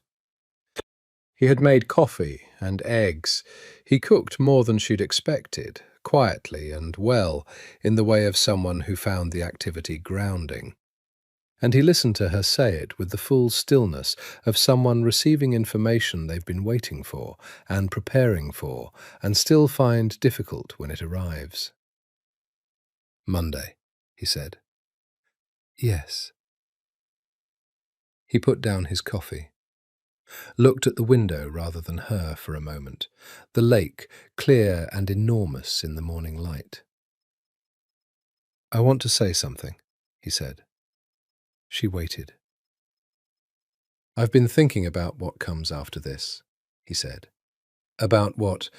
He had made coffee and eggs. He cooked more than she'd expected, quietly and well, in the way of someone who found the activity grounding. And he listened to her say it with the full stillness of someone receiving information they've been waiting for and preparing for, and still find difficult when it arrives. Monday, he said. Yes. He put down his coffee, looked at the window rather than her for a moment, the lake clear and enormous in the morning light. I want to say something, he said. She waited. I've been thinking about what comes after this, he said. About what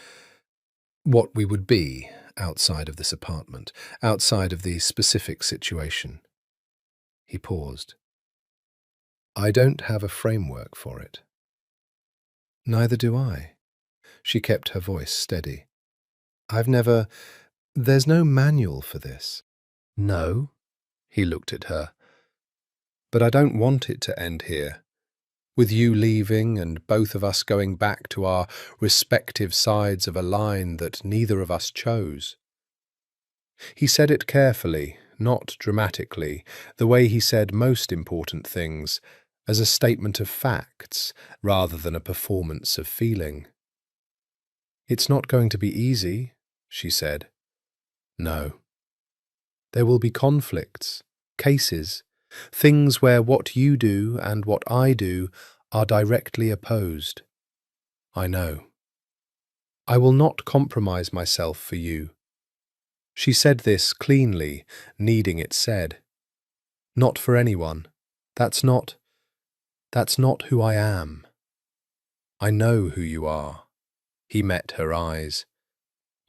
we would be outside of this apartment, outside of the specific situation. He paused. I don't have a framework for it. Neither do I. She kept her voice steady. There's no manual for this. No, he looked at her. But I don't want it to end here, with you leaving and both of us going back to our respective sides of a line that neither of us chose. He said it carefully, not dramatically, the way he said most important things, as a statement of facts rather than a performance of feeling. It's not going to be easy, she said. No. There will be conflicts, cases, things where what you do and what I do are directly opposed. I know. I will not compromise myself for you. She said this cleanly, needing it said. Not for anyone. That's not who I am. I know who you are. He met her eyes.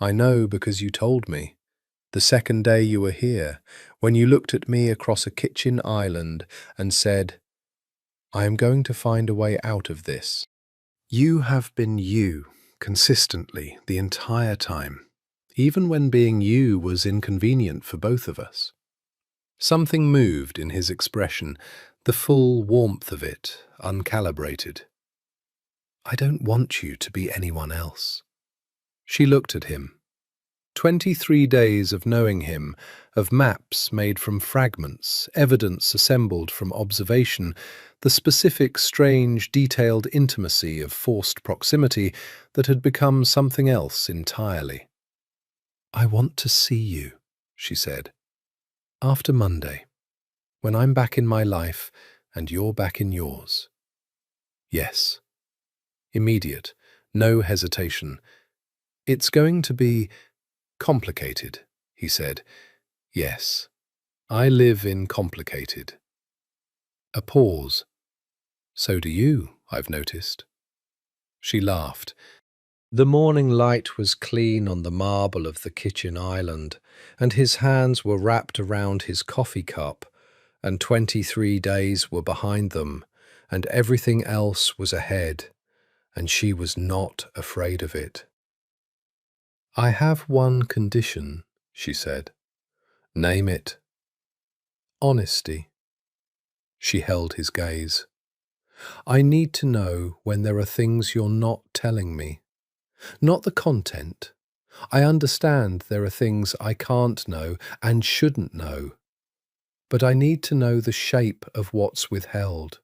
I know because you told me. The second day you were here, when you looked at me across a kitchen island and said, I am going to find a way out of this. You have been you, consistently, the entire time, even when being you was inconvenient for both of us. Something moved in his expression, the full warmth of it, uncalibrated. I don't want you to be anyone else. She looked at him. 23 days of knowing him, of maps made from fragments, evidence assembled from observation, the specific, strange, detailed intimacy of forced proximity that had become something else entirely. I want to see you, she said. After Monday, when I'm back in my life and you're back in yours. Yes. Immediate, no hesitation. It's going to be complicated, he said. Yes, I live in complicated. A pause. So do you, I've noticed. She laughed. The morning light was clean on the marble of the kitchen island, and his hands were wrapped around his coffee cup, and 23 days were behind them, and everything else was ahead, and she was not afraid of it. I have one condition, she said. Name it. Honesty. She held his gaze. I need to know when there are things you're not telling me. Not the content. I understand there are things I can't know and shouldn't know. But I need to know the shape of what's withheld.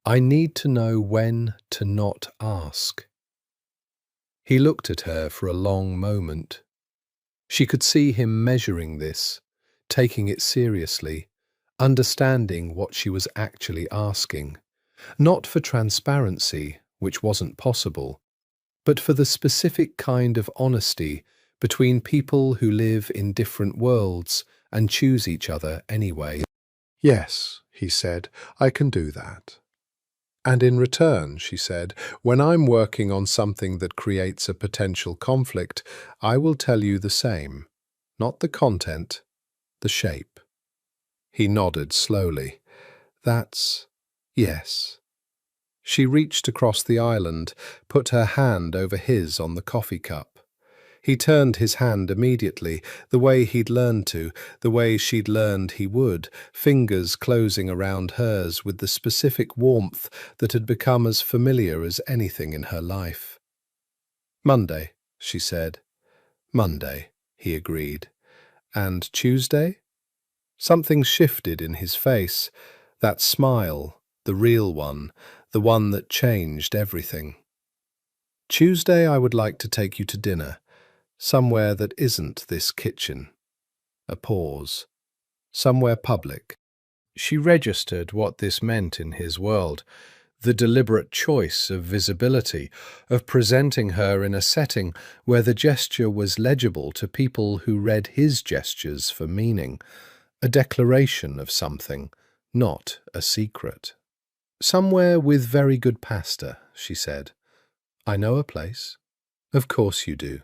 I need to know when to not ask. He looked at her for a long moment. She could see him measuring this, taking it seriously, understanding what she was actually asking, not for transparency, which wasn't possible, but for the specific kind of honesty between people who live in different worlds and choose each other anyway. Yes, he said, I can do that. And in return, she said, when I'm working on something that creates a potential conflict, I will tell you the same. Not the content, the shape. He nodded slowly. Yes. She reached across the island, put her hand over his on the coffee cup. He turned his hand immediately, the way he'd learned to, the way she'd learned he would, fingers closing around hers with the specific warmth that had become as familiar as anything in her life. Monday, she said. Monday, he agreed. And Tuesday? Something shifted in his face, that smile, the real one, the one that changed everything. Tuesday I would like to take you to dinner. Somewhere that isn't this kitchen. A pause. Somewhere public. She registered what this meant in his world, the deliberate choice of visibility, of presenting her in a setting where the gesture was legible to people who read his gestures for meaning, a declaration of something, not a secret. Somewhere with very good pasta, she said. I know a place. Of course you do.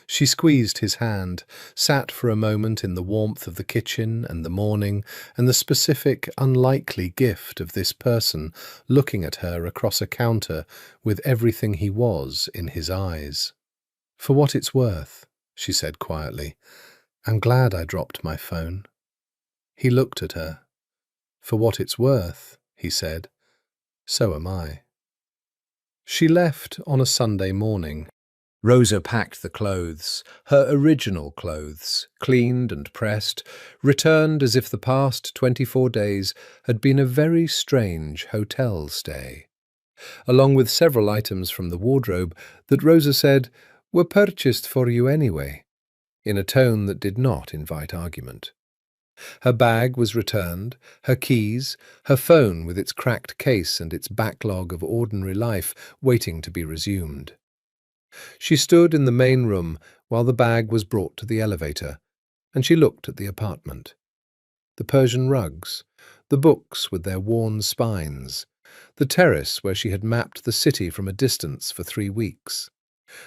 She squeezed his hand, sat for a moment in the warmth of the kitchen and the morning and the specific, unlikely gift of this person looking at her across a counter with everything he was in his eyes. "For what it's worth," she said quietly, "I'm glad I dropped my phone." He looked at her. "For what it's worth," he said, "so am I." She left on a Sunday morning. Rosa packed the clothes, her original clothes, cleaned and pressed, returned as if the past 24 days had been a very strange hotel stay, along with several items from the wardrobe that Rosa said were purchased for you anyway, in a tone that did not invite argument. Her bag was returned, her keys, her phone with its cracked case and its backlog of ordinary life waiting to be resumed. She stood in the main room while the bag was brought to the elevator, and she looked at the apartment. The Persian rugs, the books with their worn spines, the terrace where she had mapped the city from a distance for 3 weeks,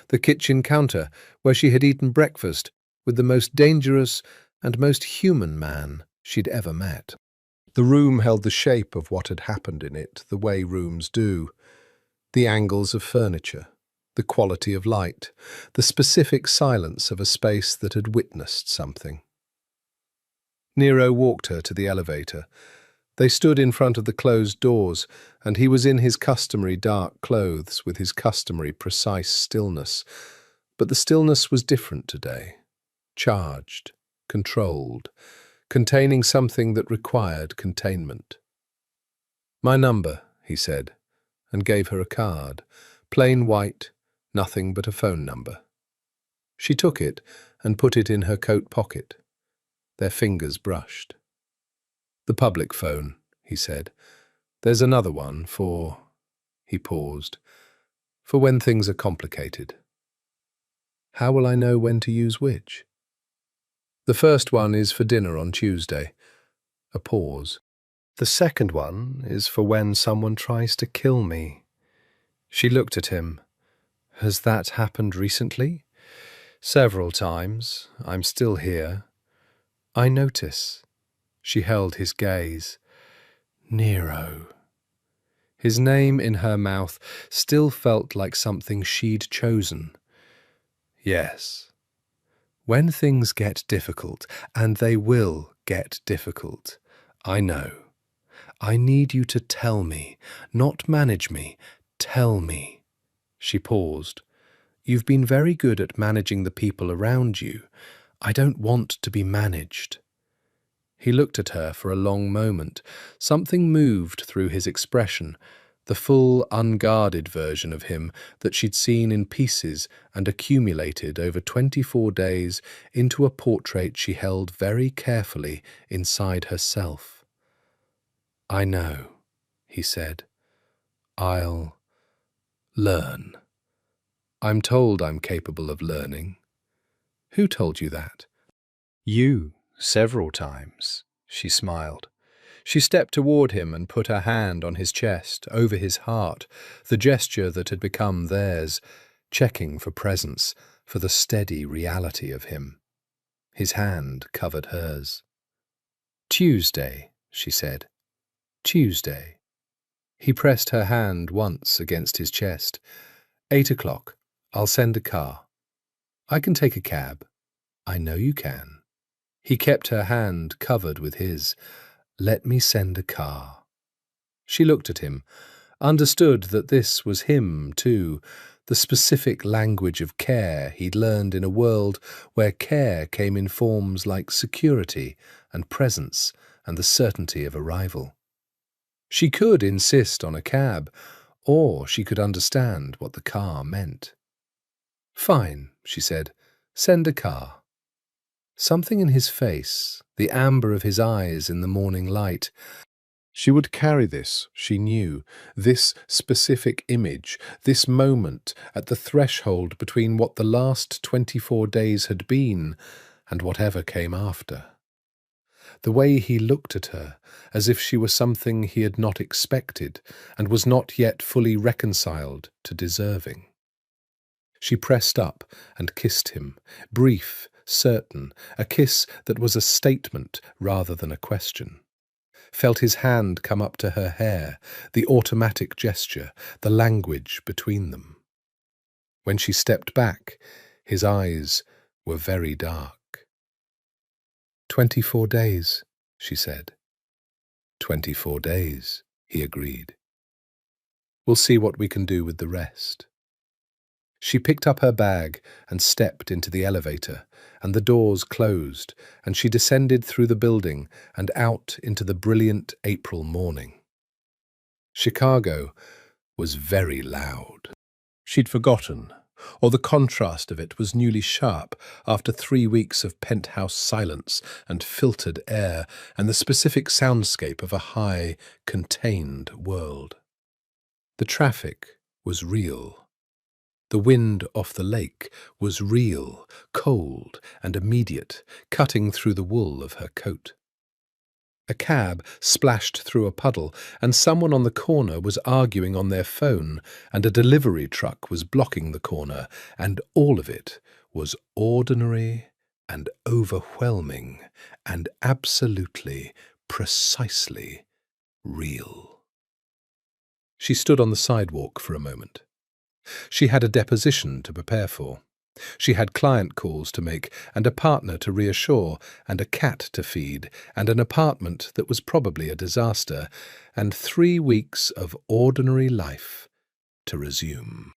the kitchen counter where she had eaten breakfast with the most dangerous and most human man she'd ever met. The room held the shape of what had happened in it, the way rooms do. The angles of furniture, the quality of light, the specific silence of a space that had witnessed something. Nero walked her to the elevator. They stood in front of the closed doors, and he was in his customary dark clothes with his customary precise stillness. But the stillness was different today. Charged, controlled, containing something that required containment. "My number," he said, and gave her a card, plain white, nothing but a phone number. She took it and put it in her coat pocket. Their fingers brushed. "The public phone," he said. "There's another one for—" He paused. "For when things are complicated." "How will I know when to use which?" "The first one is for dinner on Tuesday." A pause. "The second one is for when someone tries to kill me." She looked at him. "Has that happened recently?" "Several times. I'm still here." "I notice." She held his gaze. Nero. His name in her mouth still felt like something she'd chosen. "Yes. When things get difficult, and they will get difficult, I know. I need you to tell me, not manage me. Tell me." She paused. "You've been very good at managing the people around you. I don't want to be managed." He looked at her for a long moment. Something moved through his expression, the full, unguarded version of him that she'd seen in pieces and accumulated over 24 days into a portrait she held very carefully inside herself. "I know," he said. "I'll learn. I'm told I'm capable of learning." "Who told you that?" "You, several times," she smiled. She stepped toward him and put her hand on his chest, over his heart, the gesture that had become theirs, checking for presence, for the steady reality of him. His hand covered hers. "Tuesday," she said. "Tuesday." He pressed her hand once against his chest. 8 o'clock. I'll send a car. I can take a cab. I know you can. He kept her hand covered with his. Let me send a car. She looked at him, understood that this was him too, the specific language of care he'd learned in a world where care came in forms like security and presence and the certainty of arrival. She could insist on a cab, or she could understand what the car meant. "Fine," she said. "Send a car." Something in his face, the amber of his eyes in the morning light. She would carry this, she knew, this specific image, this moment at the threshold between what the last 24 days had been and whatever came after. The way he looked at her, as if she were something he had not expected and was not yet fully reconciled to deserving. She pressed up and kissed him, brief, certain, a kiss that was a statement rather than a question. Felt his hand come up to her hair, the automatic gesture, the language between them. When she stepped back, his eyes were very dark. 24 days, she said. 24 days, he agreed. We'll see what we can do with the rest. She picked up her bag and stepped into the elevator, and the doors closed, and she descended through the building and out into the brilliant April morning. Chicago was very loud. She'd forgotten, or the contrast of it was newly sharp after 3 weeks of penthouse silence and filtered air and the specific soundscape of a high, contained world. The traffic was real. The wind off the lake was real, cold and immediate, cutting through the wool of her coat. A cab splashed through a puddle, and someone on the corner was arguing on their phone, and a delivery truck was blocking the corner, and all of it was ordinary and overwhelming and absolutely, precisely real. She stood on the sidewalk for a moment. She had a deposition to prepare for. She had client calls to make, and a partner to reassure, and a cat to feed, and an apartment that was probably a disaster, and 3 weeks of ordinary life to resume.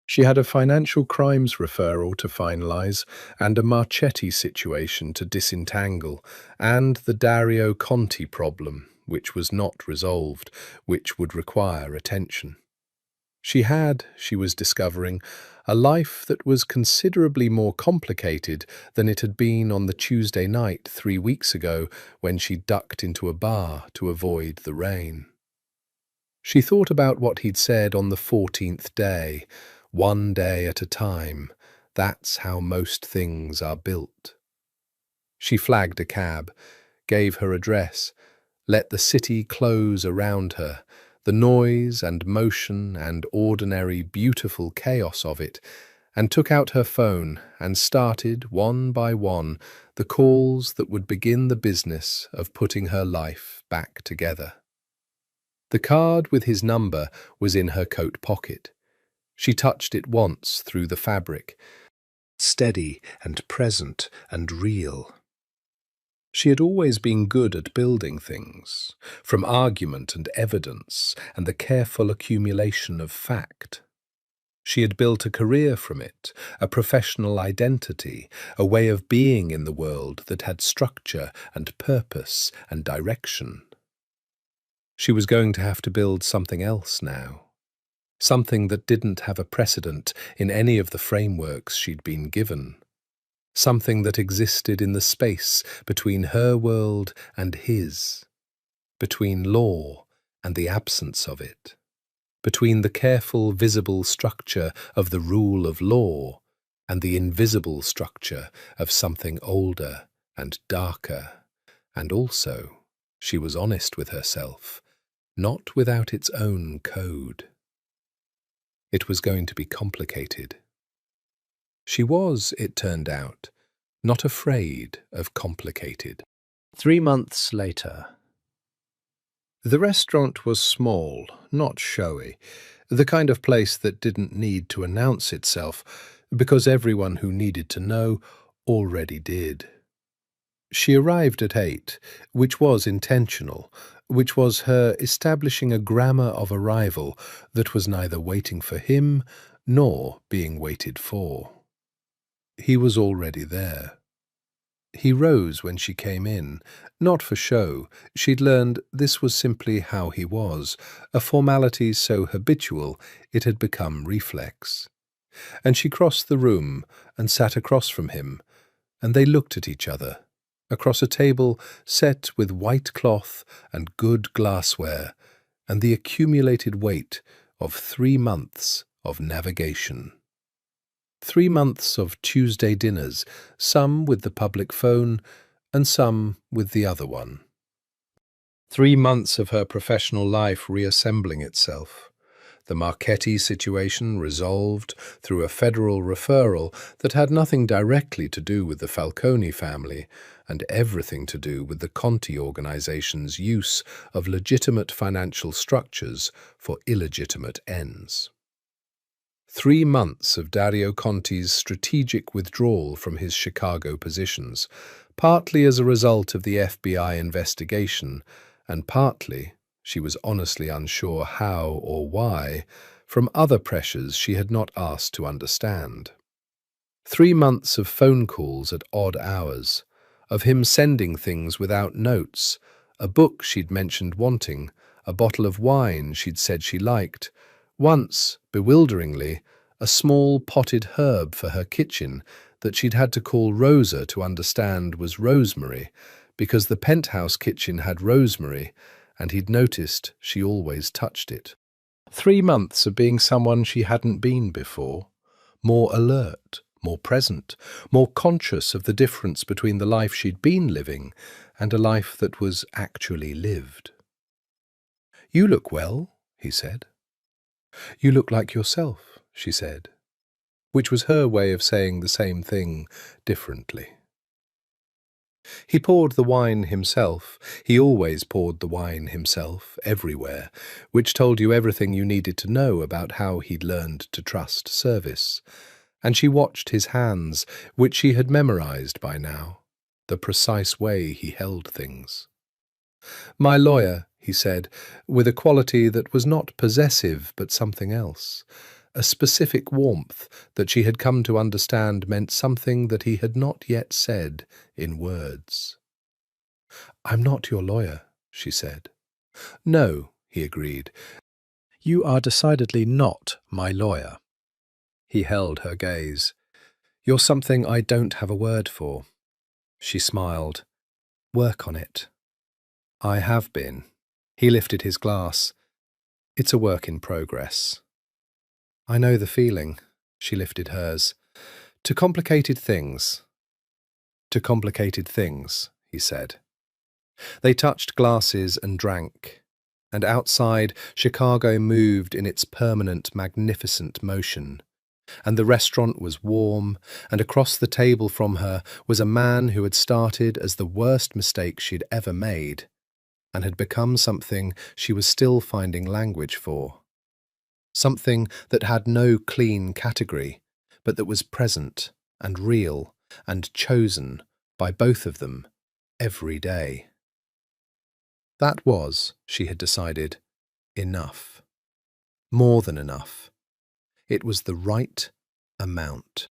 She had a financial crimes referral to finalize, and a Marchetti situation to disentangle, and the Dario Conti problem, which was not resolved, which would require attention. She had, she was discovering, a life that was considerably more complicated than it had been on the Tuesday night 3 weeks ago when she ducked into a bar to avoid the rain. She thought about what he'd said on the 14th day, 1 day at a time. That's how most things are built. She flagged a cab, gave her address, let the city close around her, the noise and motion and ordinary beautiful chaos of it, and took out her phone and started, one by one, the calls that would begin the business of putting her life back together. The card with his number was in her coat pocket. She touched it once through the fabric, steady and present and real. She had always been good at building things, from argument and evidence and the careful accumulation of fact. She had built a career from it, a professional identity, a way of being in the world that had structure and purpose and direction. She was going to have to build something else now, something that didn't have a precedent in any of the frameworks she'd been given. Something that existed in the space between her world and his, between law and the absence of it, between the careful, visible structure of the rule of law and the invisible structure of something older and darker, and also, she was honest with herself, not without its own code. It was going to be complicated. She was, it turned out, not afraid of complicated. 3 months later. The restaurant was small, not showy, the kind of place that didn't need to announce itself, because everyone who needed to know already did. She arrived at 8, which was intentional, which was her establishing a grammar of arrival that was neither waiting for him nor being waited for. He was already there. He rose when she came in, not for show. She'd learned this was simply how he was, a formality so habitual it had become reflex. And she crossed the room and sat across from him, and they looked at each other, across a table set with white cloth and good glassware, and the accumulated weight of 3 months of navigation. 3 months of Tuesday dinners, some with the public phone and some with the other one. 3 months of her professional life reassembling itself. The Marchetti situation resolved through a federal referral that had nothing directly to do with the Falcone family and everything to do with the Conti organization's use of legitimate financial structures for illegitimate ends. 3 months of Dario Conti's strategic withdrawal from his Chicago positions, partly as a result of the FBI investigation, and partly, she was honestly unsure how or why, from other pressures she had not asked to understand. 3 months of phone calls at odd hours, of him sending things without notes, a book she'd mentioned wanting, a bottle of wine she'd said she liked, once, bewilderingly, a small potted herb for her kitchen that she'd had to call Rosa to understand was rosemary, because the penthouse kitchen had rosemary, and he'd noticed she always touched it. 3 months of being someone she hadn't been before, more alert, more present, more conscious of the difference between the life she'd been living and a life that was actually lived. "You look well," he said. "You look like yourself," she said, which was her way of saying the same thing differently. He poured the wine himself. He always poured the wine himself, everywhere, which told you everything you needed to know about how he'd learned to trust service. And she watched his hands, which she had memorized by now, the precise way he held things. "My lawyer," he said, with a quality that was not possessive but something else, a specific warmth that she had come to understand meant something that he had not yet said in words. "I'm not your lawyer," she said. "No," he agreed. "You are decidedly not my lawyer." He held her gaze. "You're something I don't have a word for." She smiled. "Work on it." "I have been." He lifted his glass. "It's a work in progress." "I know the feeling." She lifted hers. "To complicated things." "To complicated things," he said. They touched glasses and drank, and outside Chicago moved in its permanent, magnificent motion. And the restaurant was warm, and across the table from her was a man who had started as the worst mistake she'd ever made, and had become something she was still finding language for. Something that had no clean category, but that was present and real and chosen by both of them every day. That was, she had decided, enough. More than enough. It was the right amount.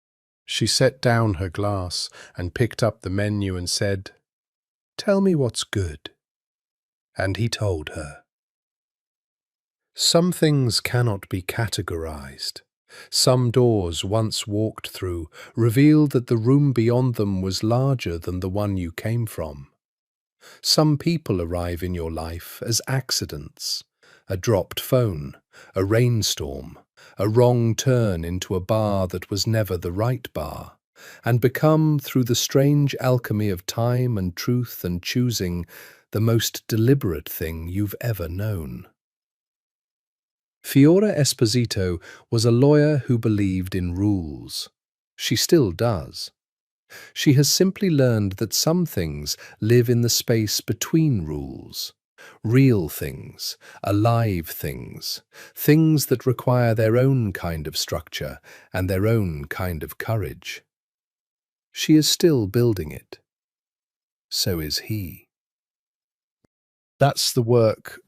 She set down her glass and picked up the menu and said, "Tell me what's good." And he told her. Some things cannot be categorized. Some doors once walked through revealed that the room beyond them was larger than the one you came from. Some people arrive in your life as accidents, a dropped phone, a rainstorm, a wrong turn into a bar that was never the right bar, and become, through the strange alchemy of time and truth and choosing, the most deliberate thing you've ever known. Fiora Esposito was a lawyer who believed in rules. She still does. She has simply learned that some things live in the space between rules. Real things, alive things, things that require their own kind of structure and their own kind of courage. She is still building it. So is he. That's the work